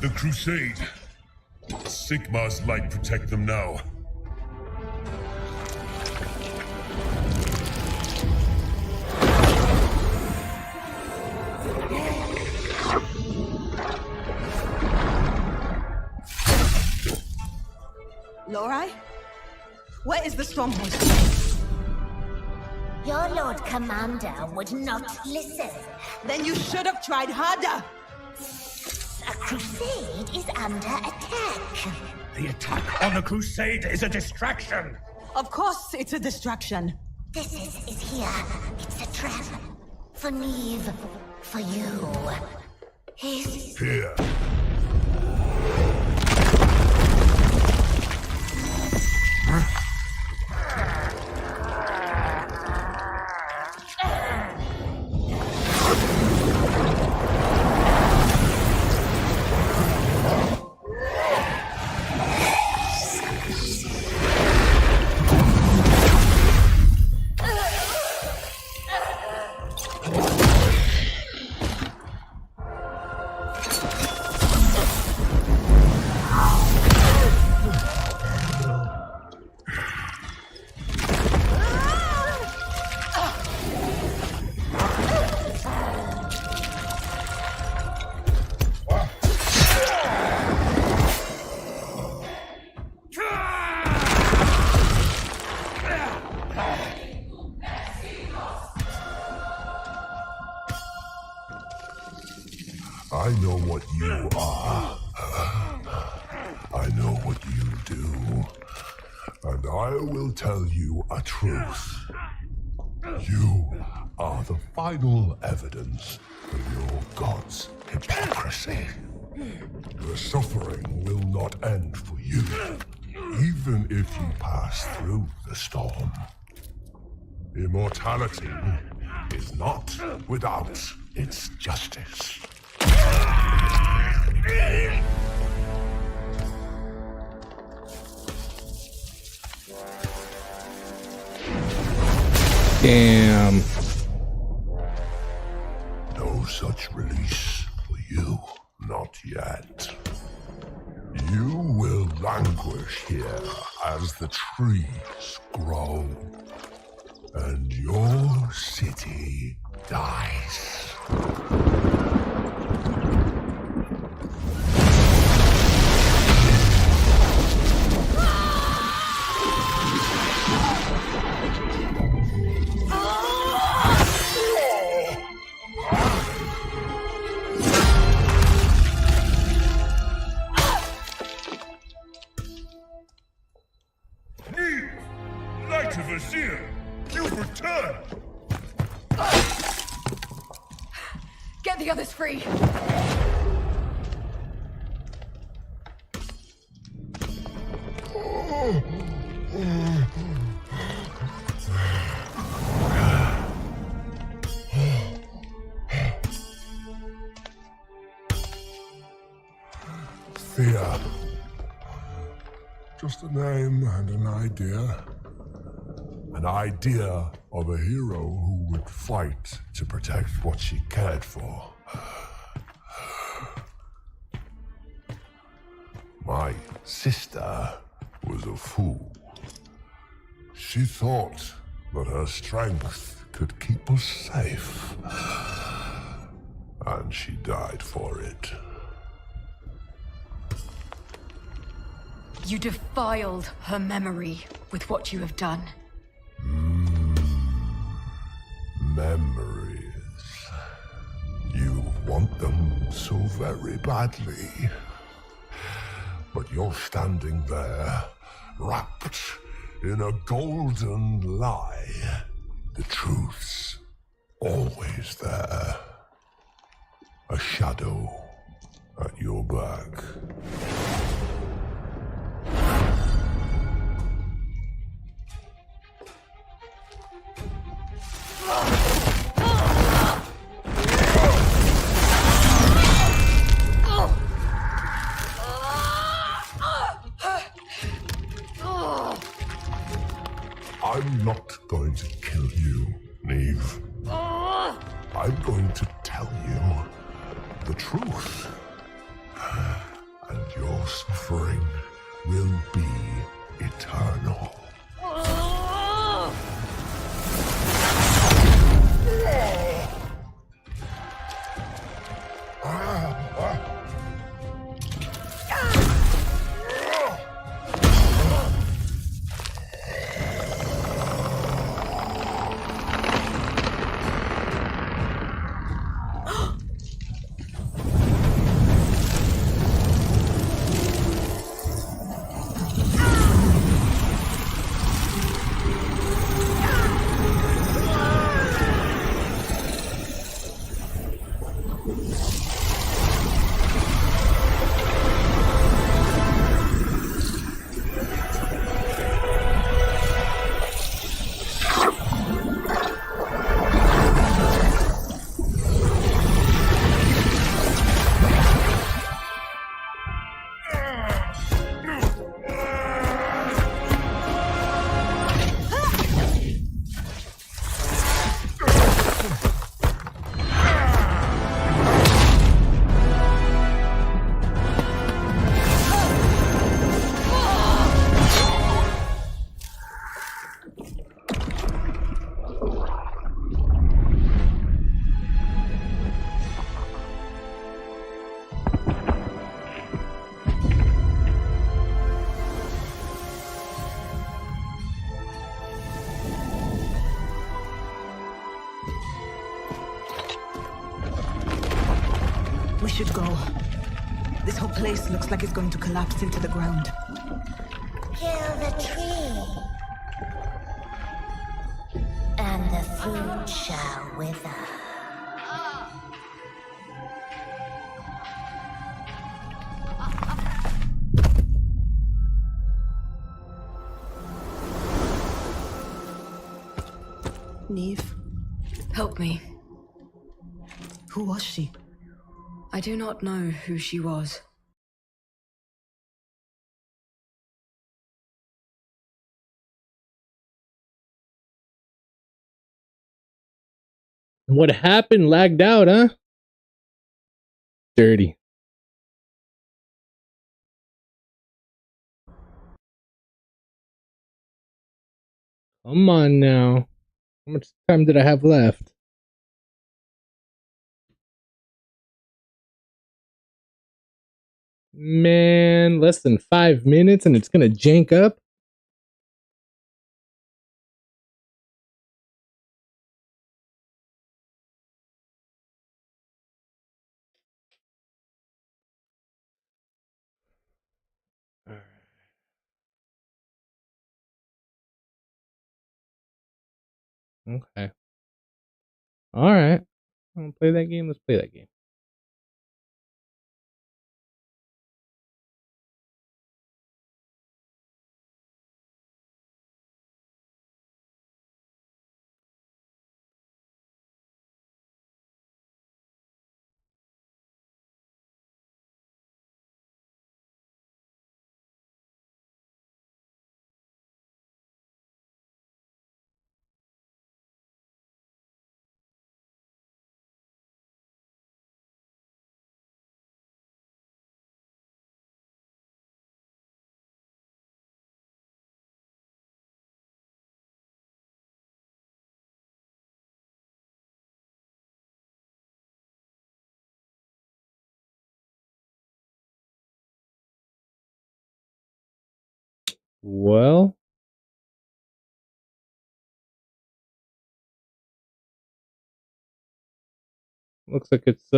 The Crusade. Sigmar's light protect them now. Lorai? Where is the stronghold? Your Lord Commander would not listen. Then you should have tried harder! A crusade is under attack. The attack on the Crusade is a distraction. Of course it's a distraction. This is here. It's a trap. For Neve. For you. He's... Here. I know what you are. I know what you do. And I will tell you a truth. You are the final evidence of your god's hypocrisy. The suffering will not end for you, even if you pass through the storm. Immortality is not without its justice. Damn. No such release for you, not yet. You will languish here as the trees grow, and your city dies. Light of Azir, you've returned! Get the others free! Fear. Just a name and an idea. An idea of a hero who would fight to protect what she cared for. My sister was a fool. She thought that her strength could keep us safe. And she died for it. You defiled her memory with what you have done. Memories. You want them so very badly. But you're standing there, wrapped in a golden lie. The truth's always there. A shadow at your back. I'm not going to kill you, Neve. I'm going to tell you the truth. and your suffering will be eternal. We should go. This whole place looks like it's going to collapse into the ground. Kill the tree, and the fruit shall wither. Neve, Help me. who was she? I do not know who she was. What happened? Lagged out, huh? Dirty. Come on now. How much time did I have left? Man, less than 5 minutes and it's gonna jank up. Okay. Alright. Wanna play that game? Let's play that game. Well, looks like it's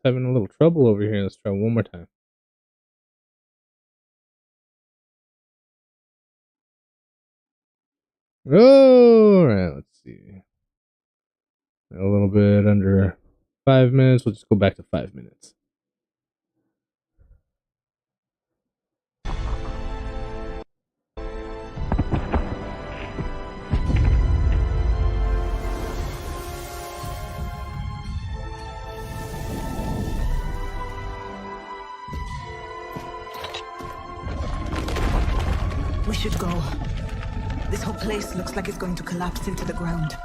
having a little trouble over here. Let's try one more time. Alright, let's see. A little bit under 5 minutes. We'll just go back to 5 minutes. We should go. This whole place looks like it's going to collapse into the ground.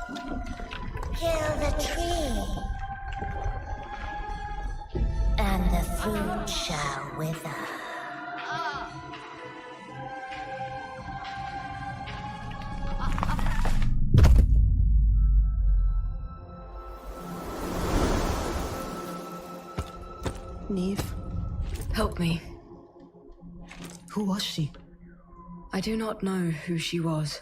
Kill the tree, and and the fruit shall wither. Neve, Help me. who was she? I do not know who she was.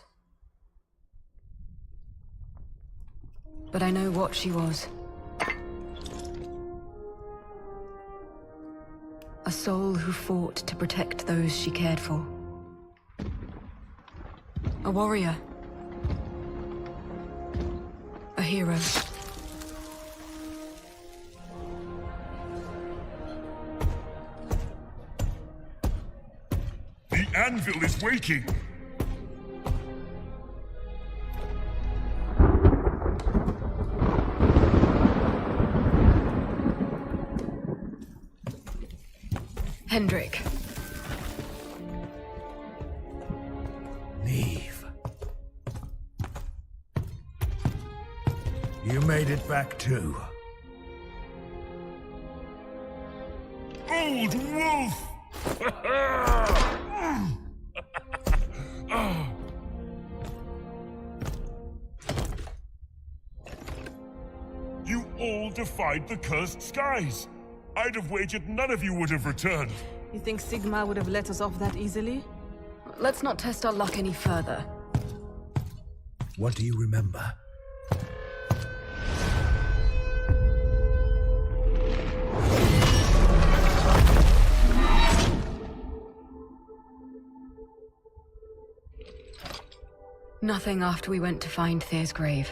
But I know what she was. A soul who fought to protect those she cared for. A warrior. A hero. The anvil is waking! Hendrik. Neve. You made it back too. Old wolf! You all defied the cursed skies. I'd have wagered none of you would have returned. You think Sigmar would have let us off that easily? Let's not test our luck any further. What do you remember? Nothing after we went to find Thyr's grave.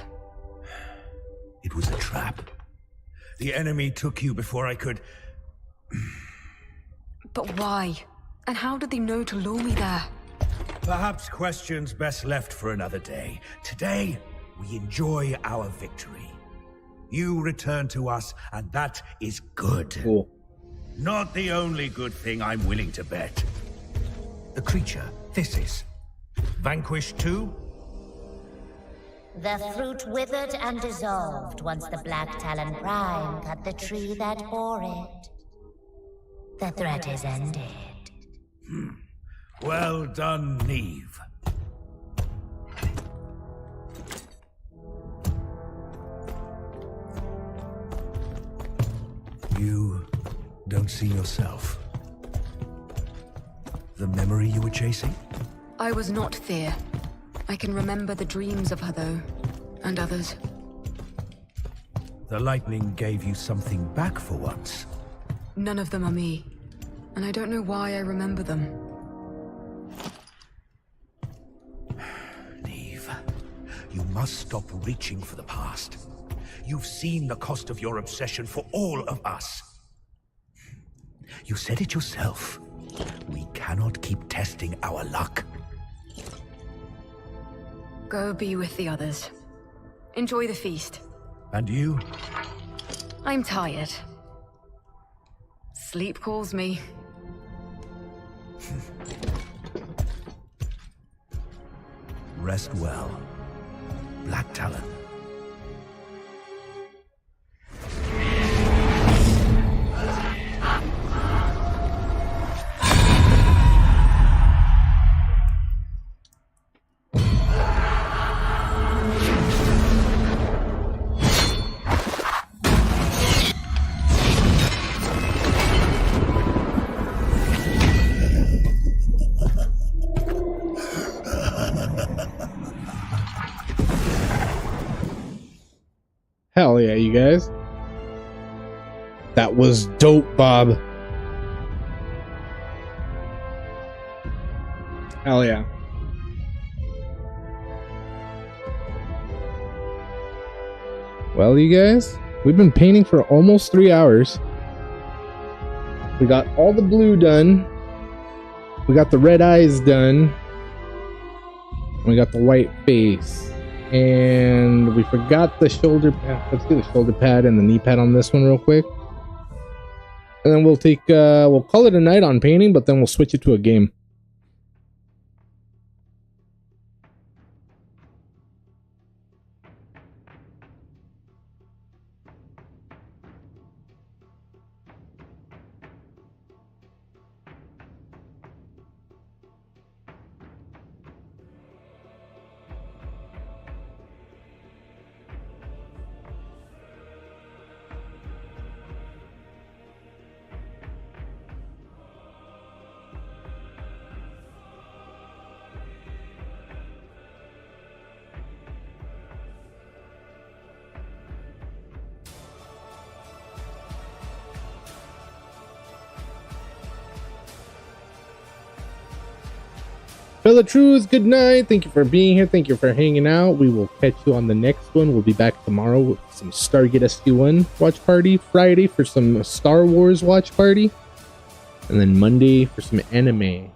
It was a trap. The enemy took you before I could... But why? And how did they know to lure me there? Perhaps questions best left for another day. Today, we enjoy our victory. You return to us, and that is good. Cool. Not the only good thing I'm willing to bet. The creature, this is. Vanquished too? The fruit withered and dissolved once the Black Talon Prime cut the tree that bore it. The threat is ended. Well done, Neve. You don't see yourself. The memory you were chasing? I was not Thyr. I can remember the dreams of her, though, and others. The lightning gave you something back for once. None of them are me, and I don't know why I remember them. Neve, you must stop reaching for the past. You've seen the cost of your obsession for all of us. You said it yourself. We cannot keep testing our luck. Go be with the others. Enjoy the feast. And you? I'm tired. Sleep calls me. Rest well. Black Talon. Hell yeah, you guys. That was dope, Bob. Hell yeah. Well, you guys, we've been painting for almost 3 hours. We got all the blue done. We got the red eyes done. We got the white face. And we forgot the shoulder pad. Let's do the shoulder pad and the knee pad on this one real quick. And then we'll take, we'll call it a night on painting, but then we'll switch it to a game. Bellatruz, good night. Thank you for being here. Thank you for hanging out. We will catch you on the next one. We'll be back tomorrow with some Stargate SG-1 watch party. Friday for some Star Wars watch party. And then Monday for some anime.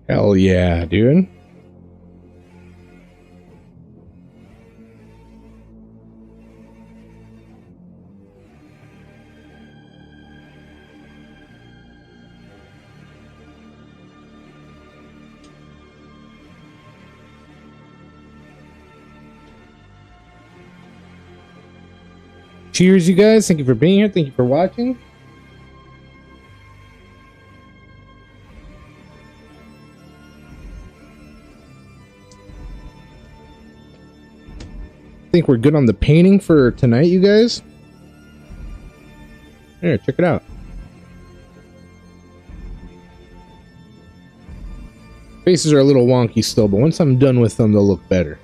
Hell yeah, dude. Cheers, you guys. Thank you for being here. Thank you for watching. I think we're good on the painting for tonight, you guys. Here, check it out. Faces are a little wonky still, but once I'm done with them, they'll look better.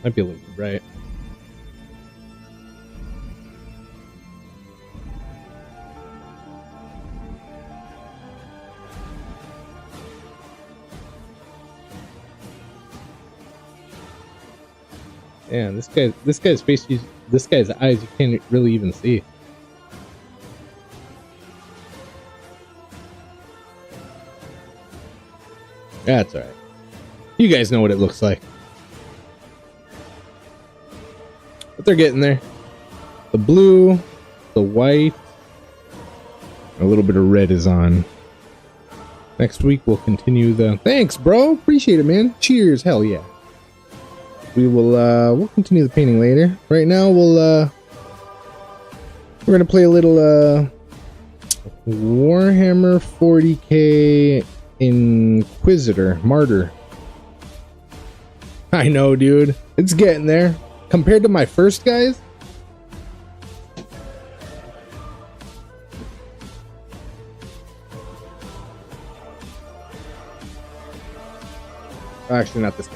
Might be a little bright. Yeah, this guy's face, this guy's eyes, you can't really even see. That's alright. You guys know what it looks like. But they're getting there. The blue, the white, a little bit of red is on. Next week we'll continue the. Thanks, bro. Appreciate it, man. Cheers. Hell yeah. We'll continue the painting later. Right now we're gonna play a little Warhammer 40k Inquisitor Martyr. I know, dude. It's getting there. Compared to my first guys. Actually, not this guy.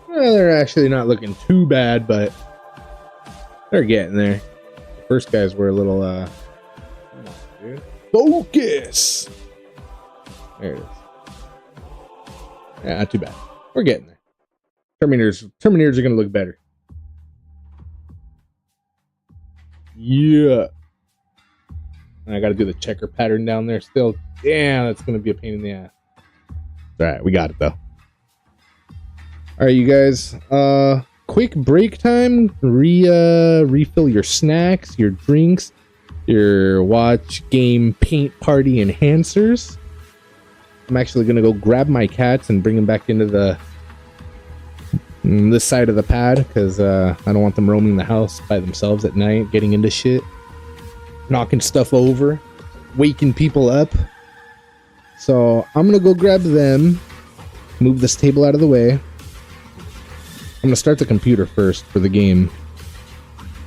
Well, they're actually not looking too bad, but they're getting there. The first guys were a little focus. There it is. Yeah, not too bad. We're getting there. Terminators are gonna look better. Yeah. And I gotta do the checker pattern down there still. Damn, that's gonna be a pain in the ass. Alright, we got it though. Alright, you guys. Quick break time. Refill your snacks, your drinks, your watch, game, paint, party enhancers. I'm actually gonna go grab my cats and bring them back into this side of the pad because I don't want them roaming the house by themselves at night, getting into shit, knocking stuff over, waking people up. So I'm gonna go grab them, move this table out of the way. I'm gonna start the computer first for the game,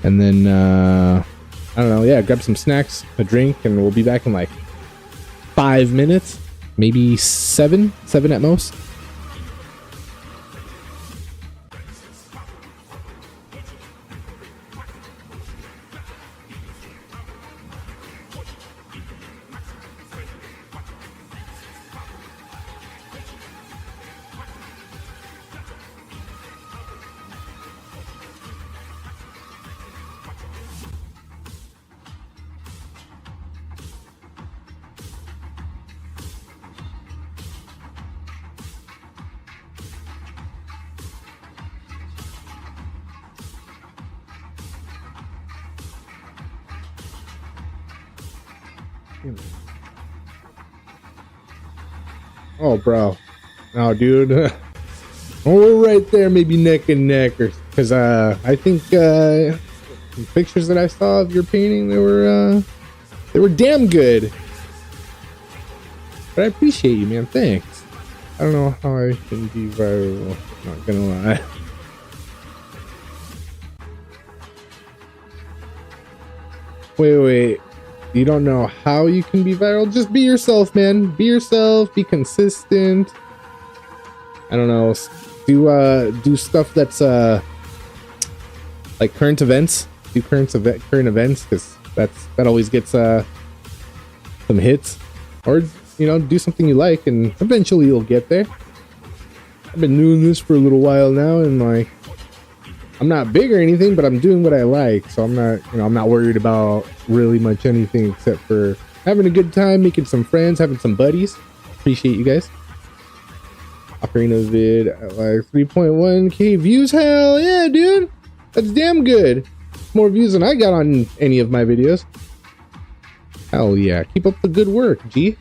and then I don't know, yeah, grab some snacks, a drink, and we'll be back in like 5 minutes. Maybe seven at most. Oh, bro. No, dude. Oh, we're right there, maybe neck and neck, or because I think the pictures that I saw of your painting, they were damn good. But I appreciate you, man. Thanks. I don't know how I can be viral. Not gonna lie. Wait. You don't know how you can be viral? Just be yourself, man. Be yourself. Be consistent. I don't know. Do stuff that's like current events. Do current events because that always gets some hits. Or do something you like, and eventually you'll get there. I've been doing this for a little while now, and like, I'm not big or anything, but I'm doing what I like, so I'm not worried about really much anything except for having a good time, making some friends, having some buddies. Appreciate you guys. Ocarina vid at like 3.1k views. Hell yeah, dude. That's damn good. More views than I got on any of my videos. Hell yeah. Keep up the good work, G.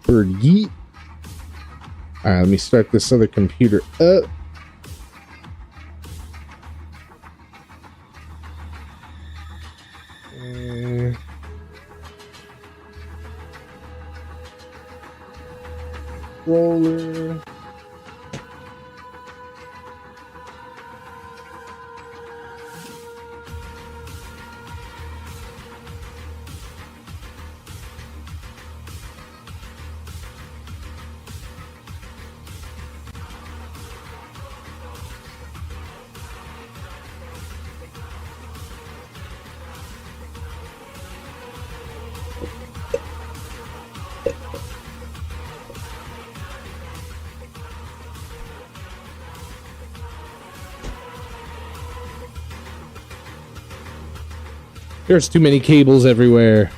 Bird yeet. Alright, let me start this other computer up. Roller. There's too many cables everywhere.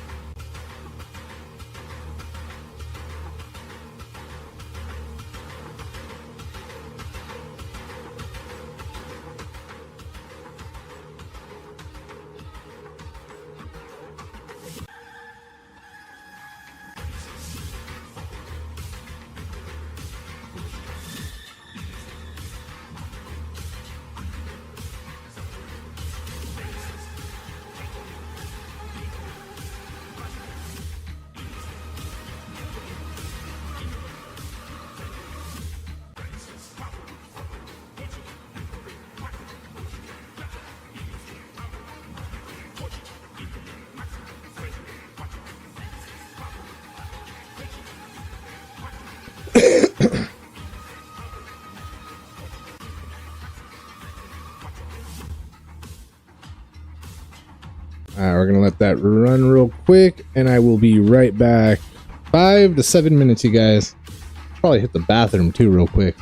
We're gonna let that run real quick, and I will be right back. 5 to 7 minutes, you guys. Probably hit the bathroom too real quick.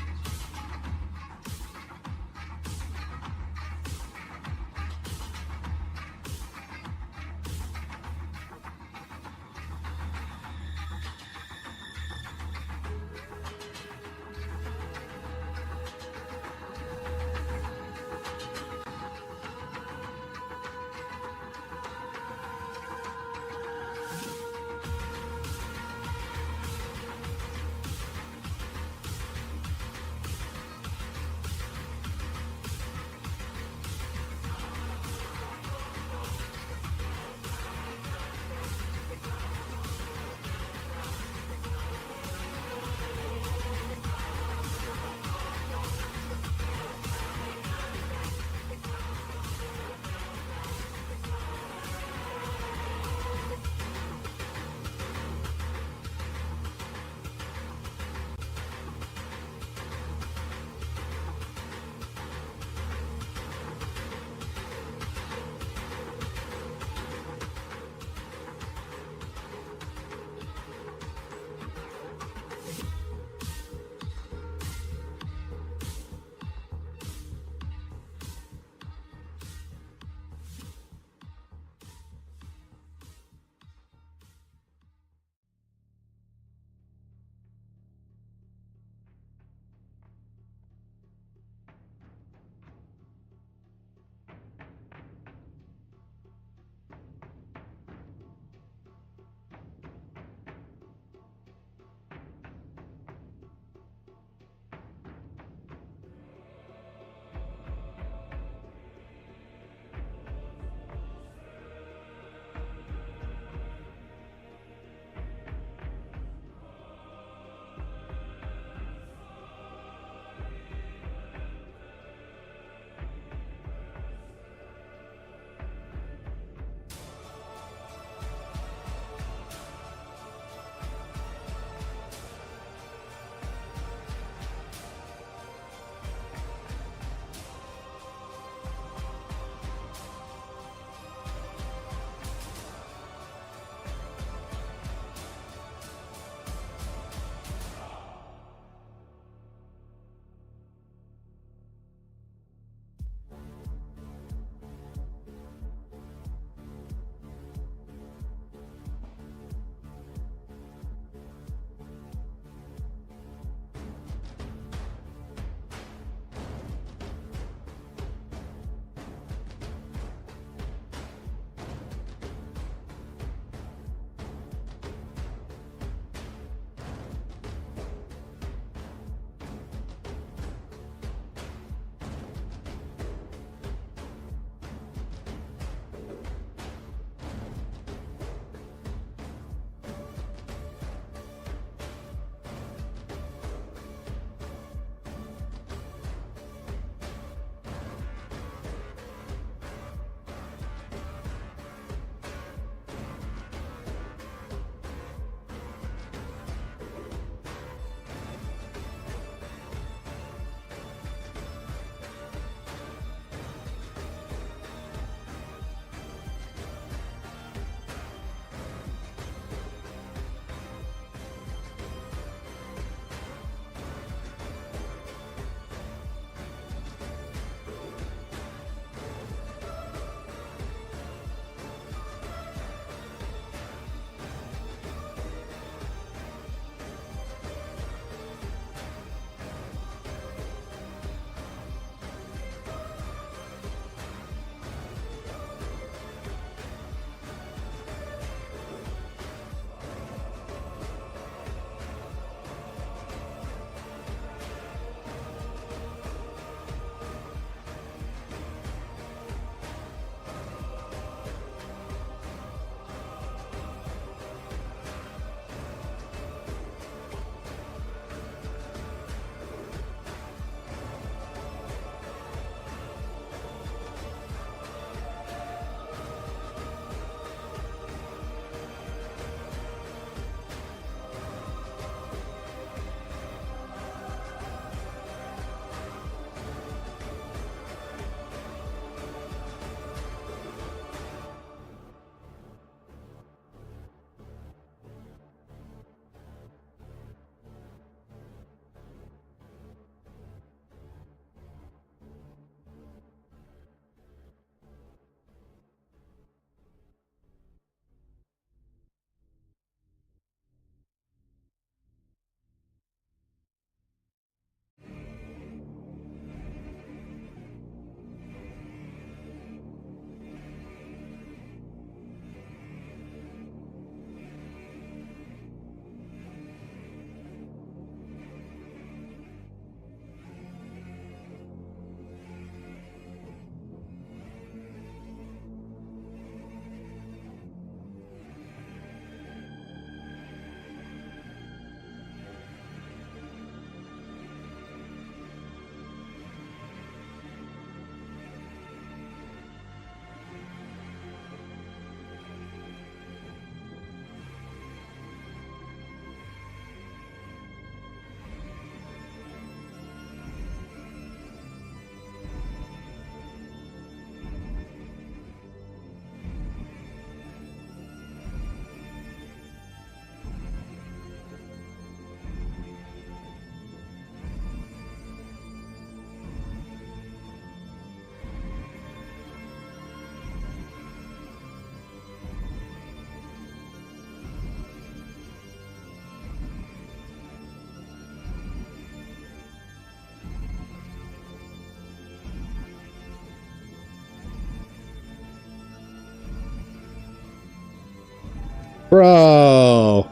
Bro.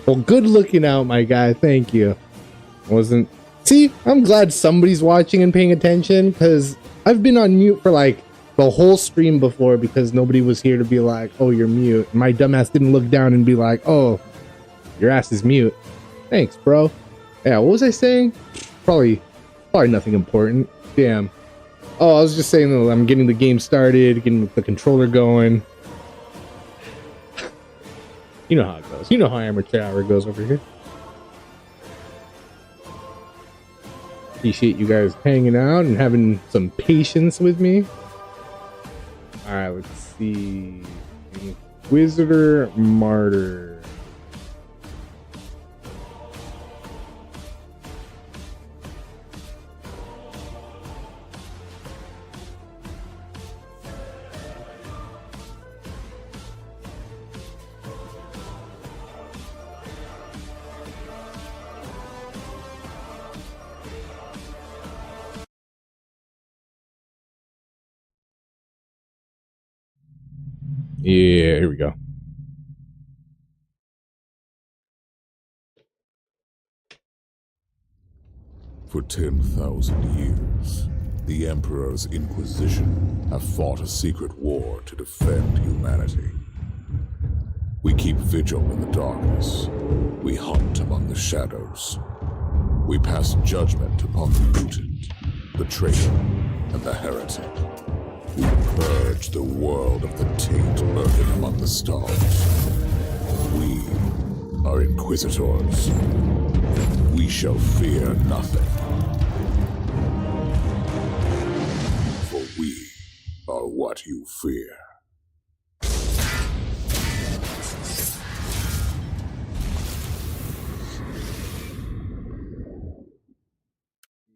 Well, good looking out, my guy. Thank you. Wasn't... See, I'm glad somebody's watching and paying attention, because I've been on mute for like the whole stream before because nobody was here to be like, oh, you're mute. My dumbass didn't look down and be like, oh, your ass is mute. Thanks, bro. Yeah, what was I saying? Probably nothing important. Damn. Oh, I was just saying that I'm getting the game started, getting the controller going. You know how it goes. You know how amateur hour goes over here. Appreciate you guys hanging out and having some patience with me. Alright, let's see. Inquisitor Martyr. Yeah, here we go. For 10,000 years, the Emperor's Inquisition have fought a secret war to defend humanity. We keep vigil in the darkness. We hunt among the shadows. We pass judgment upon the mutant, the traitor, and the heretic. We purge the world of the taint lurking among the stars. We are Inquisitors. We shall fear nothing. For we are what you fear.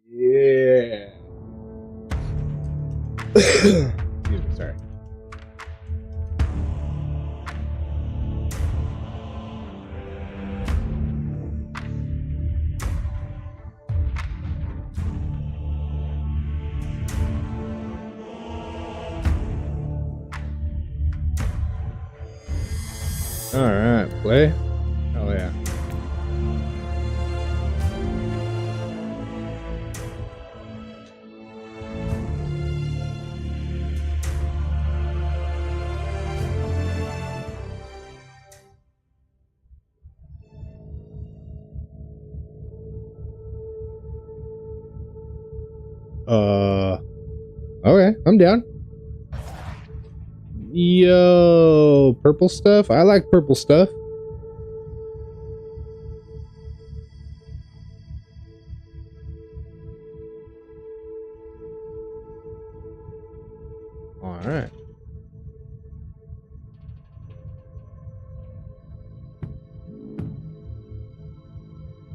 Yeah. Excuse me, sorry. All right, play. Oh yeah. Okay, I'm down. Yo, purple stuff. I like purple stuff. All right.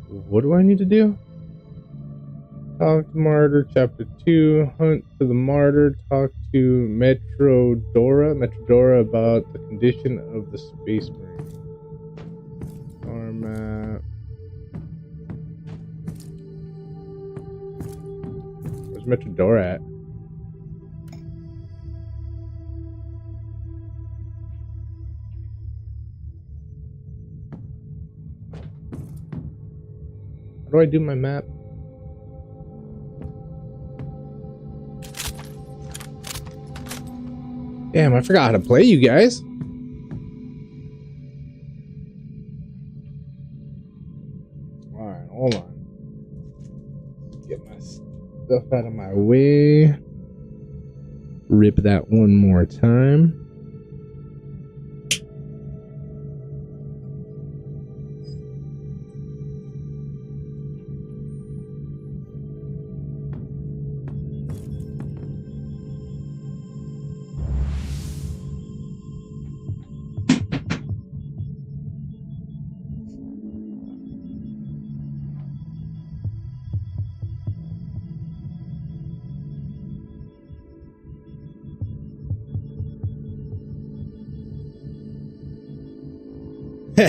What do I need to do? Talk to Martyr, Chapter 2. Hunt to the Martyr. Talk to Metrodora about the condition of the Space Marine. Star map. Where's Metrodora at? How do I do my map? Damn, I forgot how to play, you guys. Alright, hold on. Get my stuff out of my way. Rip that one more time.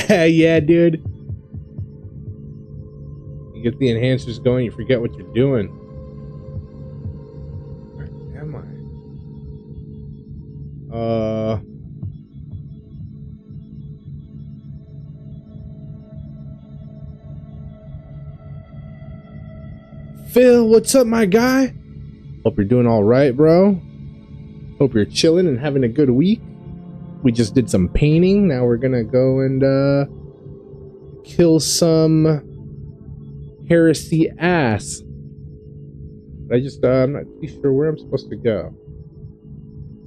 Yeah, dude. You get the enhancers going, you forget what you're doing. Where am I? Phil, what's up, my guy? Hope you're doing all right, bro. Hope you're chilling and having a good week. We just did some painting. Now we're gonna go and kill some heresy ass. But I'm not too sure where I'm supposed to go.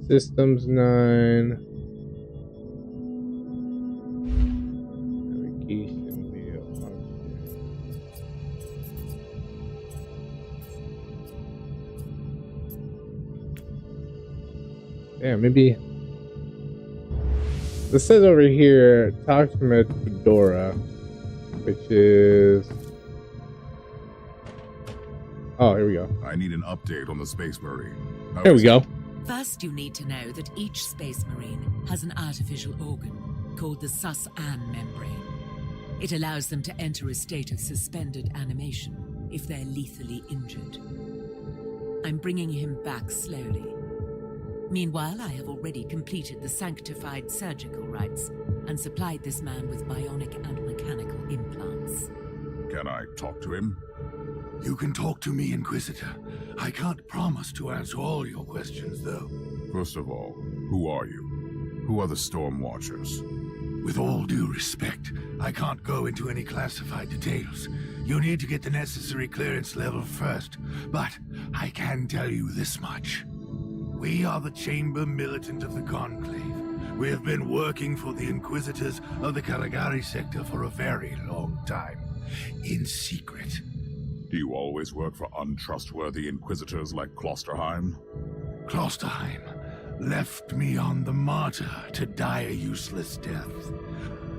Systems 9. Navigation wheel. Yeah, maybe. This says over here, talk to Fedora, which is. Oh, here we go. I need an update on the Space Marine. Here we go. First, you need to know that each Space Marine has an artificial organ called the Sus-An membrane. It allows them to enter a state of suspended animation if they're lethally injured. I'm bringing him back slowly. Meanwhile, I have already completed the sanctified surgical rites and supplied this man with bionic and mechanical implants. Can I talk to him? You can talk to me, Inquisitor. I can't promise to answer all your questions, though. First of all, who are you? Who are the Storm Watchers? With all due respect, I can't go into any classified details. You need to get the necessary clearance level first, but I can tell you this much. We are the Chamber Militant of the Conclave. We have been working for the Inquisitors of the Caligari sector for a very long time, in secret. Do you always work for untrustworthy Inquisitors like Klosterheim? Klosterheim left me on the martyr to die a useless death.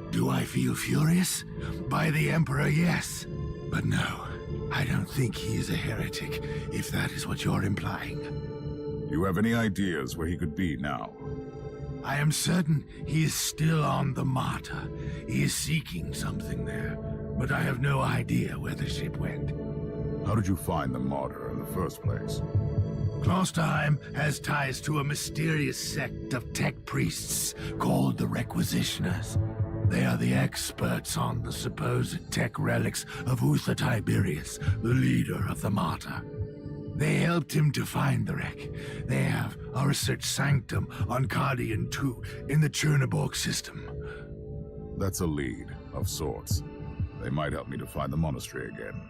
Do I feel furious? By the Emperor, yes. But no, I don't think he is a heretic, if that is what you're implying. Do you have any ideas where he could be now? I am certain he is still on the martyr. He is seeking something there, but I have no idea where the ship went. How did you find the martyr in the first place? Klosterheim has ties to a mysterious sect of tech priests called the Requisitioners. They are the experts on the supposed tech relics of Uther Tiberius, the leader of the martyr. They helped him to find the wreck. They have a research sanctum on Cardian 2 in the Cherniborg system. That's a lead, of sorts. They might help me to find the monastery again.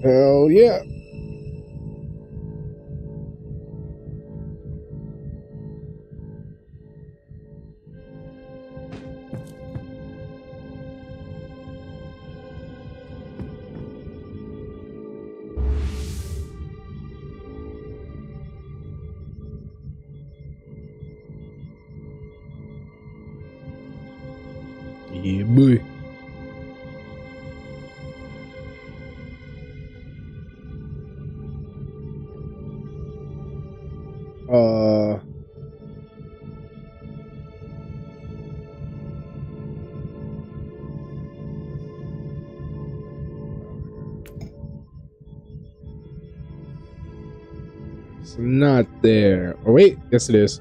Hell yeah. Yeah, boy. It's not there. Oh wait, yes it is.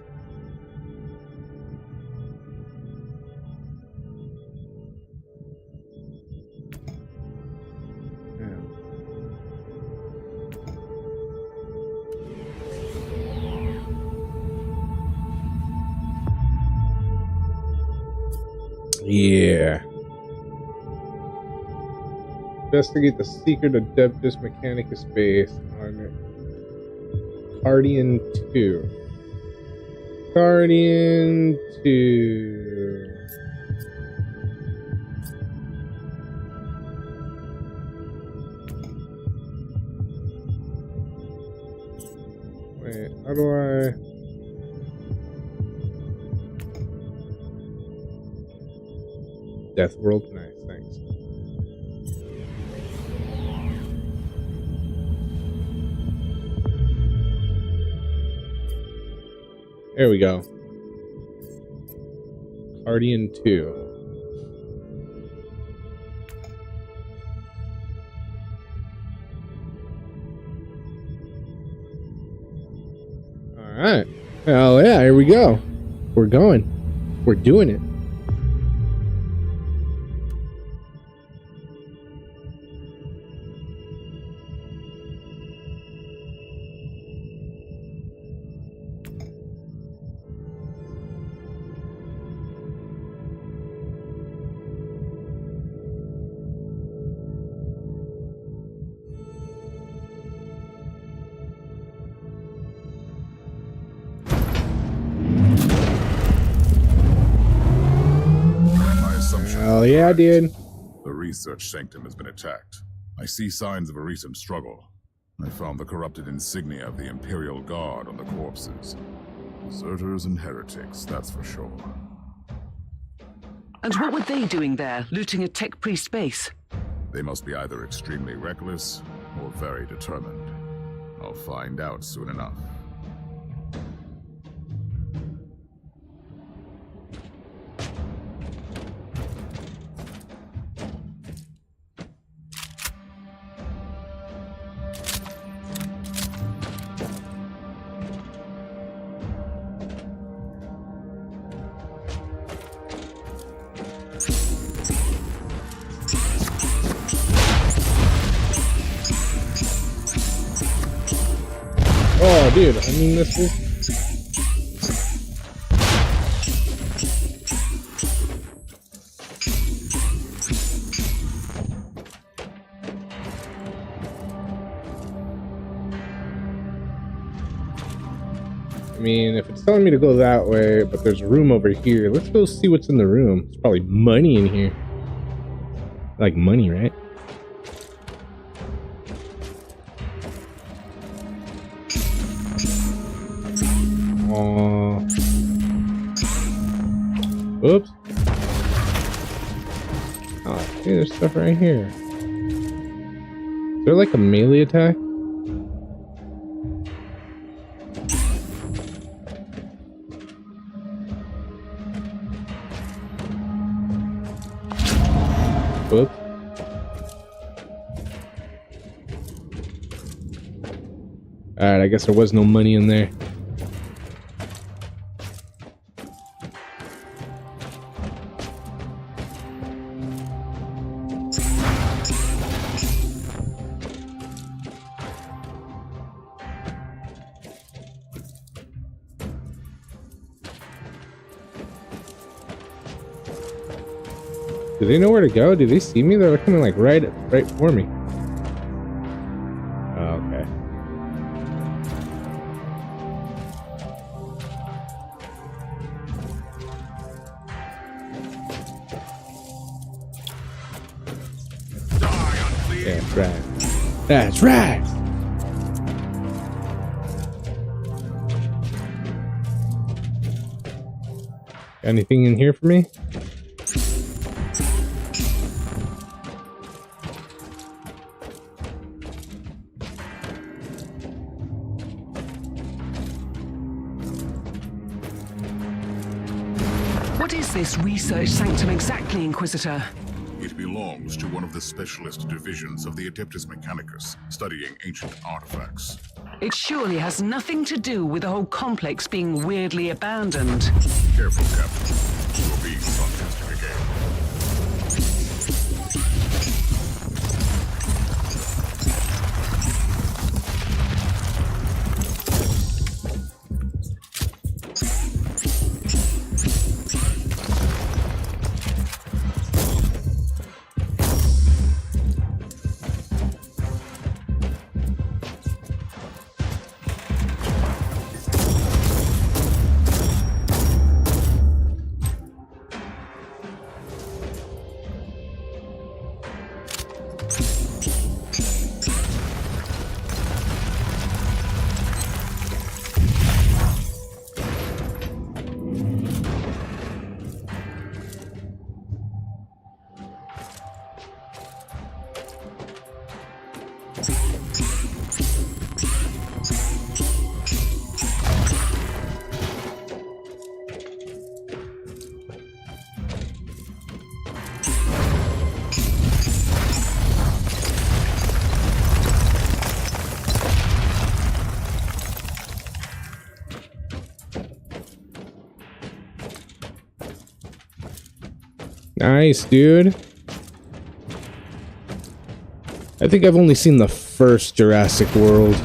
Yeah. Investigate the secret Adeptus Mechanica space on Cardian 2. Cardian 2. Wait, how do I... Death World? Nice, thanks. There we go. Cardian 2. Alright. Hell yeah, here we go. We're going. We're doing it. Hell yeah, dude. The research sanctum has been attacked. I see signs of a recent struggle. I found the corrupted insignia of the Imperial Guard on the corpses. Deserters and heretics, that's for sure. And what were they doing there, looting a tech priest base? They must be either extremely reckless or very determined. I'll find out soon enough. Oh, dude, I mean, this is... I mean, if it's telling me to go that way, but there's a room over here, let's go see what's in the room. There's probably money in here. Like money, right? Oops. Oh, hey, there's stuff right here. Is there like a melee attack? Whoops. Alright, I guess there was no money in there. Do they know where to go? Do they see me? They're coming like right for me. Oh, okay. That's right. That's right. Got anything in here for me? What is this research sanctum exactly, Inquisitor? It belongs to one of the specialist divisions of the Adeptus Mechanicus, studying ancient artifacts. It surely has nothing to do with the whole complex being weirdly abandoned. Careful, Captain. You're being sarcastic again. Nice, dude. I think I've only seen the first Jurassic World.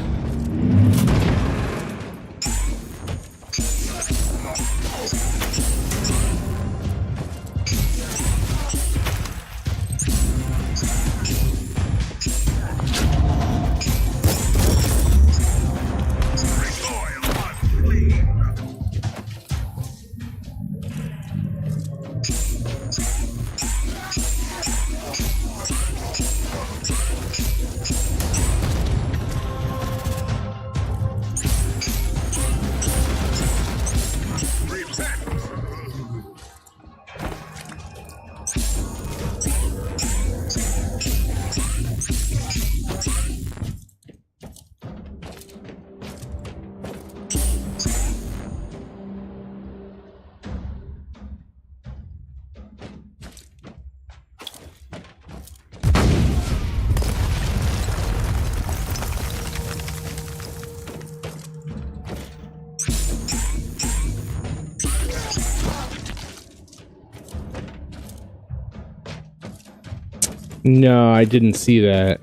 No, I didn't see that.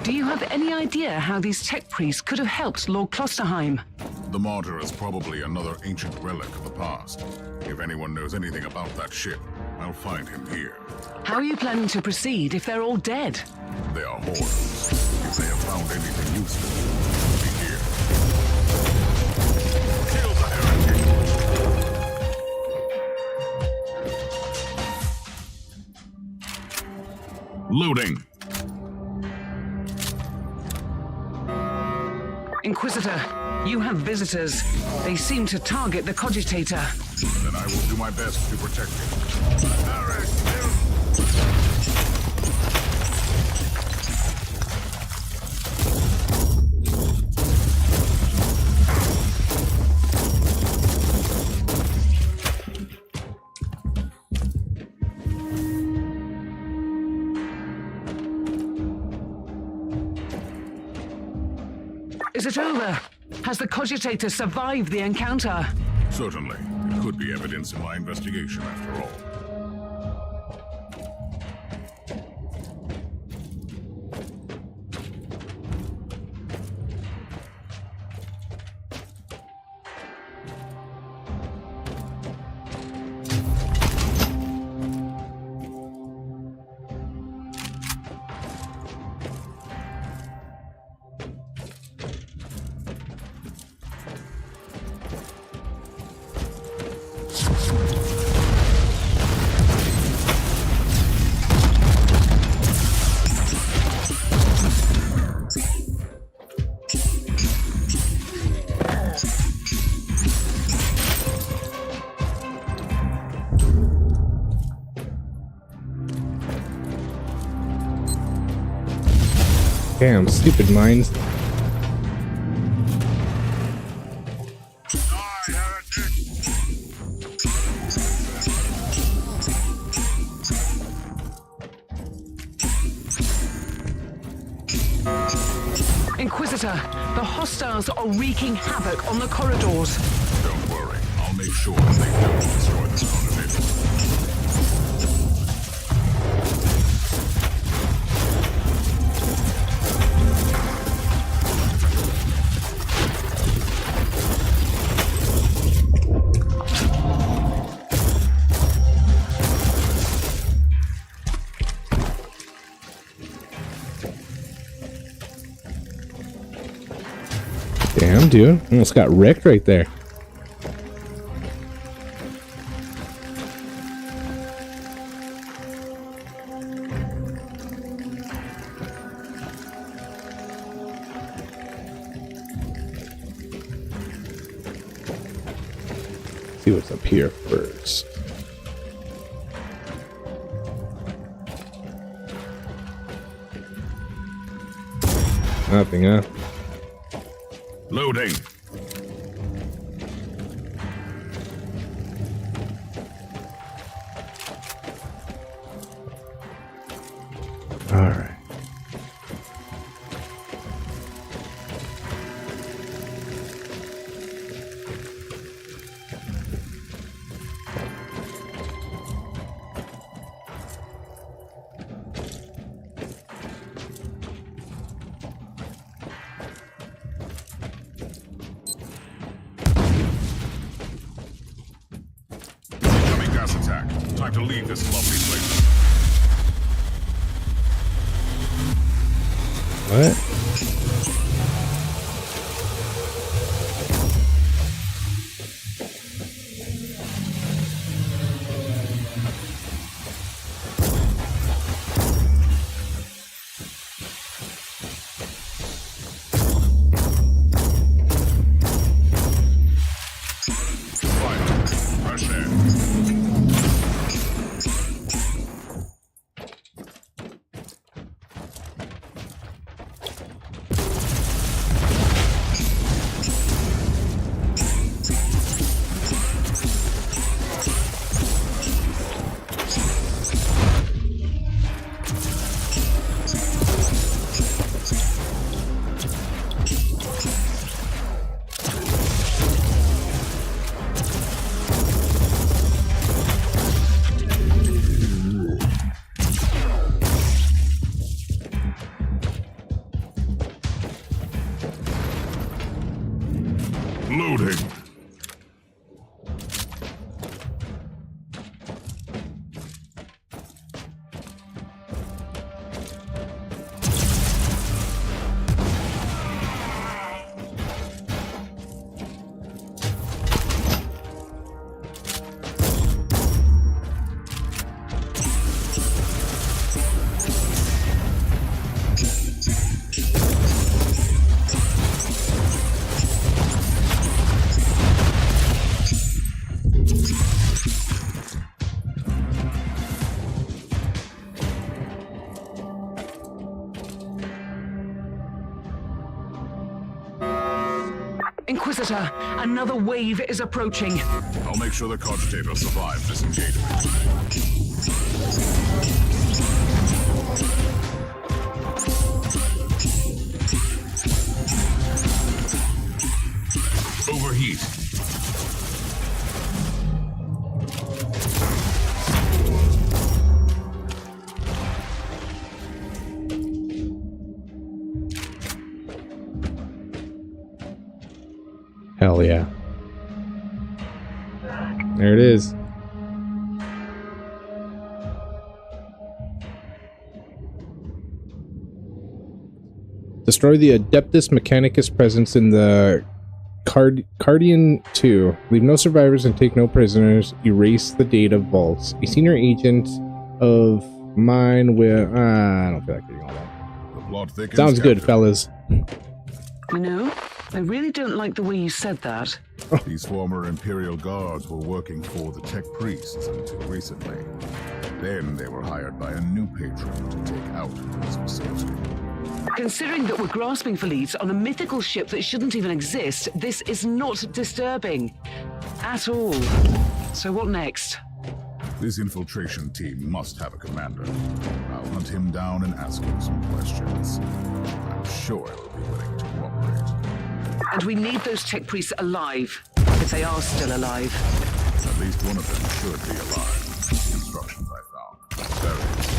Do you have any idea how these tech priests could have helped Lord Klosterheim? The martyr is probably another ancient relic of the past. If anyone knows anything about that ship, I'll find him here. How are you planning to proceed if they're all dead? They are hordes. If they have found anything useful, it'll be here. Kill the heretic! Loading! Inquisitor, you have visitors. They seem to target the Cogitator. Then I will do my best to protect you. Is it over? Has the Cogitator survived the encounter? Certainly. It could be evidence in my investigation after all. Damn, stupid mines. Inquisitor, the hostiles are wreaking havoc on the corridors. Don't worry, I'll make sure that they don't destroy this Terminator. Damn, dude. Almost got wrecked right there. See what's up here first. Nothing, huh? Loading. All right. Incoming gas attack. Time to leave this lovely place. What? Fresh air. Inquisitor. Another wave is approaching. I'll make sure the cogitator survives this engagement. Overheat. Hell yeah. There it is. Destroy the Adeptus Mechanicus presence in the Cardian 2. Leave no survivors and take no prisoners. Erase the data vaults. A senior agent of mine will... I don't feel like reading all that. The plot thickens, Sounds good, Captain. fellas. You know, I really don't like the way you said that. These former Imperial guards were working for the tech priests until recently. Then they were hired by a new patron to take out this facility. Considering that we're grasping for leads on a mythical ship that shouldn't even exist, this is not disturbing. At all. So what next? This infiltration team must have a commander. I'll hunt him down and ask him some questions. I'm sure he'll be willing to cooperate. And we need those tech priests alive, if they are still alive. At least one of them should be alive. The instructions I found. Very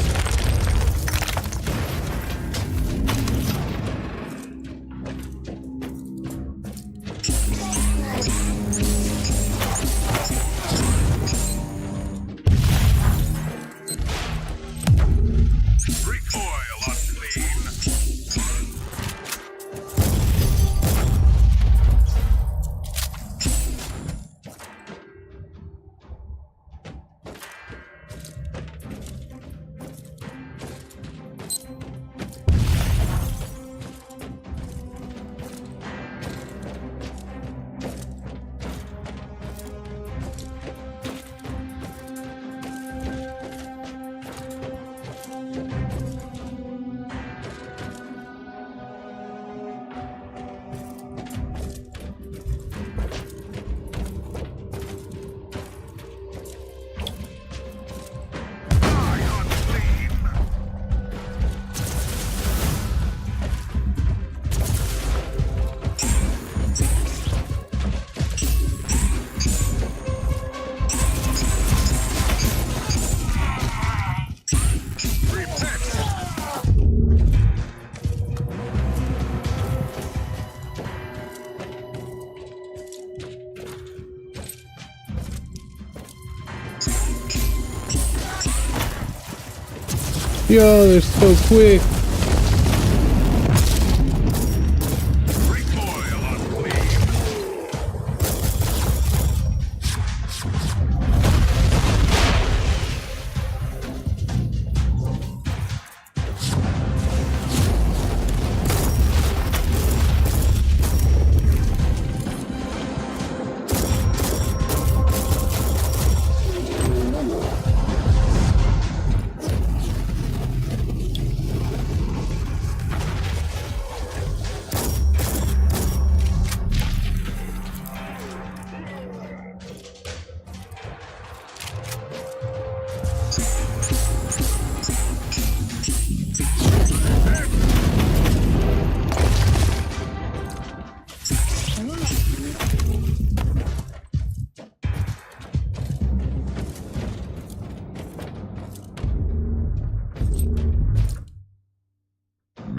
Yo, they're so quick.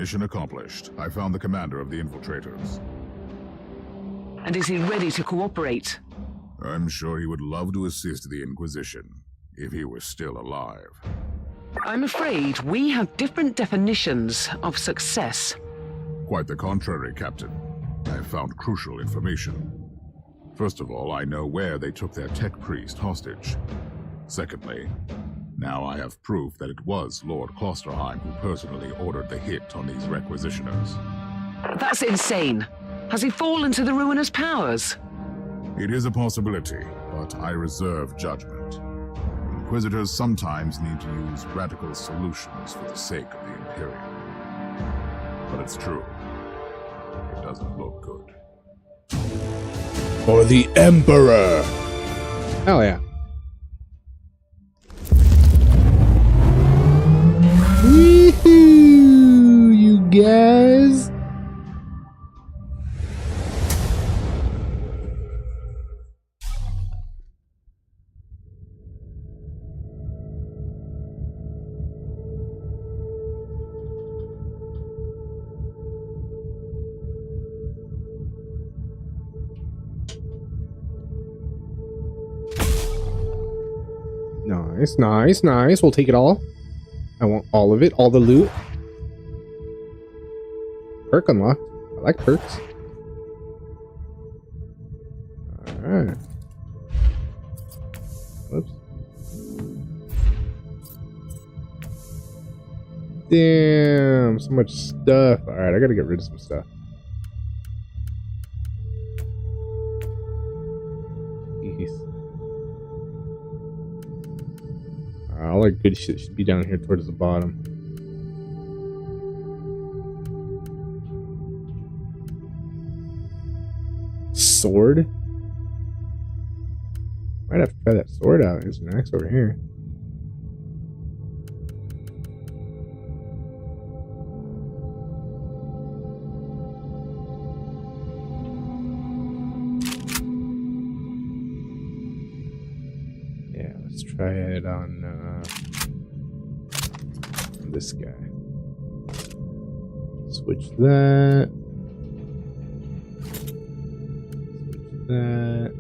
Mission accomplished. I found the commander of the infiltrators. And is he ready to cooperate? I'm sure he would love to assist the Inquisition, if he were still alive. I'm afraid we have different definitions of success. Quite the contrary, Captain. I found crucial information. First of all, I know where they took their tech priest hostage. Secondly, now I have proof that it was Lord Klosterheim who personally ordered the hit on these requisitioners. That's insane. Has he fallen to the ruinous powers? It is a possibility, but I reserve judgment. Inquisitors sometimes need to use radical solutions for the sake of the Imperium. But it's true. It doesn't look good. For the Emperor. Hell yeah. Woohoo, you guys. Nice, nice, nice. We'll take it all. I want all of it, all the loot. Perk unlocked. I like perks. Alright. Whoops. Damn, so much stuff. Alright, I gotta get rid of some stuff. All our good shit should be down here towards the bottom. Sword? Might have to try that sword out. There's an axe over here. Yeah, let's try it on this guy. Switch that. Switch that.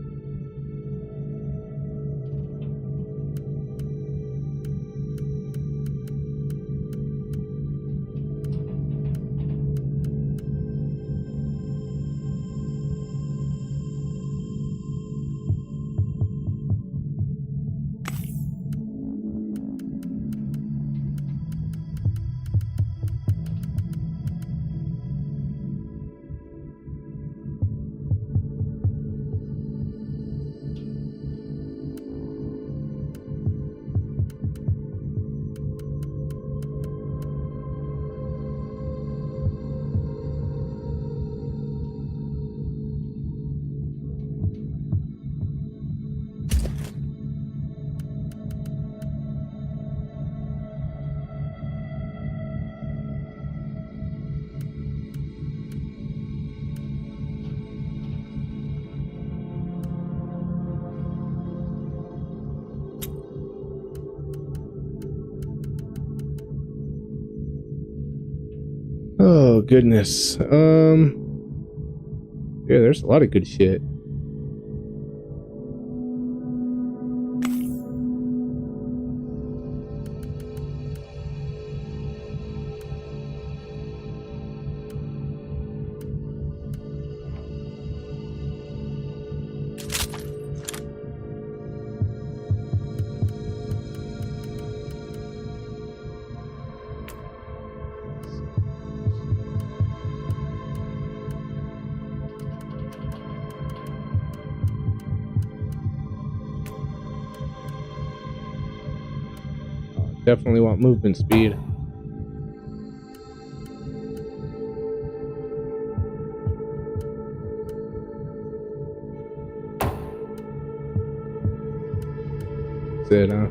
Oh goodness. Yeah, there's a lot of good shit. Definitely want movement speed. That's it, huh?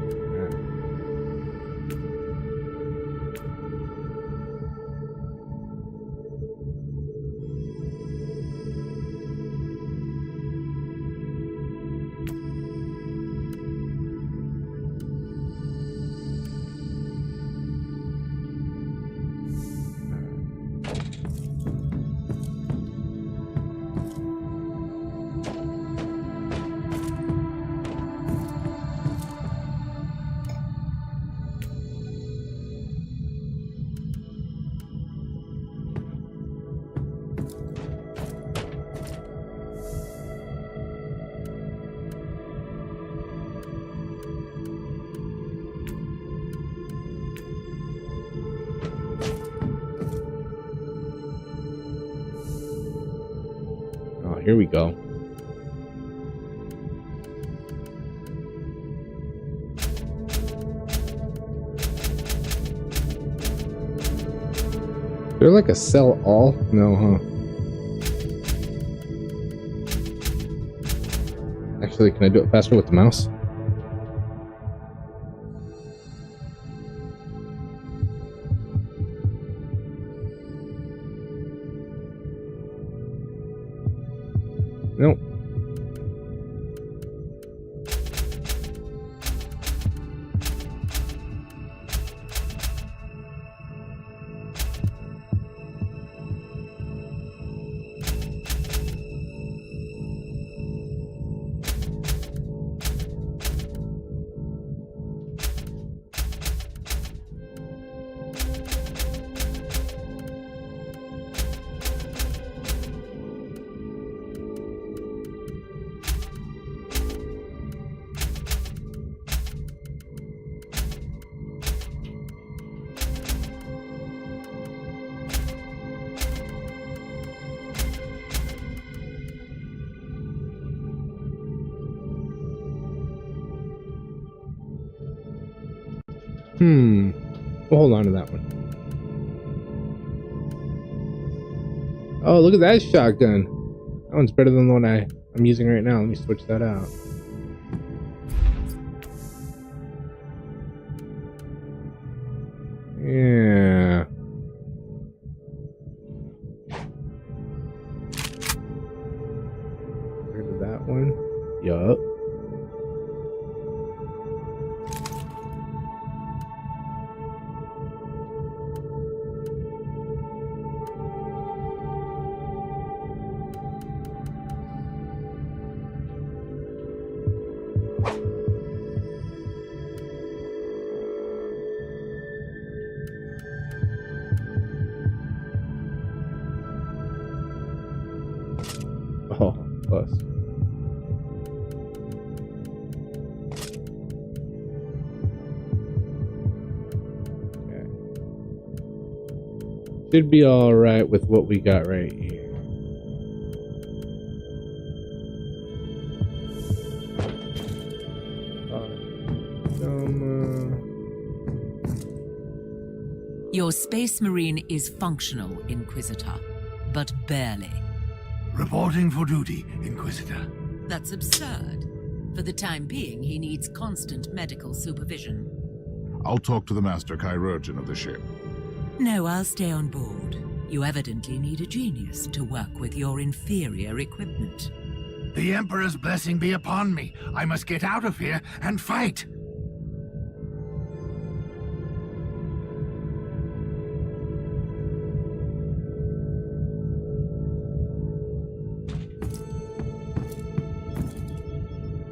Here we go. They're like a sell all? No, huh? Actually, can I do it faster with the mouse? Nope. We'll hold on to that one. Oh, look at that shotgun. That one's better than the one I'm using right now. Let me switch that out. Yeah. Rid of that one. Yup. Oh, plus. Okay. Should be all right with what we got right here. Your Space Marine is functional, Inquisitor, but barely. Reporting for duty, Inquisitor. That's absurd. For the time being, he needs constant medical supervision. I'll talk to the Master Chirurgeon of the ship. No, I'll stay on board. You evidently need a genius to work with your inferior equipment. The Emperor's blessing be upon me. I must get out of here and fight.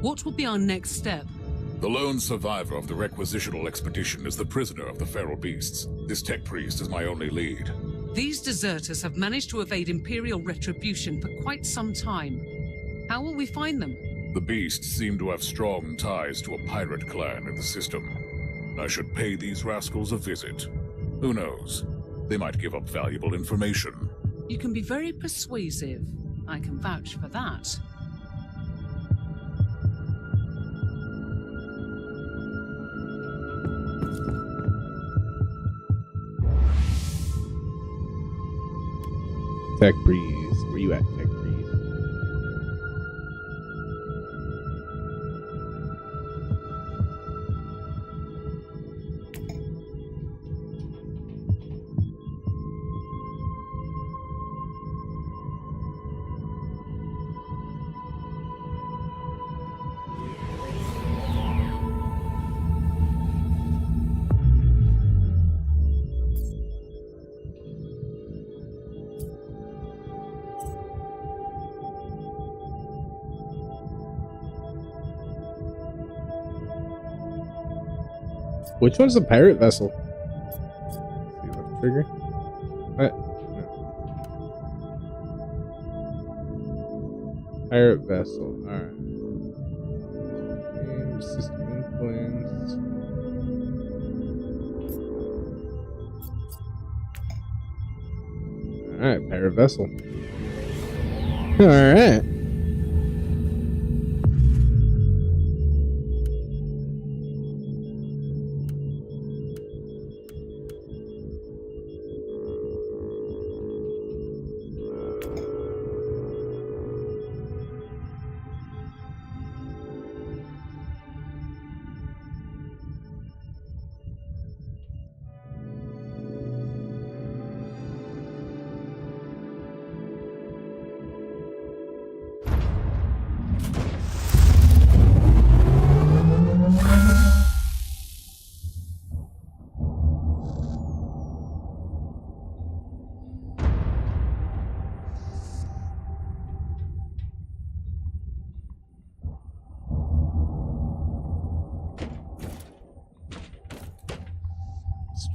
What will be our next step? The lone survivor of the requisitional expedition is the prisoner of the feral beasts. This tech priest is my only lead. These deserters have managed to evade Imperial retribution for quite some time. How will we find them? The beasts seem to have strong ties to a pirate clan in the system. I should pay these rascals a visit. Who knows? They might give up valuable information. You can be very persuasive. I can vouch for that. Tech Breeze. Where you at, Tech Breeze? Which one's the pirate vessel? Let's see, left trigger. What? No. Pirate vessel. Alright. Game system influence. Alright, pirate vessel. Alright.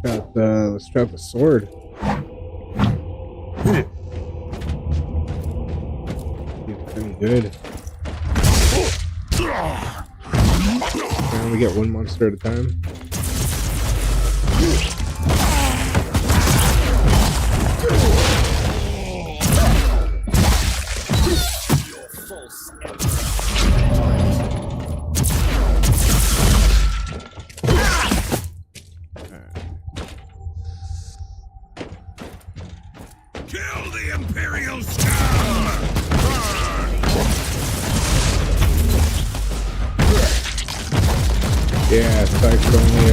Let's try out the sword. It's pretty good. I only get one monster at a time. Kill the Imperial scum! Yeah, so I could only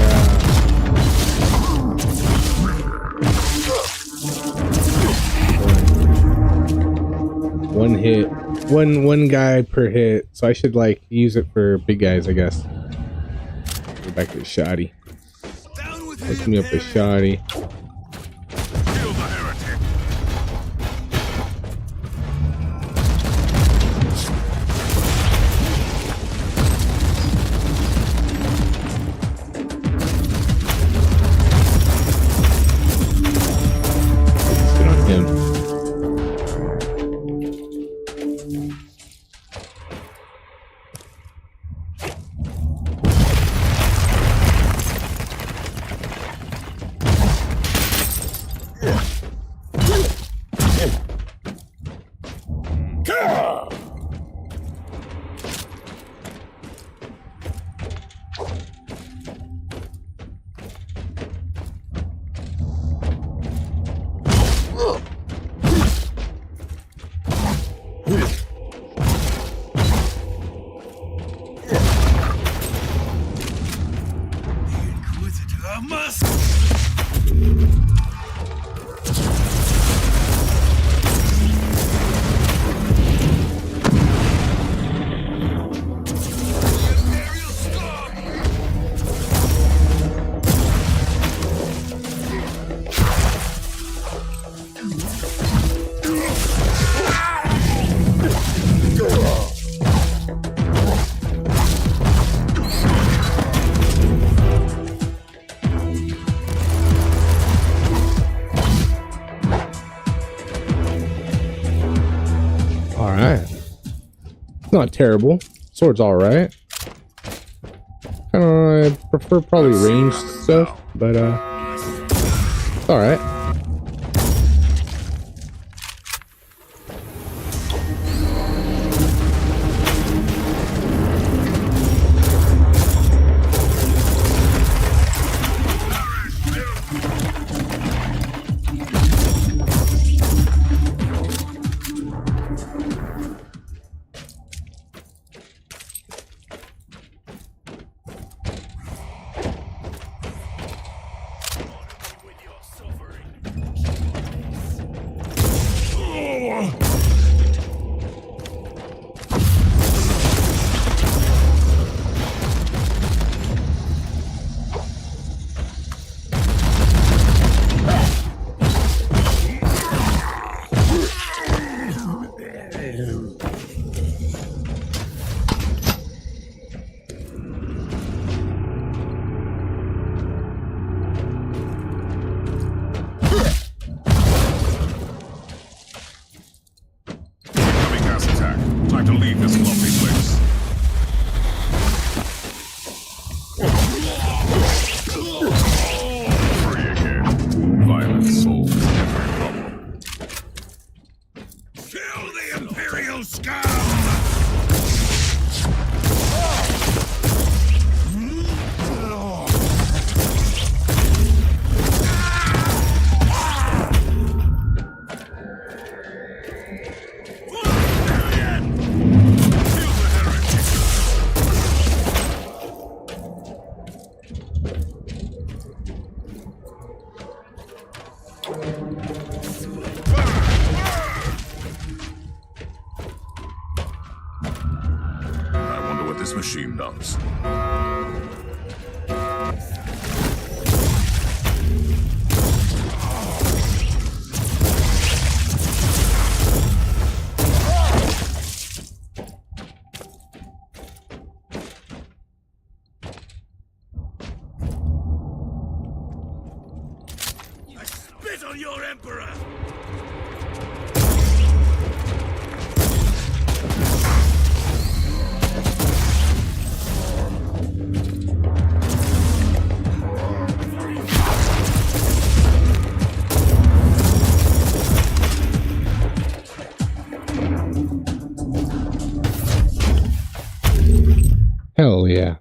one hit, one guy per hit. So I should like use it for big guys, I guess. Go back to the shoddy. Pick me up a shoddy. Not terrible. Sword's alright. I prefer probably ranged stuff, but it's alright. Suffering. spit on your emperor! Hell yeah.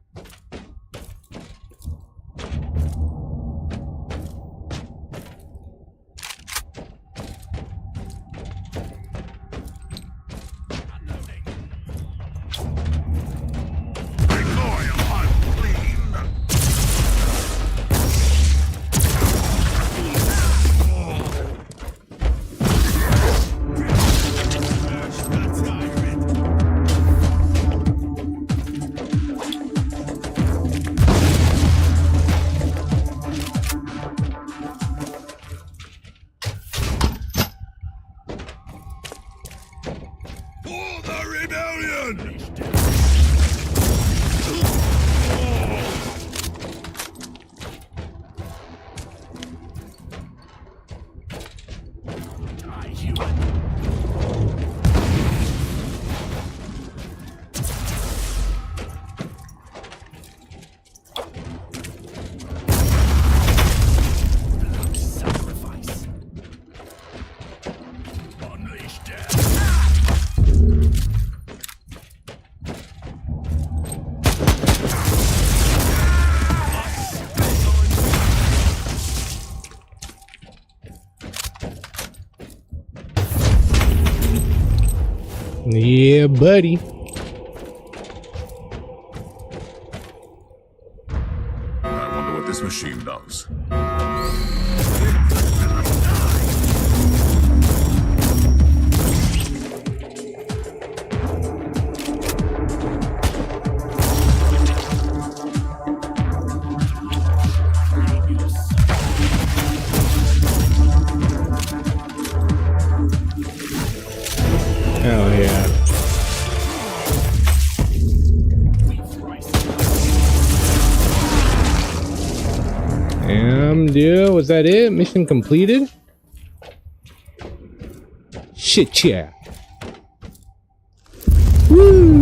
Yeah, buddy. I wonder what this machine does. Hell yeah. Dude, was that it? Mission completed? Shit, yeah. Woo!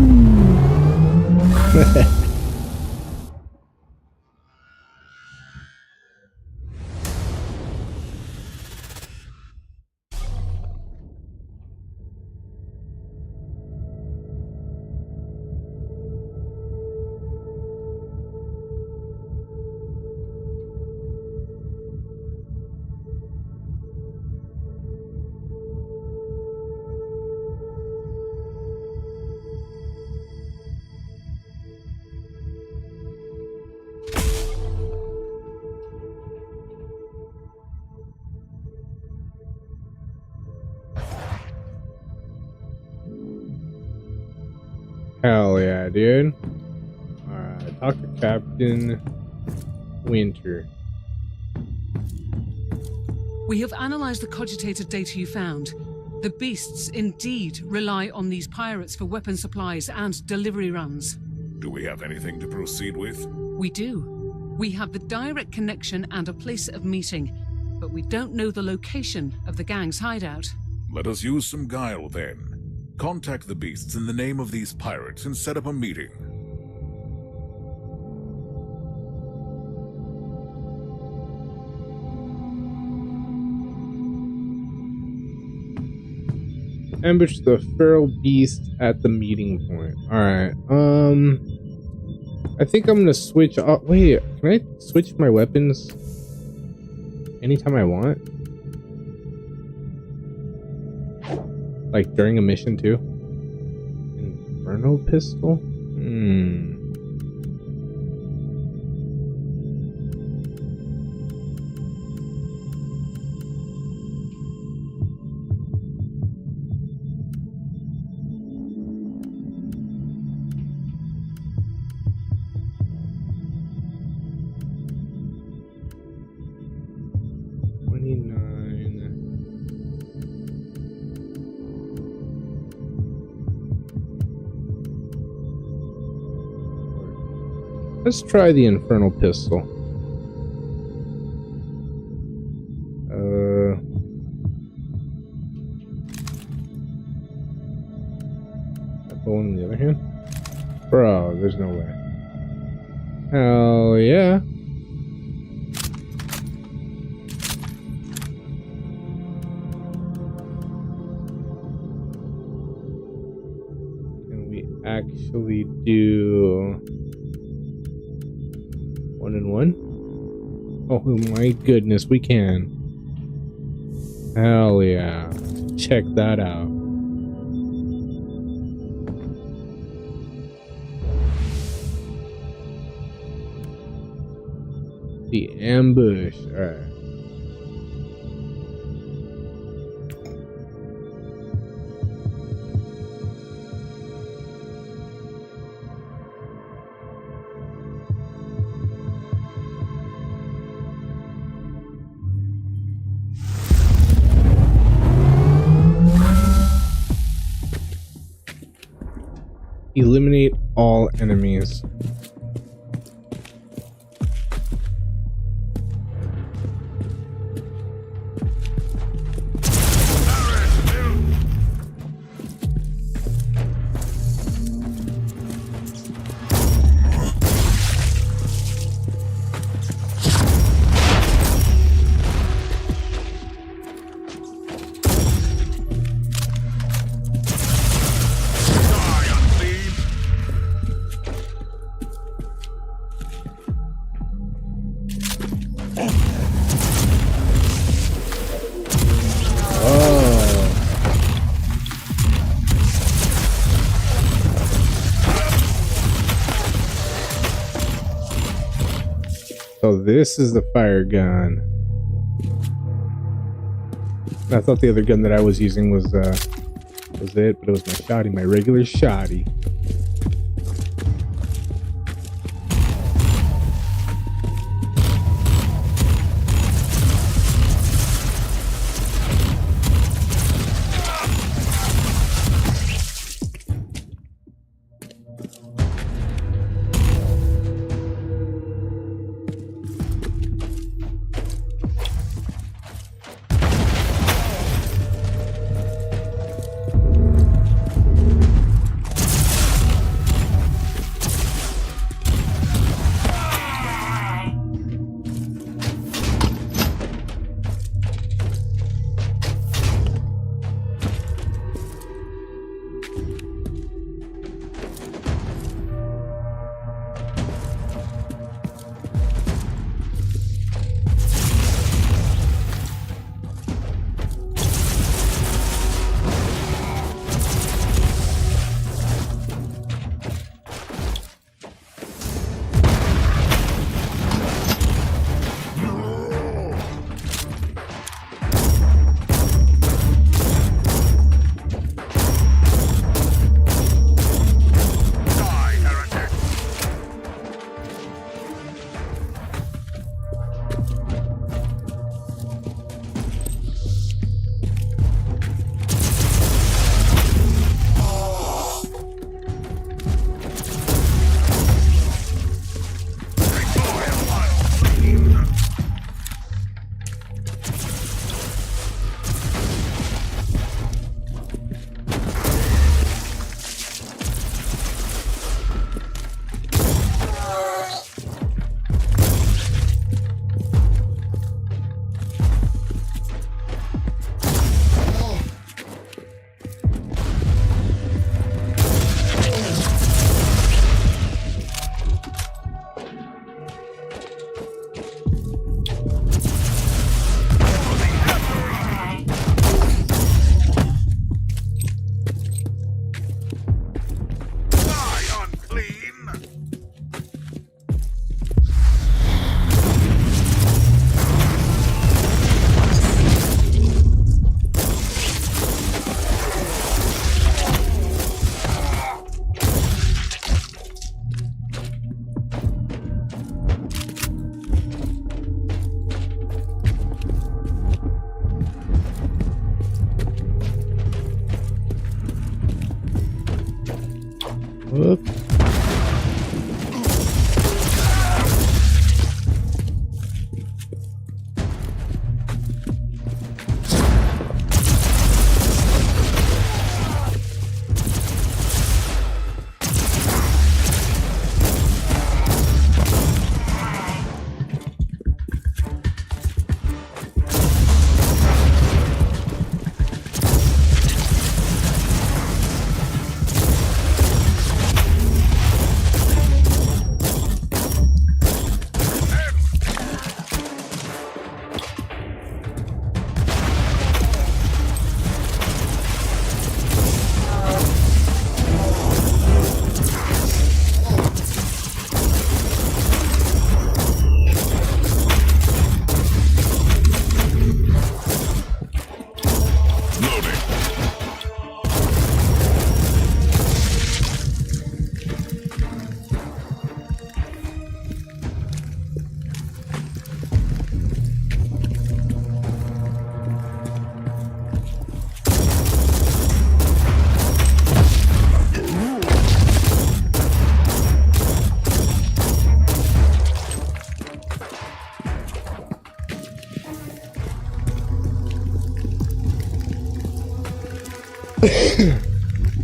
Hell yeah, dude. Alright, talk to Captain Winter. We have analyzed the cogitated data you found. The beasts indeed rely on these pirates for weapon supplies and delivery runs. Do we have anything to proceed with? We do. We have the direct connection and a place of meeting, but we don't know the location of the gang's hideout. Let us use some guile then. Contact the beasts in the name of these pirates and set up a meeting. Ambush the feral beast at the meeting point. Alright, I think I'm gonna switch off. Wait, can I switch my weapons anytime I want? Like during a mission too? Inferno pistol? Let's try the Infernal Pistol. Bro, there's no way. Hell yeah. Can we actually do 1 and 1? Oh my goodness, we can. Hell yeah. Check that out. The ambush. Alright. Eliminate all enemies. So this is the fire gun. I thought the other gun that I was using was it, but it was my shotty, my regular shotty.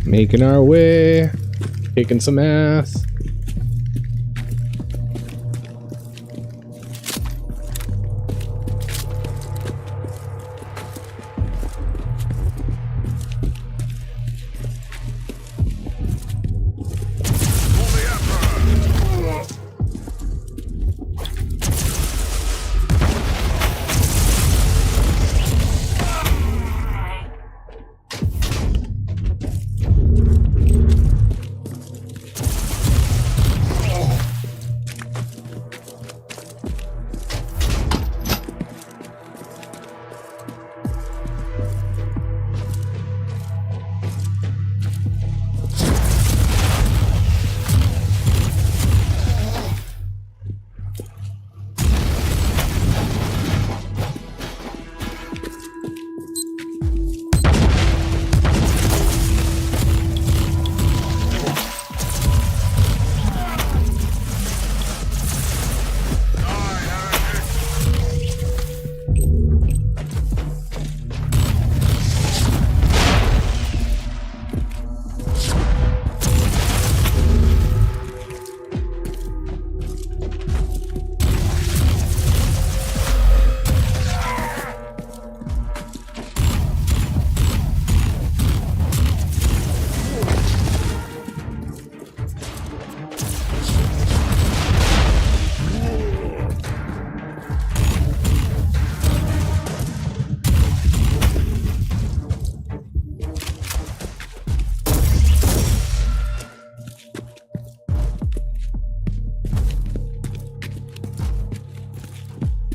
Making our way, kicking some ass.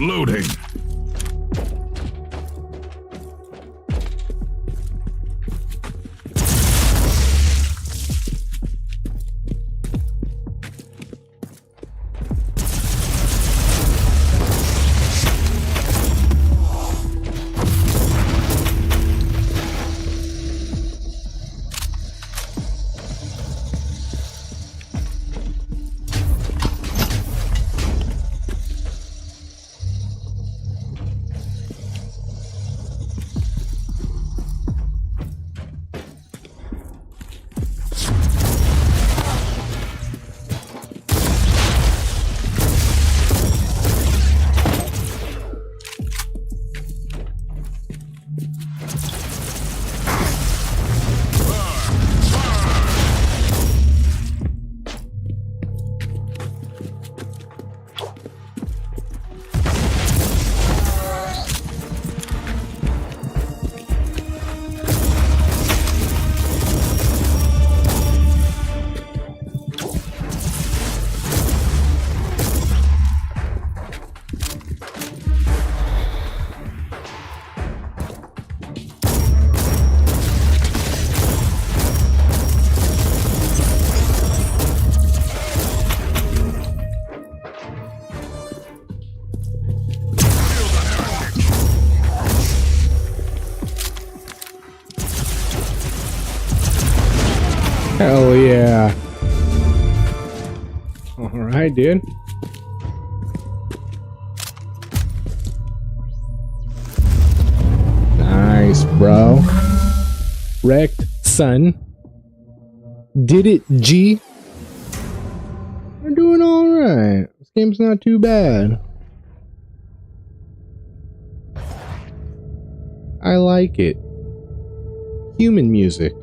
Loading. Hell yeah. Alright, dude. Nice, bro. Wrecked, son. Did it, G. We're doing alright. This game's not too bad. I like it. Human music.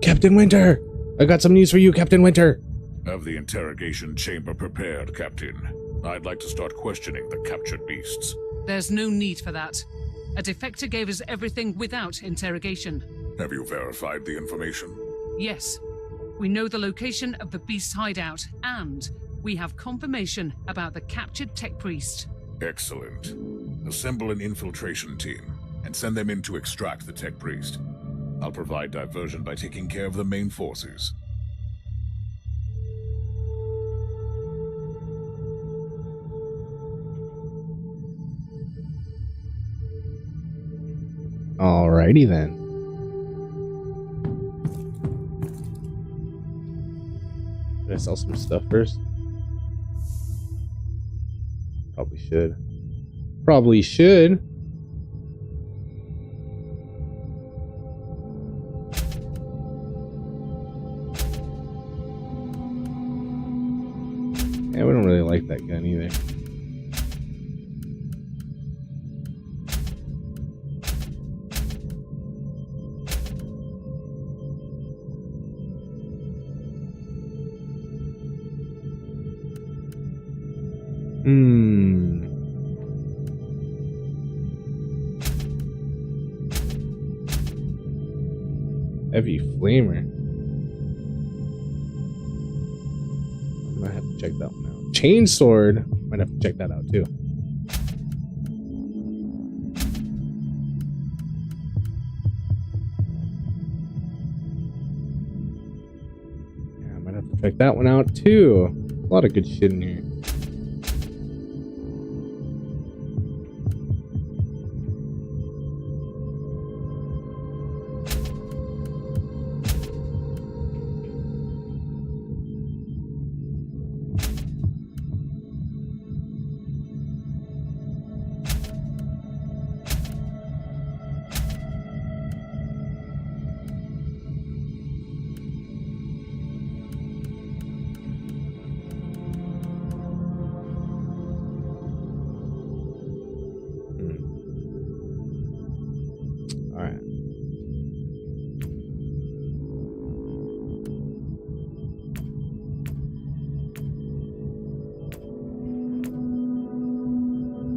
Captain Winter! I got some news for you, Captain Winter! Have the interrogation chamber prepared, Captain. I'd like to start questioning the captured beasts. There's no need for that. A defector gave us everything without interrogation. Have you verified the information? Yes. We know the location of the beast's hideout, and we have confirmation about the captured tech priest. Excellent. Assemble an infiltration team and send them in to extract the tech priest. I'll provide diversion by taking care of the main forces. Alrighty then. Should I sell some stuff first? Probably should. Probably should. Yeah, we don't really like that gun either. Heavy flamer. I might have to check that one out. Chainsword. Might have to check that out too. Yeah, I might have to check that one out too. A lot of good shit in here.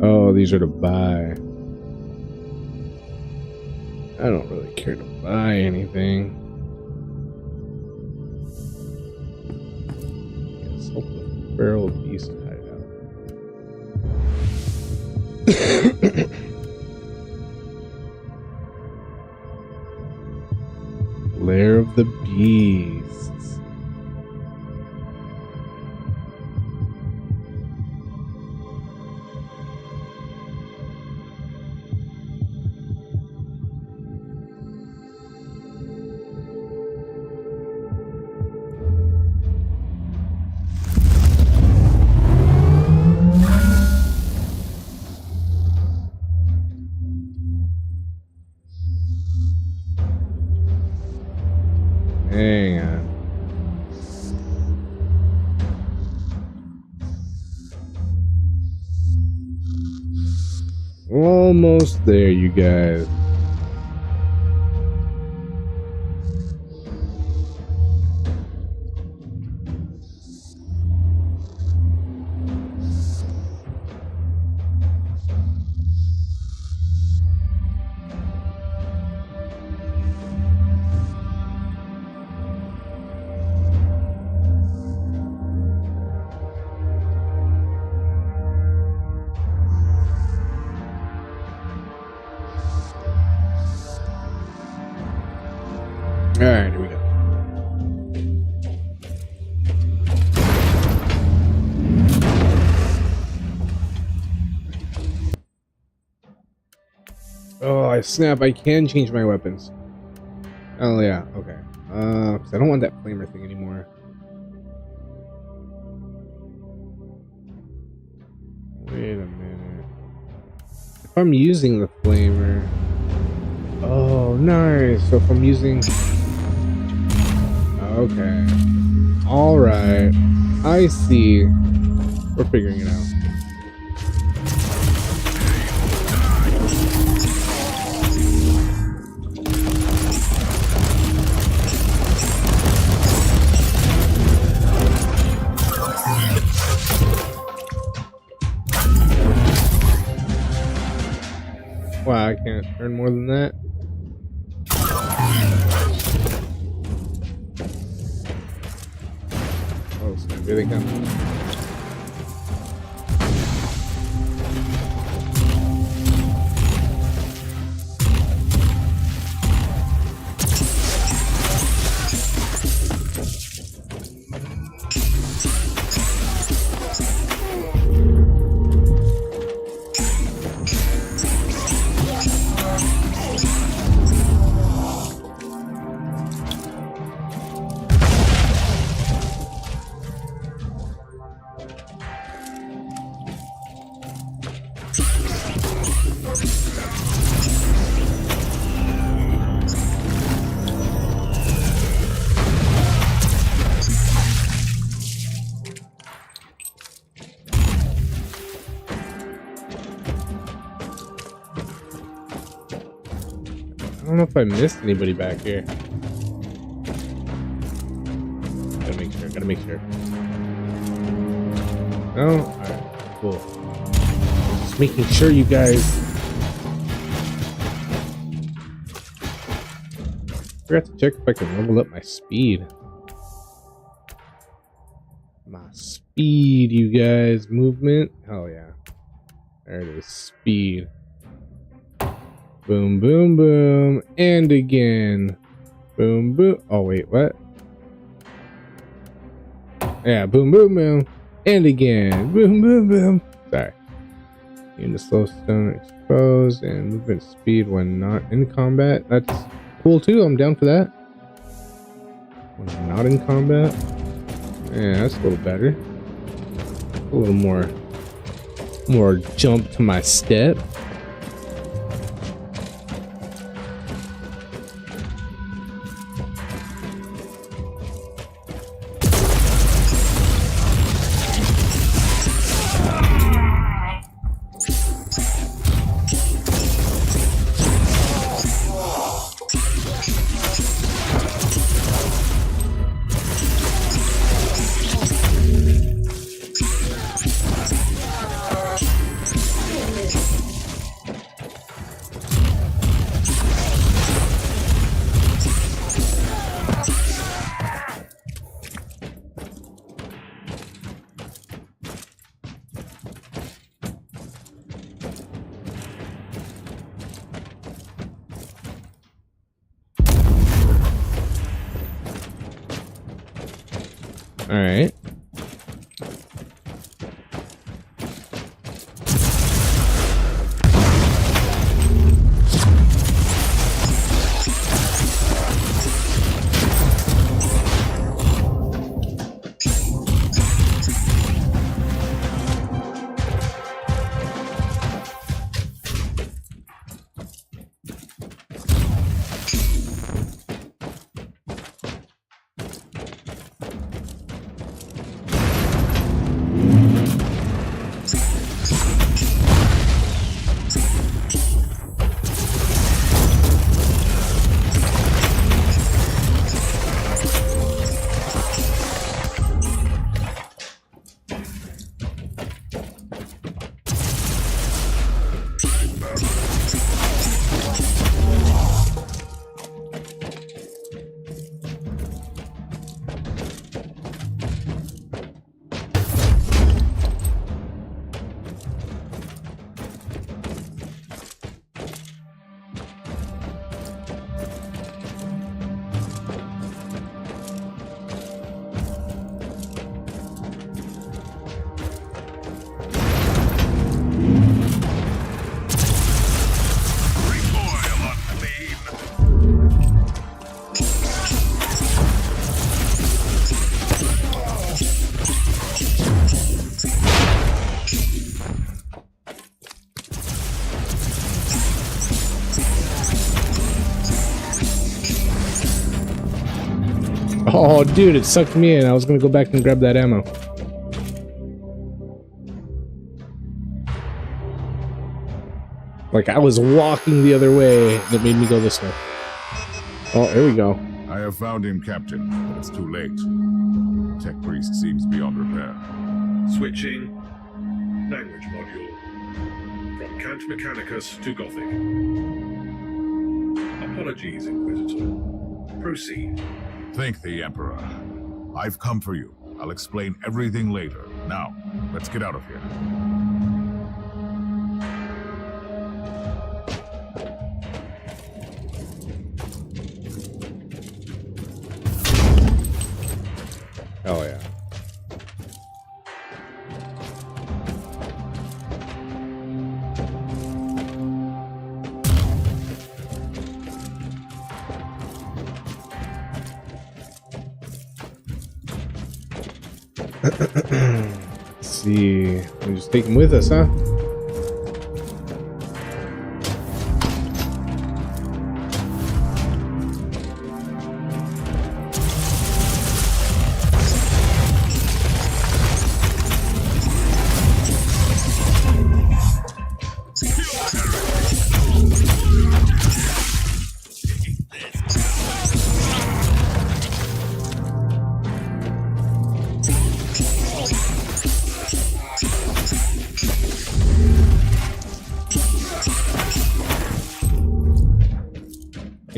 Oh, these are to buy. I don't really care to buy anything. Yes, hope the feral beast hideout. Lair of the beasts. Hang on. Almost there, you guys. All right, here we go. Oh, I snap. I can change my weapons. Oh, yeah. Okay. Because I don't want that flamer thing anymore. Wait a minute. If I'm using the flamer... Oh, nice. So if I'm using... Okay. Alright. I see. We're figuring it out. Wow, I can't earn more than that. Oh, snap, here they come. don't know if I missed anybody back here. Gotta make sure. No? Alright, cool. Just making sure you guys. Forgot to check if I can level up my speed. My speed, you guys. Movement. Oh yeah. There it is. Speed. Boom, boom, boom. And again. Boom, boom. Oh wait, what? Yeah, boom, boom, boom. And again. Boom, boom, boom. Sorry. Aim to slow stone exposed and movement speed when not in combat. That's cool too. I'm down for that. When I'm not in combat. Yeah, that's a little better. A little more jump to my step. All right. Oh, dude, it sucked me in. I was gonna go back and grab that ammo. Like, I was walking the other way, and it made me go this way. Oh, here we go. I have found him, Captain, but it's too late. Tech Priest seems beyond repair. Switching language module from Count Mechanicus to Gothic. Apologies, Inquisitor. Proceed. Thank the Emperor. I've come for you. I'll explain everything later. Now, let's get out of here. Oh, yeah. Let's see. We just take him with us, huh?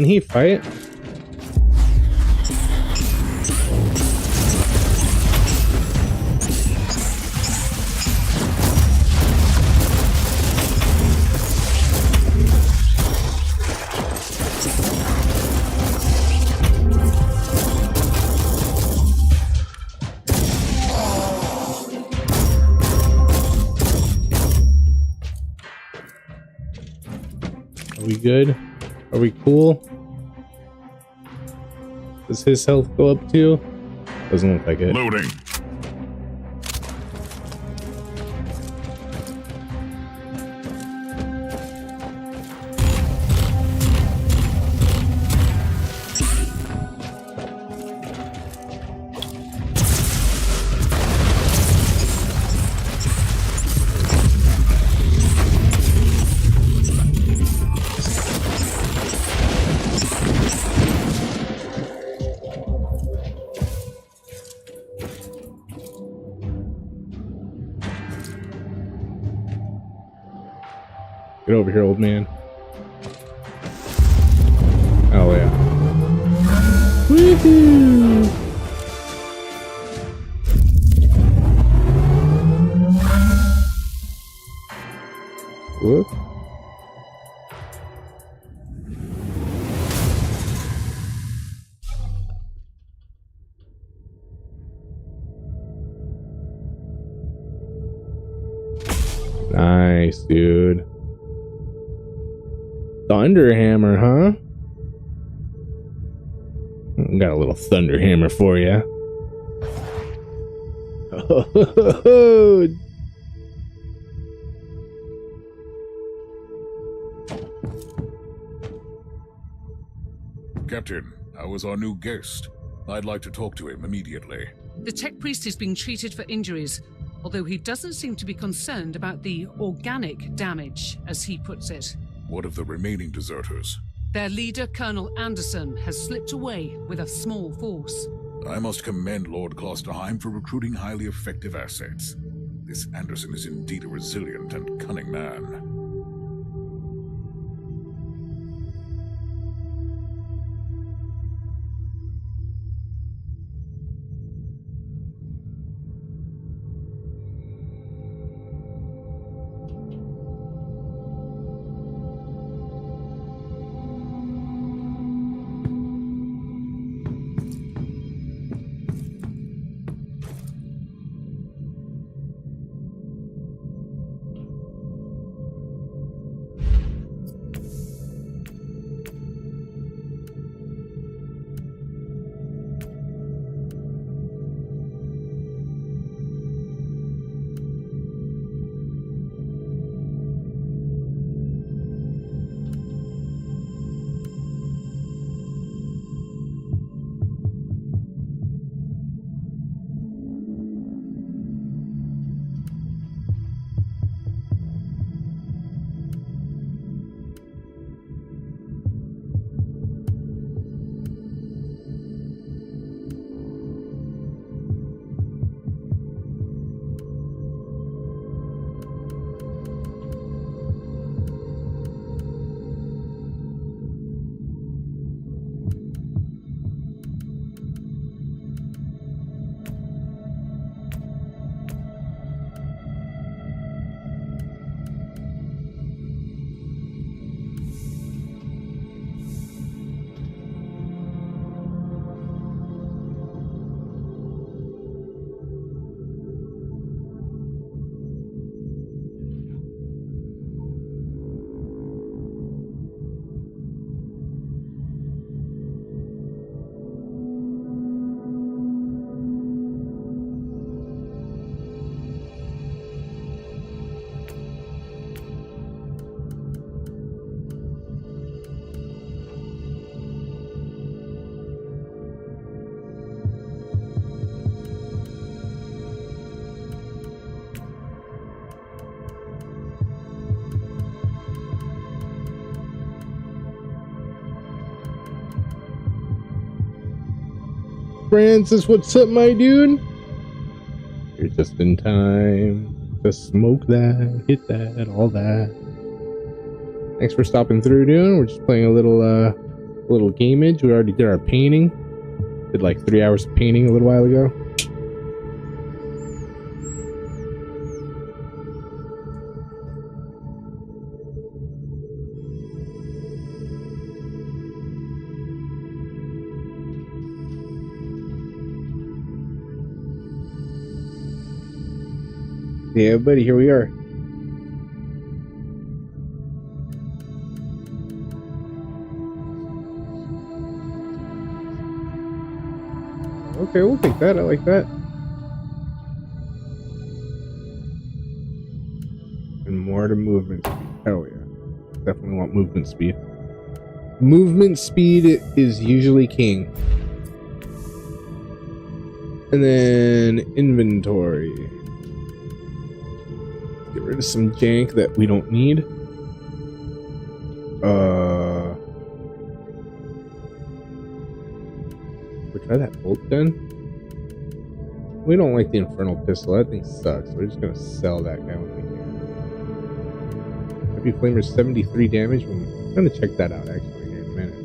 Can he fight? Are we good? Are we cool? Does his health go up too? Doesn't look like it. Loading. Get over here, old man. Oh yeah. Woohoo! Whoop. Nice, dude. Thunderhammer, huh? Got a little Thunderhammer for you. Oh, Captain, how is our new guest? I'd like to talk to him immediately. The tech priest is being treated for injuries, although he doesn't seem to be concerned about the organic damage, as he puts it. What of the remaining deserters? Their leader, Colonel Anderson, has slipped away with a small force. I must commend Lord Klosterheim for recruiting highly effective assets. This Anderson is indeed a resilient and cunning man. Francis, what's up, my dude? You're just in time to smoke that, hit that, all that. Thanks for stopping through, dude. We're just playing a little A little gameage. We already did our painting. Did like 3 hours of painting a little while ago. Yeah, buddy, here we are. Okay, we'll take that. I like that. And more to movement speed. Hell yeah. Definitely want movement speed. Movement speed is usually king. And then inventory. Get rid of some jank that we don't need. We'll try that bolt gun. We don't like the infernal pistol. That thing sucks. We're just gonna sell that guy when we can. Heavy flamer 73 damage. I'm gonna check that out actually here in a minute.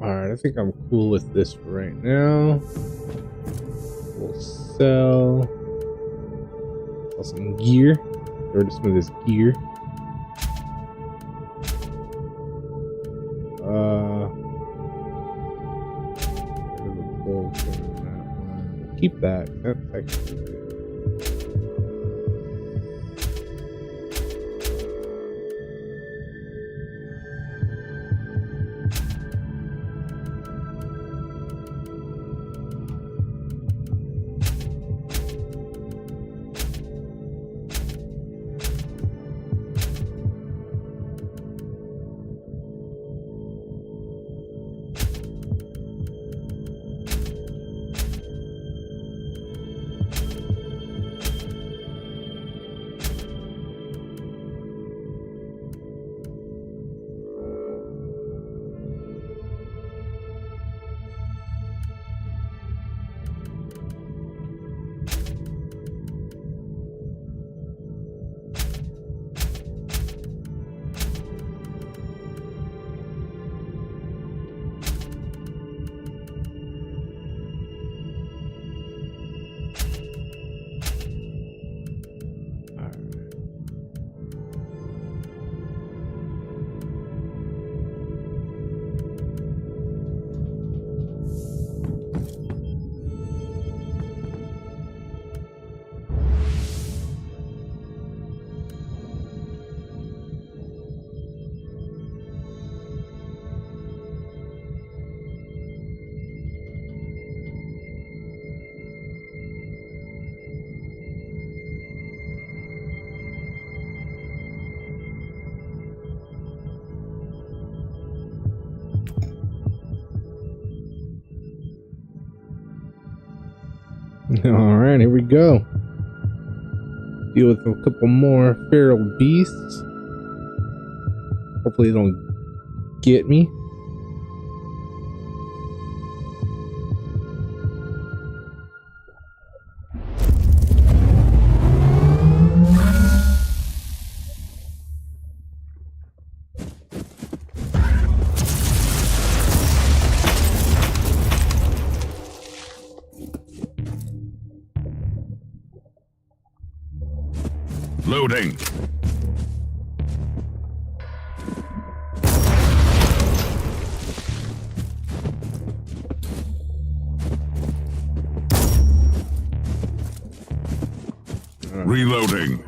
Alright, I think I'm cool with this for right now. We'll sell some gear. Get rid of some of this gear. Keep that. That's actually good. Alright, here we go. Deal with a couple more feral beasts. Hopefully they don't get me. Reloading. Reloading.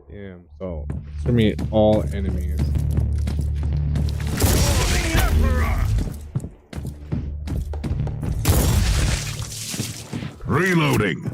Damn, so exterminate all enemies. Reloading.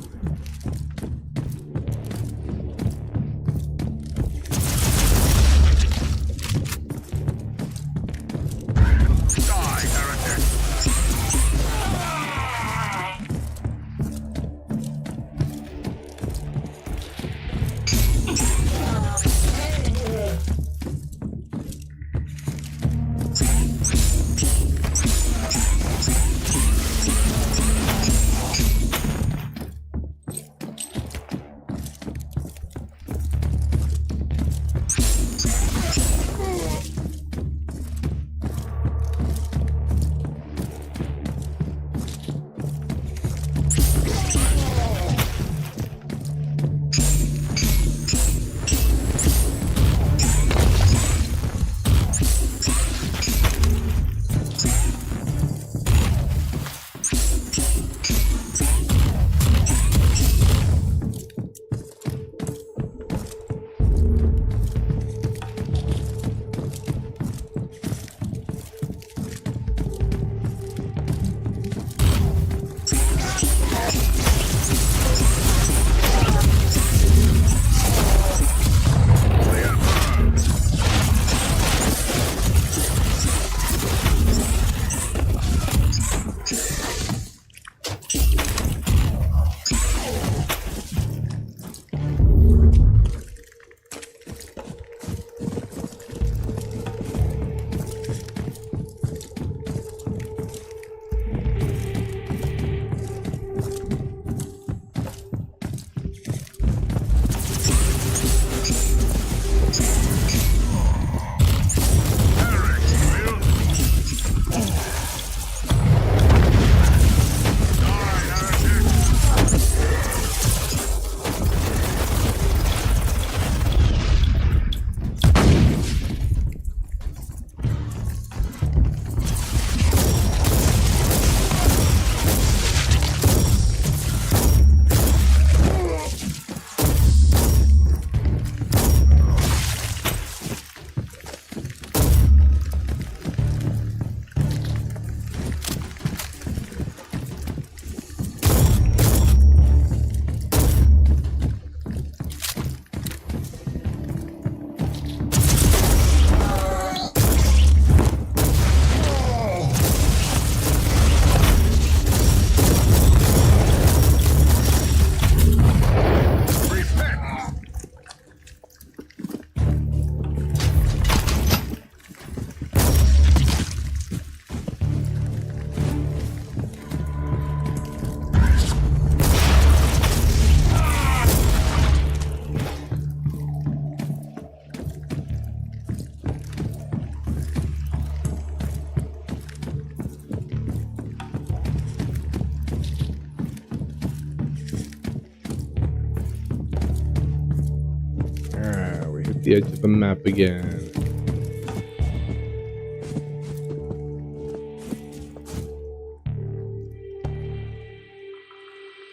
The edge of the map again.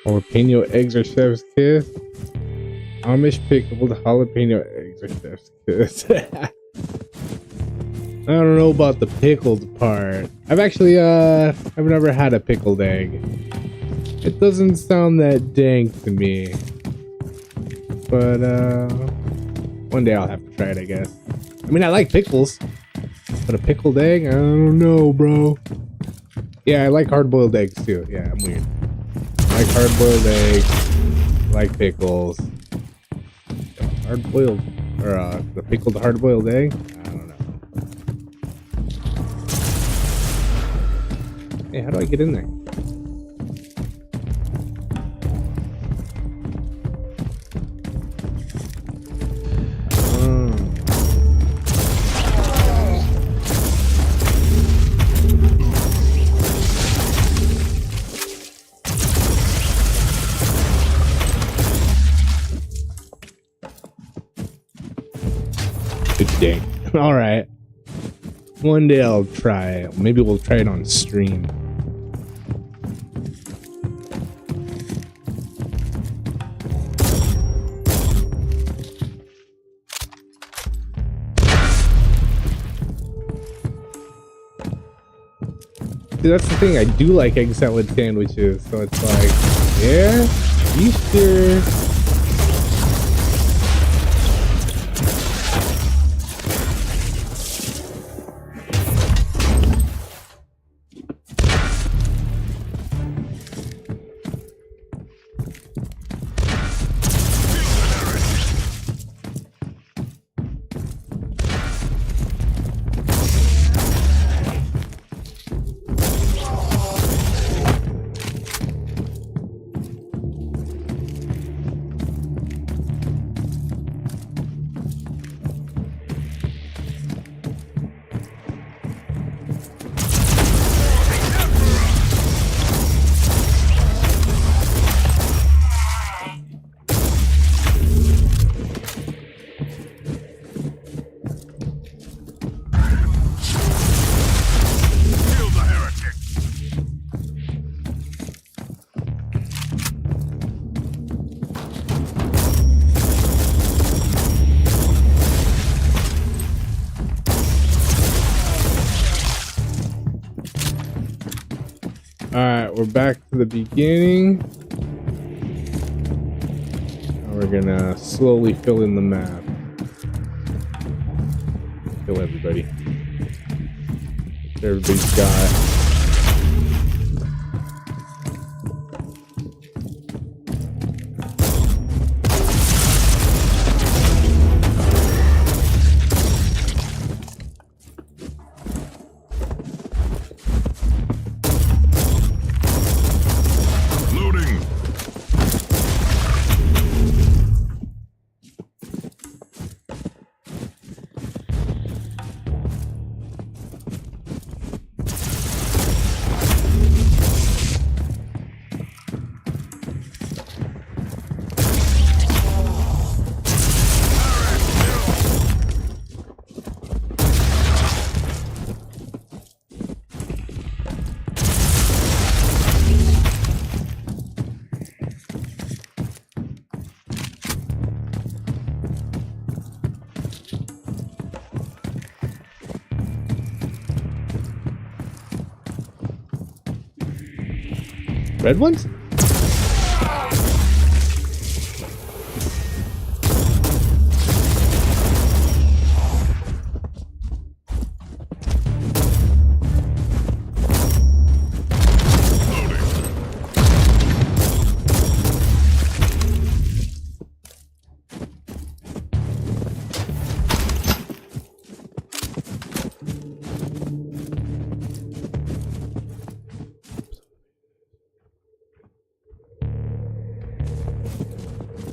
Jalapeno eggs are chef's kiss. Amish pickled jalapeno eggs are chef's kiss. I don't know about the pickled part. I've never had a pickled egg. It doesn't sound that dank to me. But one day I'll have to try it, I guess. I mean, I like pickles, but a pickled egg? I don't know, bro. Yeah, I like hard-boiled eggs too. Yeah, I'm weird. I like hard-boiled eggs. I like pickles. Hard-boiled, or the pickled hard-boiled egg? I don't know. Hey, how do I get in there? Dang. All right. One day I'll try it. Maybe we'll try it on stream. See, that's the thing. I do like egg salad sandwiches. So it's like, yeah, you sure? Alright, we're back to the beginning. Now we're gonna slowly fill in the map. Kill everybody. Everybody's got. Red ones?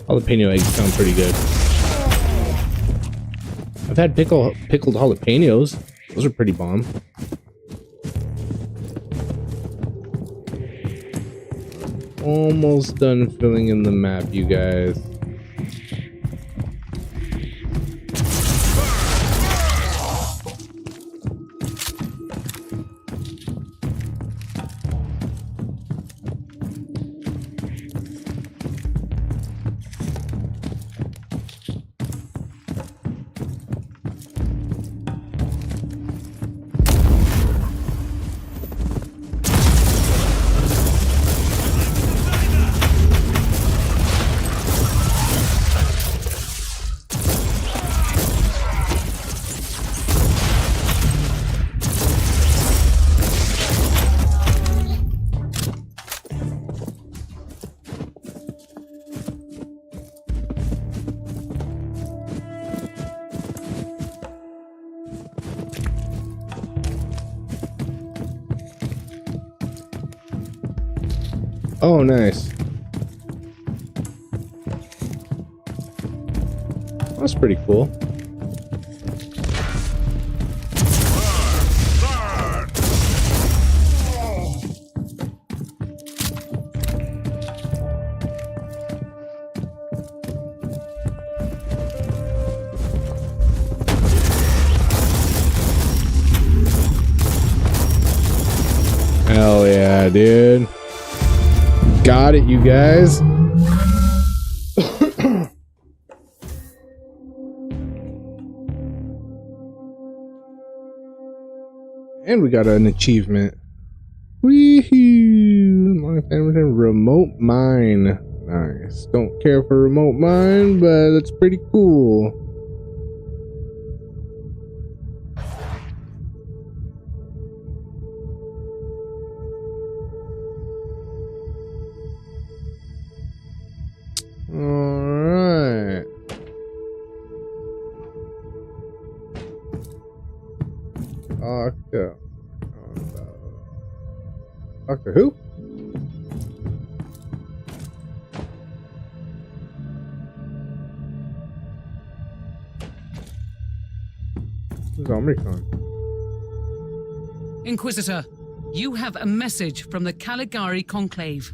Jalapeno eggs sound pretty good. I've had pickled jalapenos. Those are pretty bomb. Almost done filling in the map, you guys. Oh, nice. That's pretty cool. Yeah, dude. Got it, you guys. And we got an achievement. Wee-hoo! Remote mine. Nice. Don't care for remote mine, but it's pretty cool. Alright. Doctor who? Who's Omicron? Inquisitor, you have a message from the Caligari Conclave.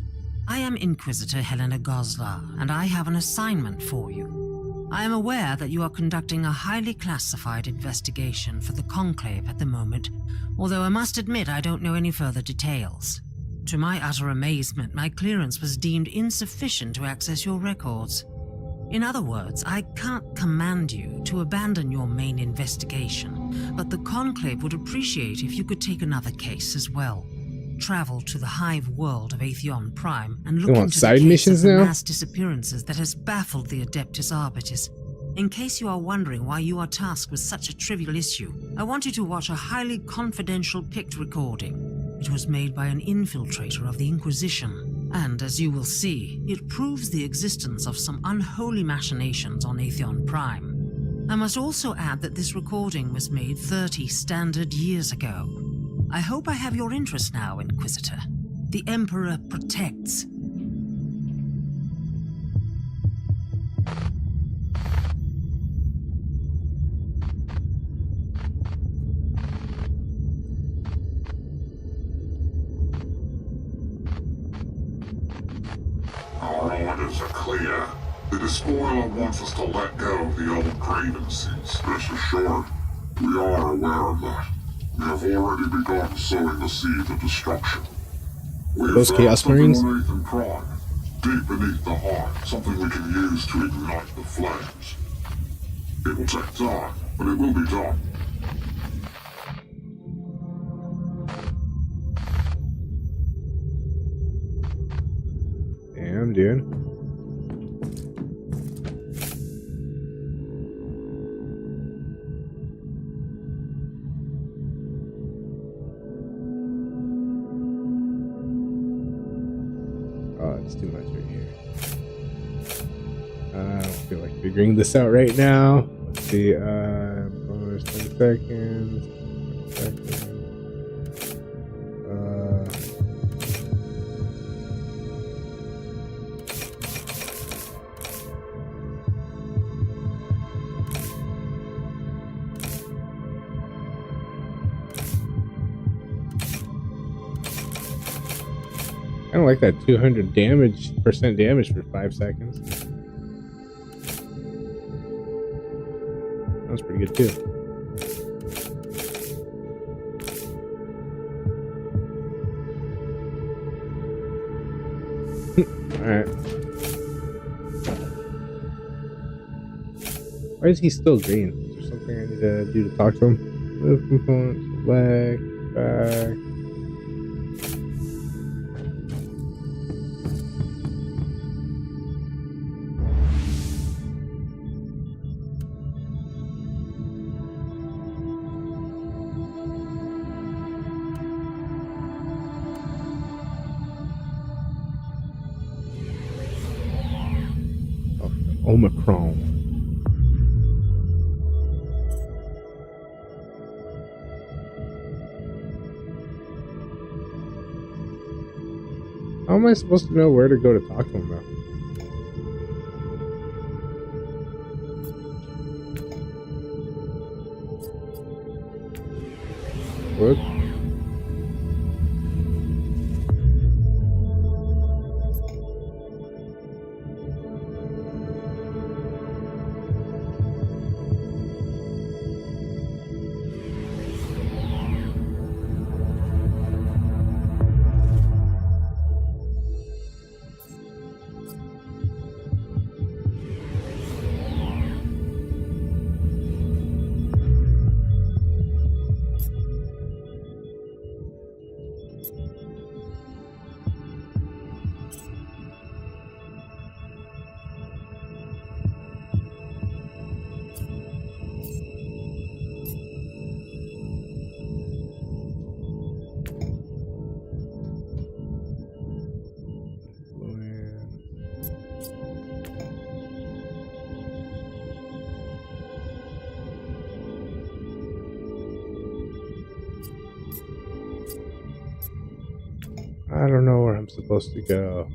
I am Inquisitor Helena Goslar, and I have an assignment for you. I am aware that you are conducting a highly classified investigation for the Conclave at the moment, although I must admit I don't know any further details. To my utter amazement, my clearance was deemed insufficient to access your records. In other words, I can't command you to abandon your main investigation, but the Conclave would appreciate if you could take another case as well. Travel to the hive world of Atheon Prime and look into the case of the mass disappearances that has baffled the Adeptus Arbitis. In case you are wondering why you are tasked with such a trivial issue, I want you to watch a highly confidential picked recording. It was made by an infiltrator of the Inquisition, and as you will see, it proves the existence of some unholy machinations on Atheon Prime. I must also add that this recording was made 30 standard years ago. I hope I have your interest now, Inquisitor. The Emperor protects. Our orders are clear. The despoiler wants us to let go of the old grievances. Rest assured, we are aware of that. We have already begun sowing the seeds of destruction. Those Chaos Marines? Nathan Prime, deep beneath the heart, something we can use to ignite the flames. It will take time, but it will be done. Damn, dude. It's too much right here. I don't feel like figuring this out right now. Let's see. Bonus 10 seconds. 10 seconds. I don't like that 200% damage for 5 seconds. That was pretty good too. Alright. Why is he still green? Is there something I need to do to talk to him? Move components, select, back. Omicron. How am I supposed to know where to go to talk to him about? What? I don't know where I'm supposed to go.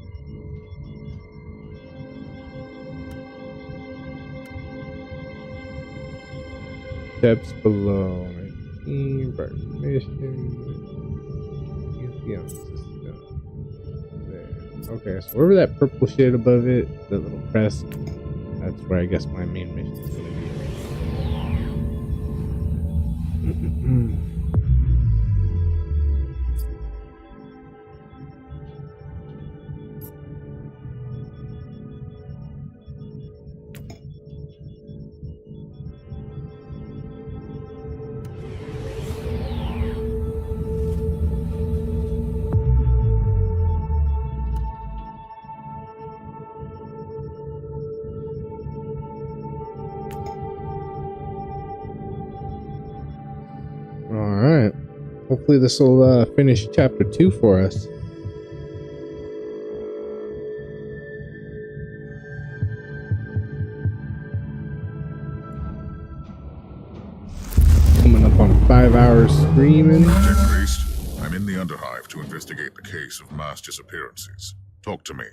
Steps below. Okay, so wherever that purple shit above it, that little crest, that's where I guess my main mission is going to be. Alright. Hopefully this will finish chapter 2 for us. Coming up on 5 hours screaming. Dead Priest, I'm in the Underhive to investigate the case of mass disappearances. Talk to me.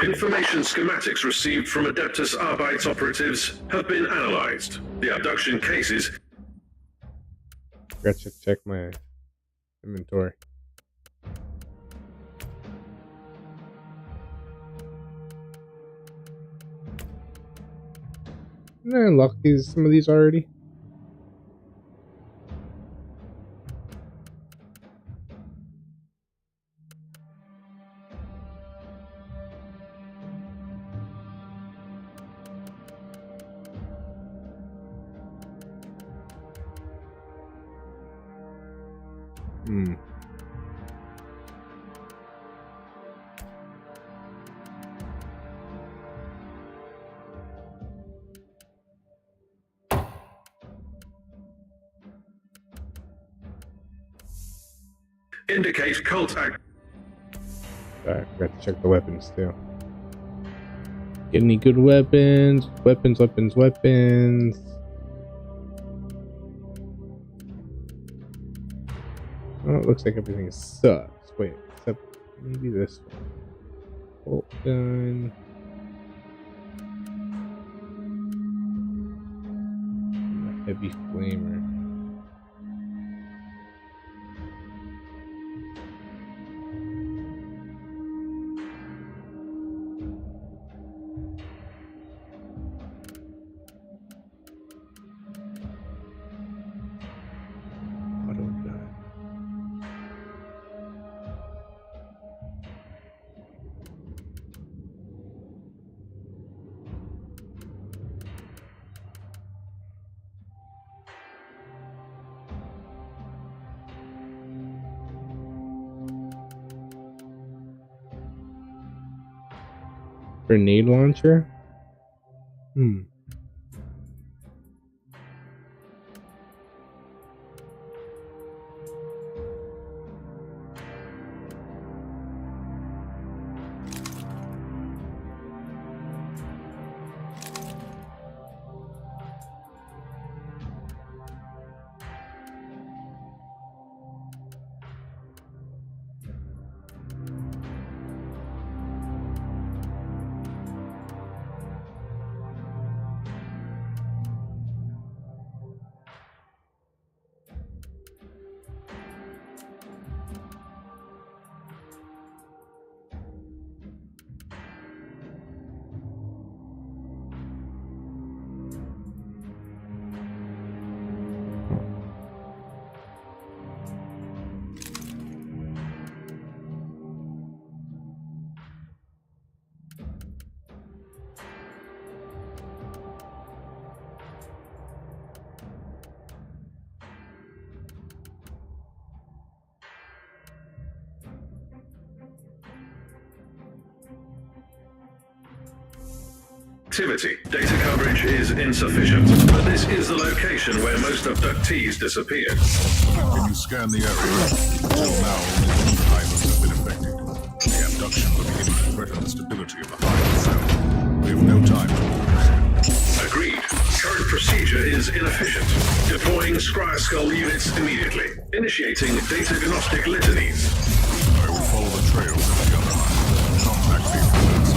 Information schematics received from Adeptus Arbeit operatives have been analyzed. The abduction cases... Forgot to check my inventory. Didn't I unlock some of these already? Indicate cult act. Sorry, I forgot to check the weapons too. Get any good weapons? Weapons. Oh, it looks like everything sucks. Wait, except maybe this one. Bolt gun. A heavy flamer. Grenade launcher? Activity. Data coverage is insufficient, but this is the location where most abductees disappeared. Can you scan the area? Until now, only the Hivers have been infected. The abductions are beginning to threaten the stability of the Hive itself. We have no time to lose. Agreed. Current procedure is inefficient. Deploying Scryer Skull units immediately. Initiating data-agnostic litanies. trail to the other island. Contact the defense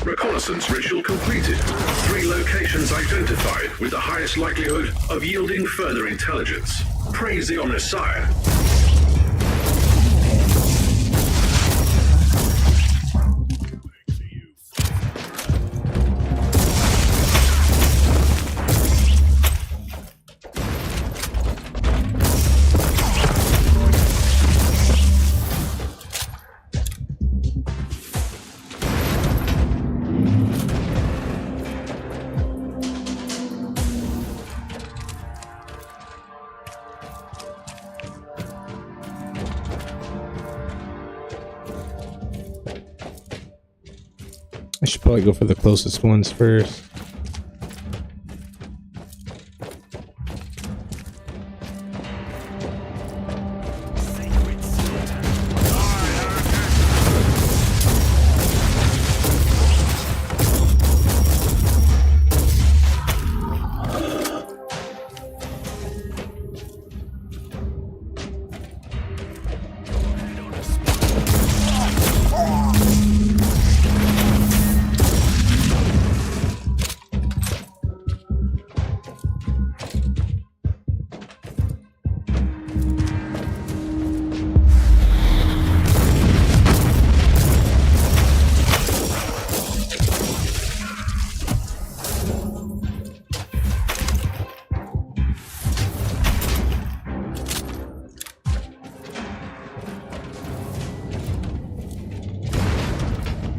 Reconnaissance ritual completed. 3 locations identified with the highest likelihood of yielding further intelligence. Praise the Omnissiah. I should probably go for the closest ones first.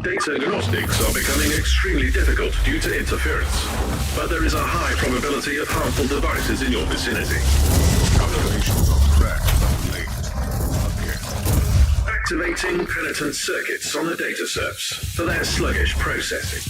Data agnostics are becoming extremely difficult due to interference, but there is a high probability of harmful devices in your vicinity. Calculations are correct, but late. Again. Activating penitent circuits on the data serves for their sluggish processing.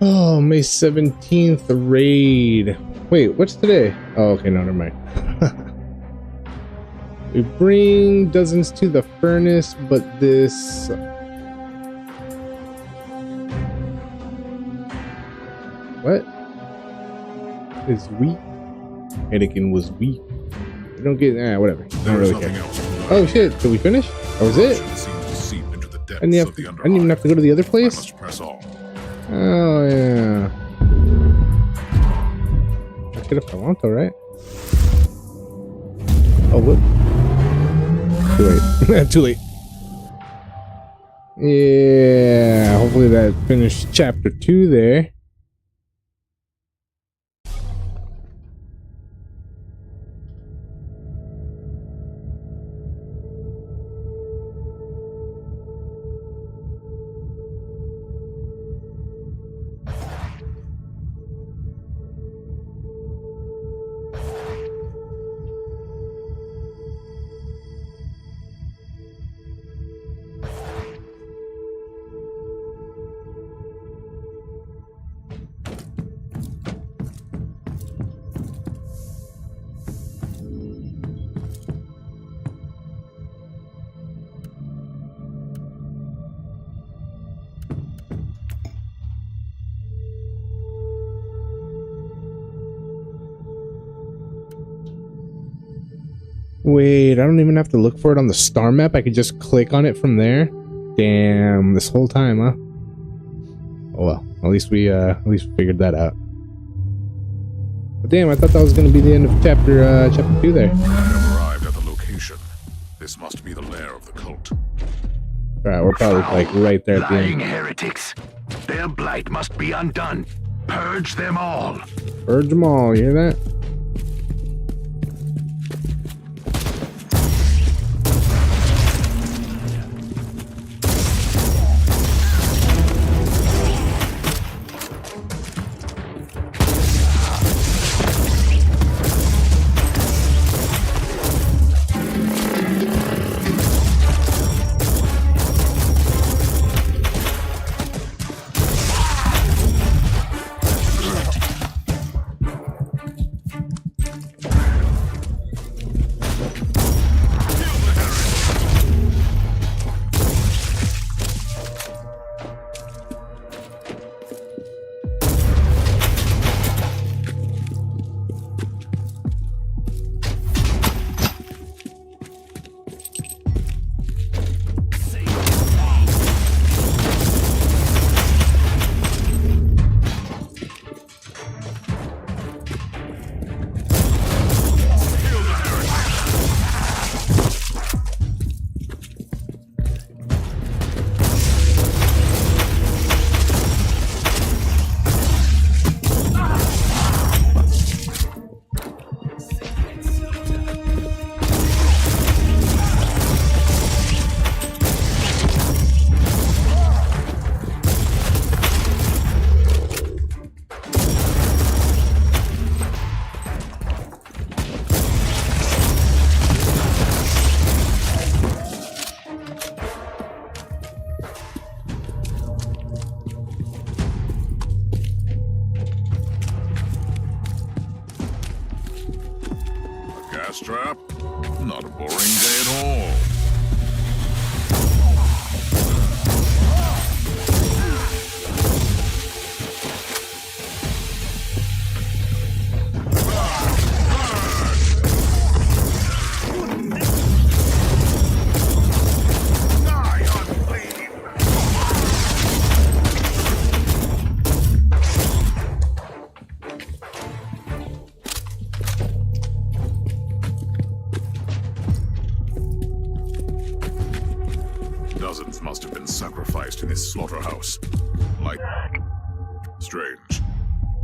Oh, May 17th raid. Wait, what's today? Oh, okay, no, never mind. We bring dozens to the furnace, but this What? Is weak. Anakin was weak. You don't get whatever. I don't really care. Oh shit! Did we finish? That was it. I didn't even have to go to the other place. Oh yeah. I could if I want though, right? Oh whoop. Too late. Too late. Yeah. Hopefully that finished chapter 2 there. Wait, I don't even have to look for it on the star map. I could just click on it from there. Damn, this whole time, huh? Oh well, at least we figured that out. But damn, I thought that was gonna be the end of chapter 2 there. I have arrived at the location. This must be the lair of the cult. Alright, we're probably like right there at the Lying end. heretics. Their blight must be undone. Purge them all. Purge them all, you hear that? Gas trap? Not a boring day at all. Dozens must have been sacrificed in this slaughterhouse. Like... Strange.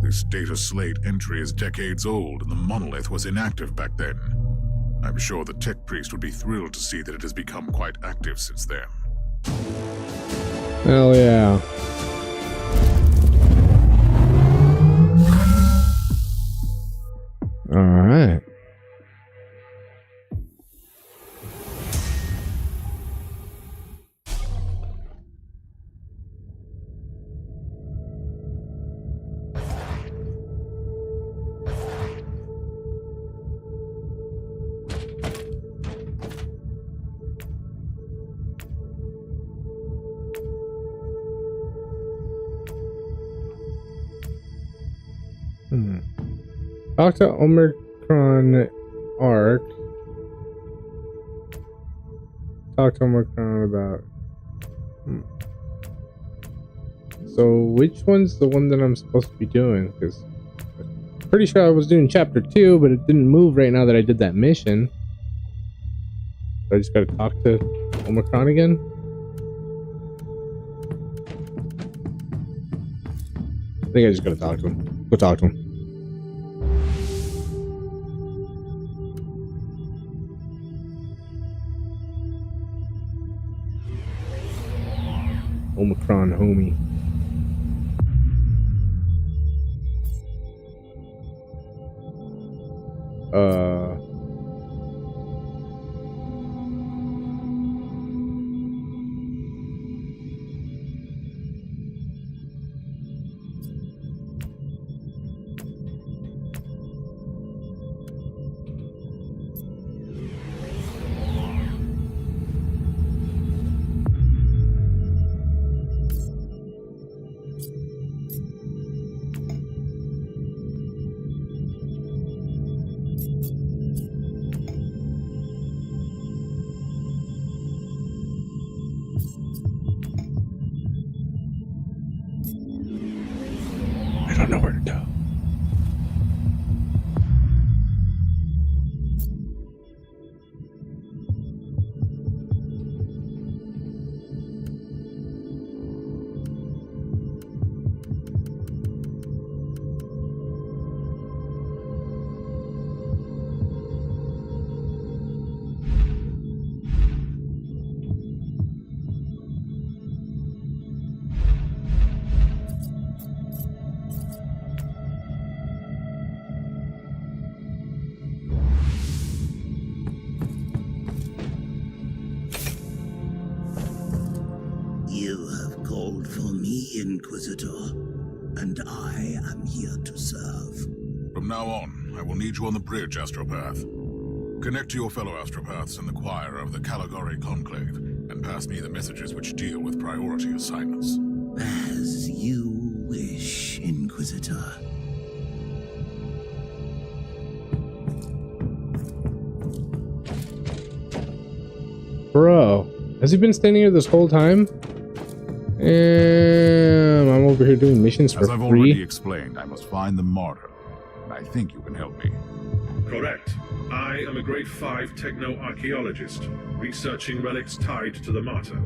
This data slate entry is decades old, and the monolith was inactive back then. I'm sure the tech priest would be thrilled to see that it has become quite active since then. Hell yeah. Alright. Talk to Omicron Arc. Talk to Omicron about. So which one's the one that I'm supposed to be doing? Because I'm pretty sure I was doing chapter 2, but it didn't move right now that I did that mission. So I just gotta talk to Omicron again. I think I just gotta talk to him. Go talk to him. Omicron, homie. I don't know where to go. You have called for me, Inquisitor, and I am here to serve. From now on, I will need you on the bridge, Astropath. Connect to your fellow Astropaths in the choir of the Caligari Conclave, and pass me the messages which deal with priority assignments. As you wish, Inquisitor. Bro, has he been standing here this whole time? I'm over here doing missions for As I've free. already explained, I must find the martyr, and I think you can help me. Correct. I am a grade 5 techno-archaeologist, researching relics tied to the martyr,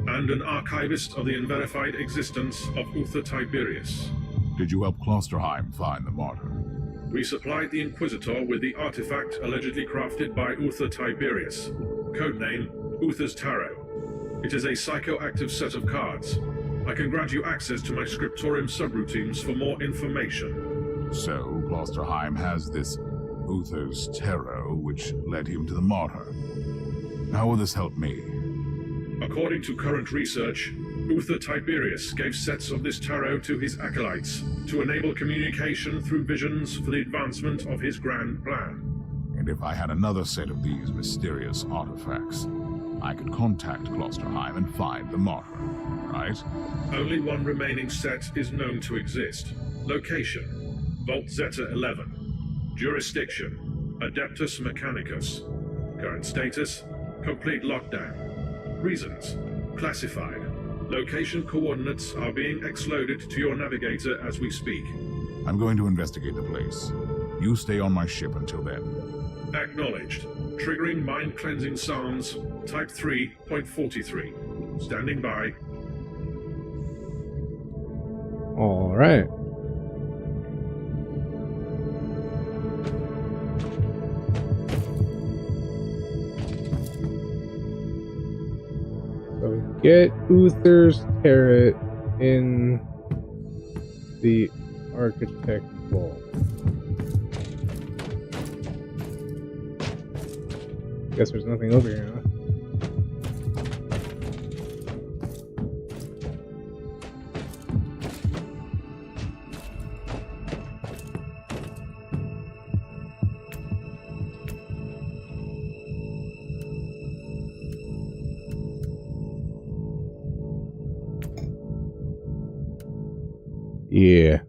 and an archivist of the unverified existence of Uther Tiberius. Did you help Klosterheim find the martyr? We supplied the Inquisitor with the artifact allegedly crafted by Uther Tiberius, codename Uther's Tarot. It is a psychoactive set of cards. I can grant you access to my scriptorium subroutines for more information. So, Klosterheim has this Uther's Tarot, which led him to the martyr. How will this help me? According to current research, Uther Tiberius gave sets of this tarot to his acolytes to enable communication through visions for the advancement of his grand plan. And if I had another set of these mysterious artifacts, I could contact Klosterheim and find the martyr, right? Only one remaining set is known to exist. Location: Vault Zeta 11. Jurisdiction: Adeptus Mechanicus. Current status: complete lockdown. Reasons: classified. Location coordinates are being exloaded to your navigator as we speak. I'm going to investigate the place. You stay on my ship until then. Acknowledged. Triggering mind-cleansing psalms, type 3.43. Standing by. All right. So get Uther's Tarot in the Architect Vault. Guess there's nothing over here, huh? Yeah.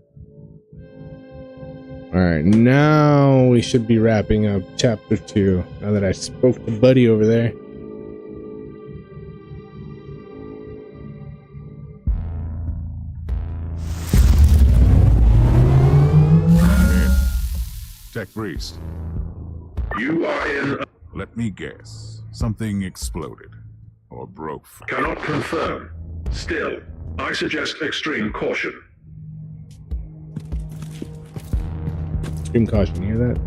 All right, now we should be wrapping up chapter 2. Now that I spoke to Buddy over there. Tech Priest. You are in... Let me guess. Something exploded. Or broke. Cannot confirm. Still, I suggest extreme caution. Extreme caution, you hear that?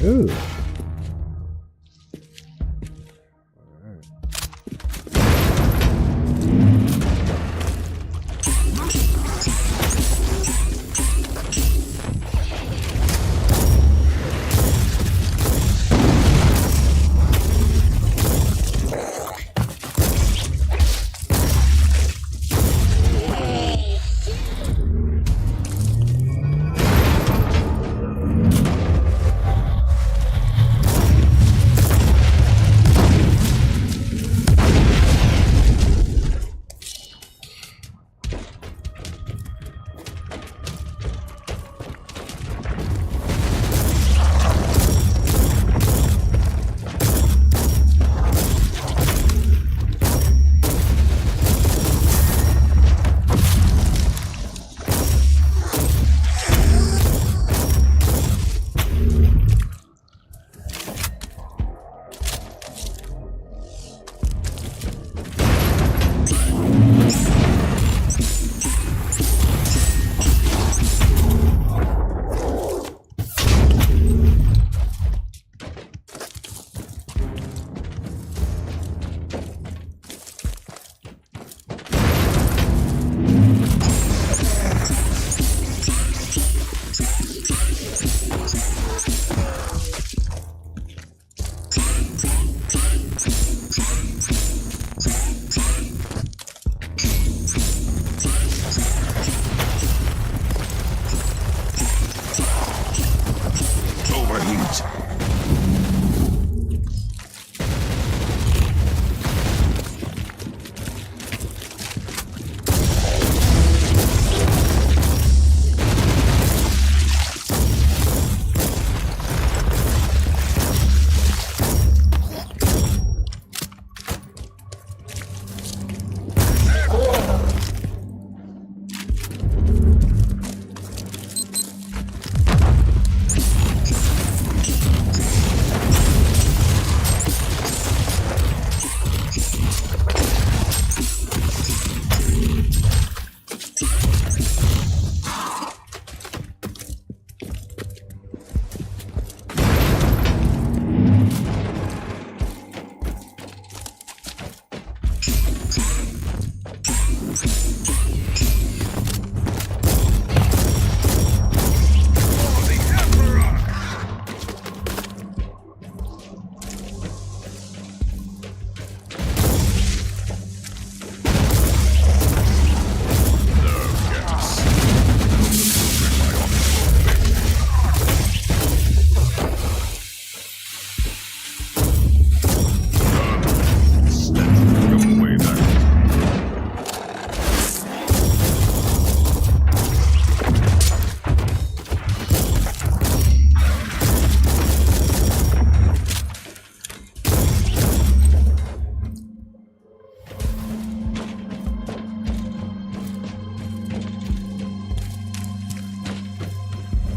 Ooh.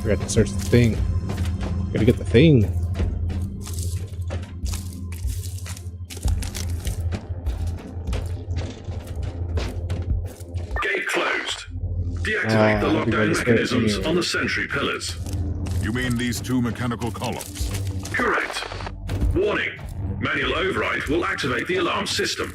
Forgot to search the thing. Gotta get the thing. Gate closed. Deactivate the lockdown mechanisms on the sentry pillars. You mean these two mechanical columns? Correct. Warning. Manual override will activate the alarm system.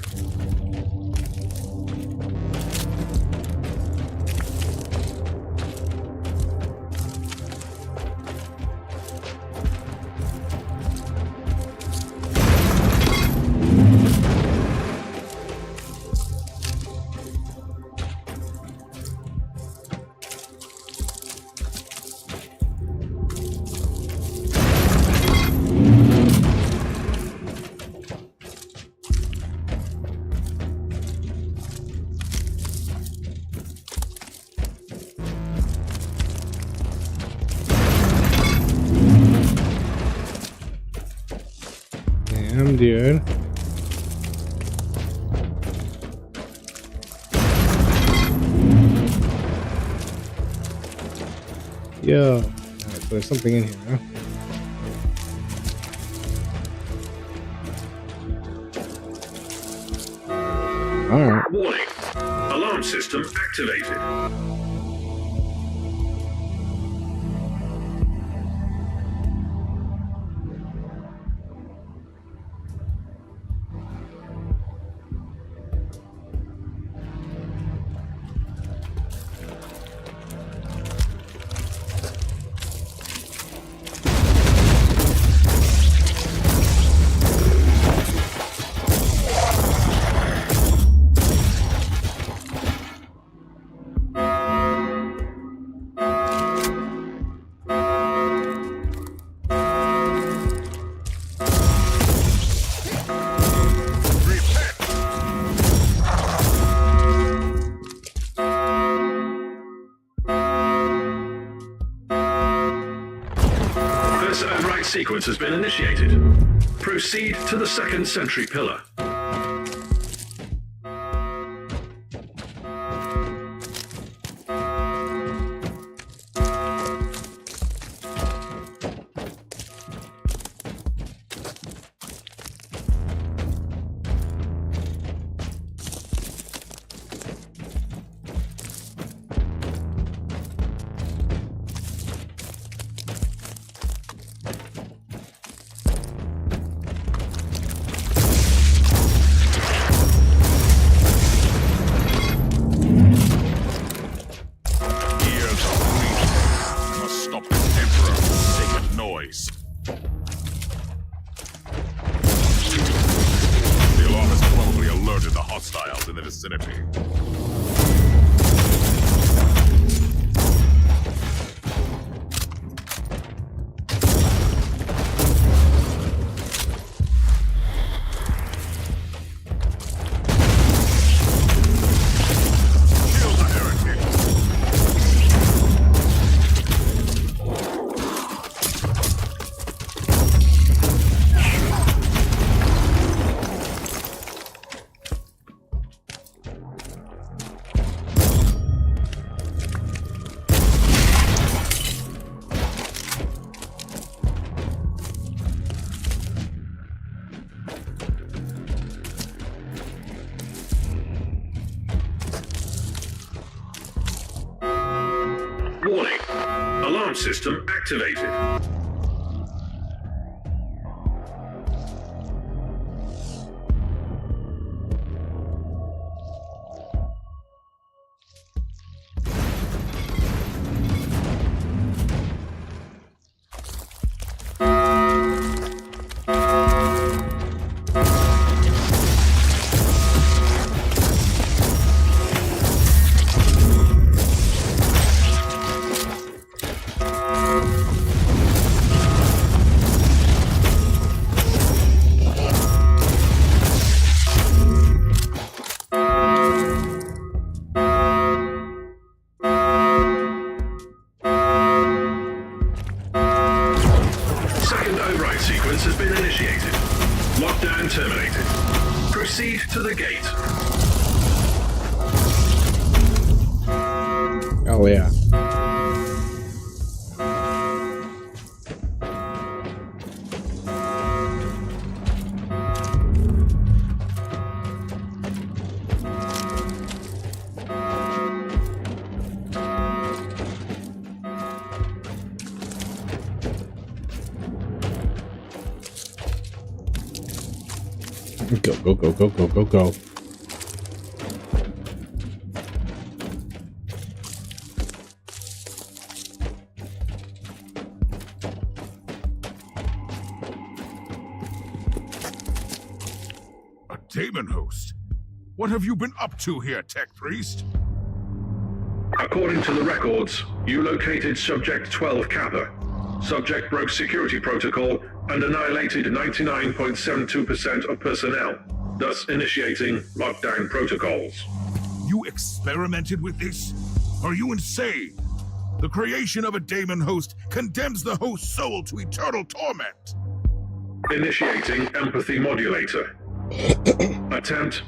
dude. Yo. Alright, so there's something in here, huh? Alright. Warning. Alarm system activated. This override sequence has been initiated. Proceed to the second sentry pillar. In the vicinity. Warning. Alarm system activated. Sequence has been initiated. Lockdown terminated. Proceed to the gate. Oh yeah. Go, go, go, go, go, go, go. A demon host? What have you been up to here, Tech Priest? According to the records, you located Subject 12 Kappa. Subject broke security protocol and annihilated 99.72% of personnel, thus initiating lockdown protocols. You experimented with this? Are you insane? The creation of a daemon host condemns the host's soul to eternal torment. Initiating empathy modulator. Attempt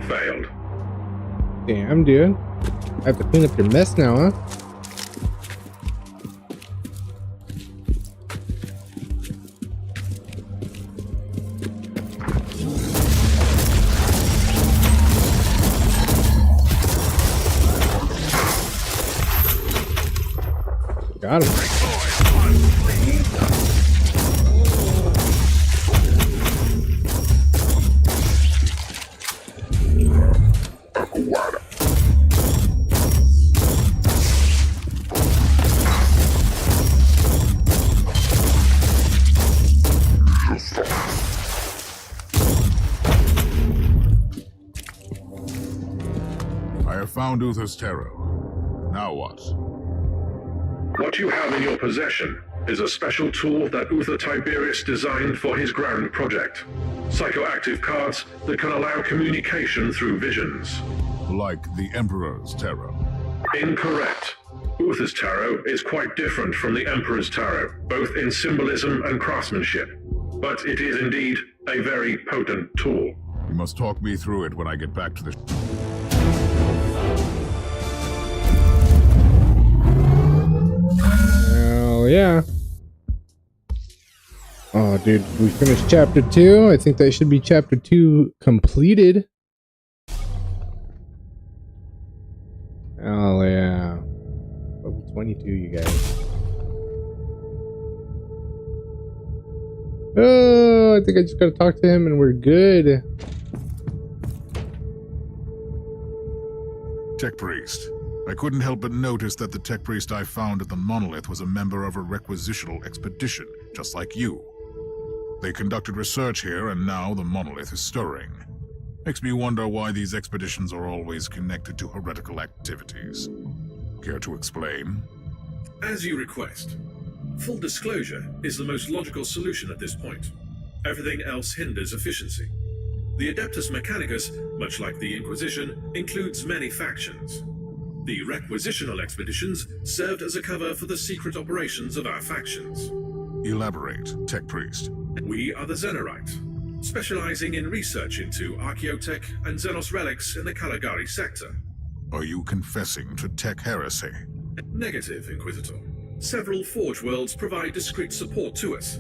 failed. Damn, dude. I have to clean up your mess now, huh? Got him. I have found Uther's tarot. Now what? What you have in your possession is a special tool that Uther Tiberius designed for his grand project. Psychoactive cards that can allow communication through visions. Like the Emperor's tarot. Incorrect. Uther's tarot is quite different from the Emperor's tarot, both in symbolism and craftsmanship. But it is indeed a very potent tool. You must talk me through it when I get back to the... Hell yeah. Oh, dude, we finished chapter 2. I think that should be chapter 2 completed. Oh, yeah. Level 22, you guys. Oh, I think I just gotta talk to him and we're good. Tech Priest. I couldn't help but notice that the Tech Priest I found at the monolith was a member of a requisitional expedition, just like you. They conducted research here, and now the monolith is stirring. Makes me wonder why these expeditions are always connected to heretical activities. Care to explain? As you request. Full disclosure is the most logical solution at this point. Everything else hinders efficiency. The Adeptus Mechanicus, much like the Inquisition, includes many factions. The requisitional expeditions served as a cover for the secret operations of our factions. Elaborate, Tech Priest. We are the Xenorite, specializing in research into archaeotech and Xenos relics in the Caligari sector. Are you confessing to tech heresy? Negative, Inquisitor. Several Forge worlds provide discreet support to us.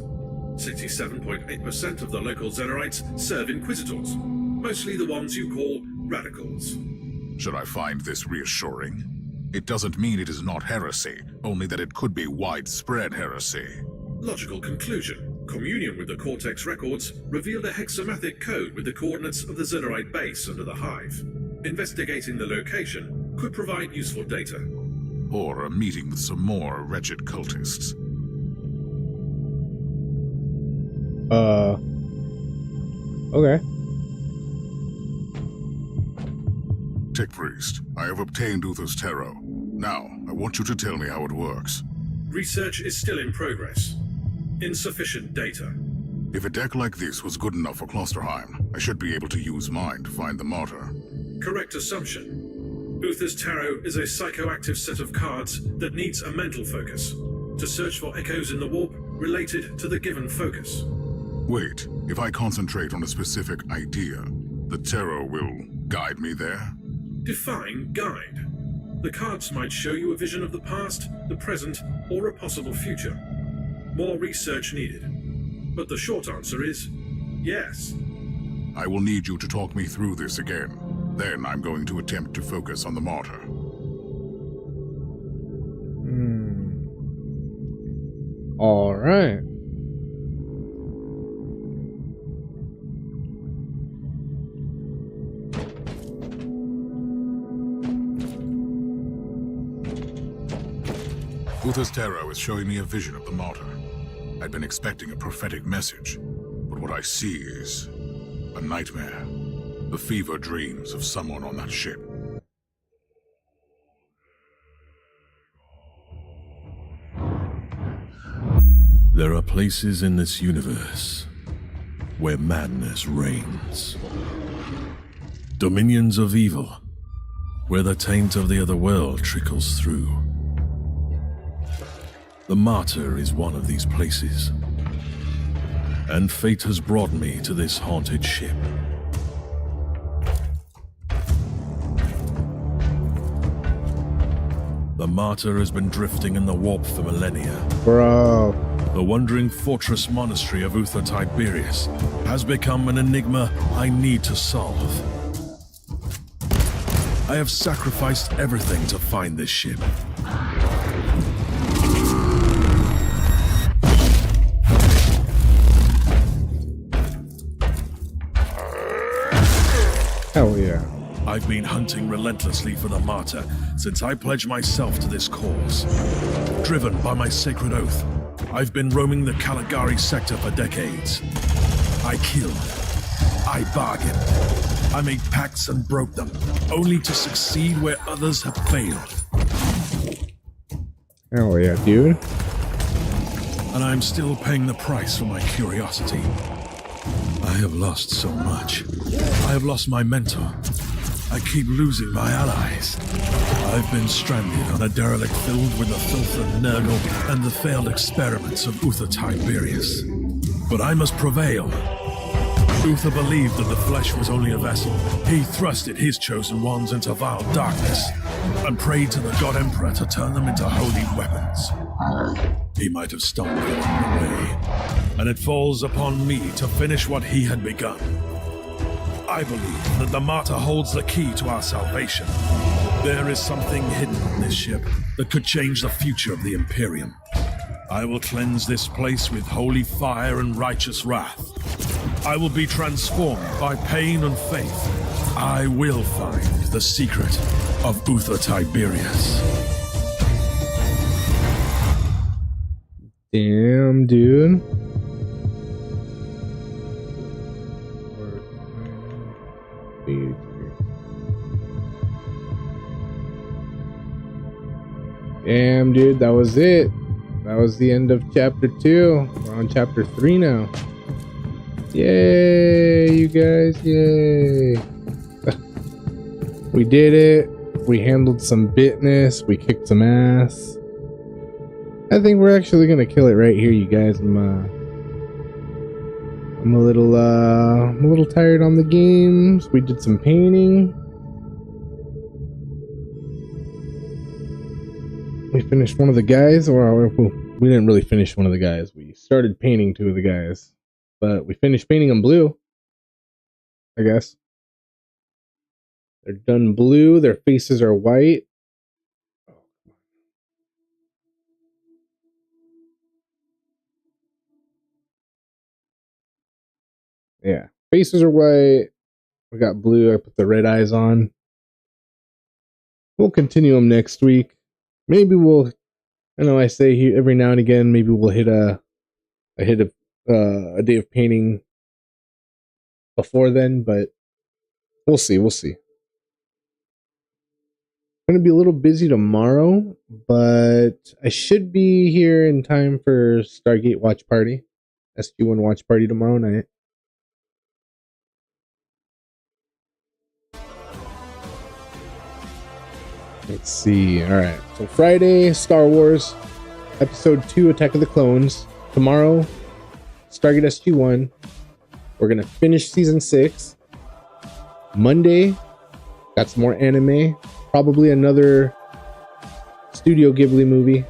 67.8% of the local Xenorites serve Inquisitors, mostly the ones you call radicals. Should I find this reassuring? It doesn't mean it is not heresy, only that it could be widespread heresy. Logical conclusion. Communion with the Cortex records revealed a hexamathic code with the coordinates of the Xenorite base under the Hive. Investigating the location could provide useful data. Or a meeting with some more wretched cultists. Okay. Tech Priest, I have obtained Uther's tarot. Now, I want you to tell me how it works. Research is still in progress. Insufficient data. If a deck like this was good enough for Klosterheim, I should be able to use mine to find the martyr. Correct assumption. Uther's tarot is a psychoactive set of cards that needs a mental focus, to search for echoes in the warp related to the given focus. Wait, if I concentrate on a specific idea, the tarot will guide me there? Define guide. The cards might show you a vision of the past, the present, or a possible future. More research needed. But the short answer is yes. I will need you to talk me through this again. Then I'm going to attempt to focus on the martyr. All right. Uther's tarot is showing me a vision of the martyr. I'd been expecting a prophetic message, but what I see is a nightmare. The fever dreams of someone on that ship. There are places in this universe where madness reigns. Dominions of evil, where the taint of the other world trickles through. The Martyr is one of these places. and fate has brought me to this haunted ship. The Martyr has been drifting in the warp for millennia. Bro. The wandering fortress monastery of Uther Tiberius has become an enigma I need to solve. I have sacrificed everything to find this ship. Hell yeah. I've been hunting relentlessly for the Martyr since I pledged myself to this cause. Driven by my sacred oath, I've been roaming the Caligari sector for decades. I killed. I bargained. I made pacts and broke them, only to succeed where others have failed. Hell yeah, dude. And I'm still paying the price for my curiosity. I have lost so much. I have lost my mentor. I keep losing my allies. I've been stranded on a derelict filled with the filth of Nurgle and the failed experiments of Uther Tiberius. But I must prevail. Uther believed that the flesh was only a vessel. He thrusted his chosen ones into vile darkness and prayed to the God Emperor to turn them into holy weapons. He might have stumbled along the way, and it falls upon me to finish what he had begun. I believe that the Martyr holds the key to our salvation. There is something hidden on this ship that could change the future of the Imperium. I will cleanse this place with holy fire and righteous wrath. I will be transformed by pain and faith. I will find the secret of Uther Tiberius. Damn, dude. Damn, dude, that was it. That was the end of chapter 2. We're on chapter 3 now. Yay, you guys, yay. We did it. We handled some business. We kicked some ass. I think we're actually gonna kill it right here, you guys. I'm a little tired on the games. We did some painting. We finished one of the guys, or we didn't really finish one of the guys. We started painting 2 of the guys, but we finished painting them blue, I guess. They're done blue. Their faces are white. Yeah, faces are white. We got blue. I put the red eyes on. We'll continue them next week. Maybe we'll, I know I say here every now and again, maybe we'll hit a day of painting before then, but we'll see. We'll see. I'm going to be a little busy tomorrow, but I should be here in time for Stargate Watch Party, SG1 Watch Party tomorrow night. Let's see. All right. So Friday, Star Wars, Episode 2, Attack of the Clones. Tomorrow, Stargate SG1. We're going to finish Season 6. Monday, got some more anime. Probably another Studio Ghibli movie.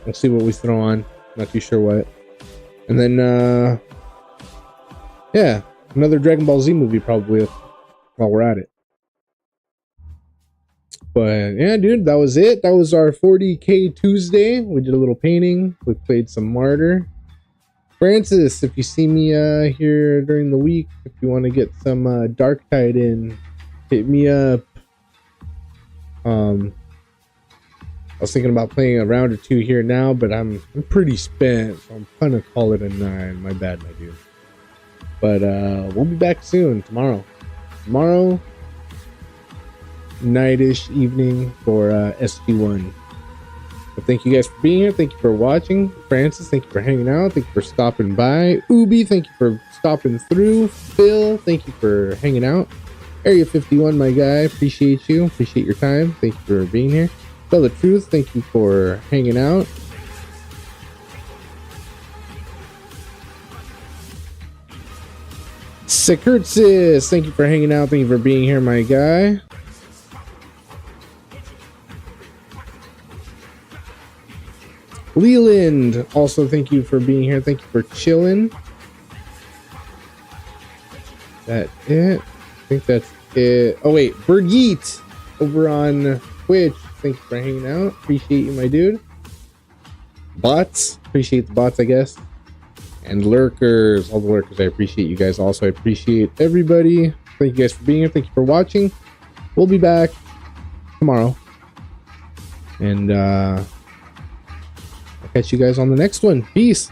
We'll see what we throw on. Not too sure what. And then, yeah, another Dragon Ball Z movie probably while we're at it. But yeah, dude, that was it. That was our 40K Tuesday. We did a little painting. We played some Martyr. Francis, if you see me here during the week, if you want to get some Darktide in, hit me up. I was thinking about playing a round or 2 here now, but I'm pretty spent, so I'm gonna call it a 9. My bad, my dude. But we'll be back soon tomorrow. Nightish evening for SG1. But thank you guys for being here. Thank you for watching. Francis, thank you for hanging out. Thank you for stopping by. Ubi, thank you for stopping through. Phil, thank you for hanging out. Area 51, my guy, appreciate you. Appreciate your time. Thank you for being here. Tell the Truth, thank you for hanging out. Sikurtsis, thank you for hanging out. Thank you for being here, my guy. Leland, also thank you for being here. Thank you for chilling. That it? I think that's it. Oh wait, Birgit over on Twitch. Thank you for hanging out. Appreciate you, my dude. Bots, appreciate the bots, I guess. And lurkers, all the lurkers, I appreciate you guys. Also, I appreciate everybody. Thank you guys for being here. Thank you for watching. We'll be back tomorrow. And I'll catch you guys on the next one. Peace.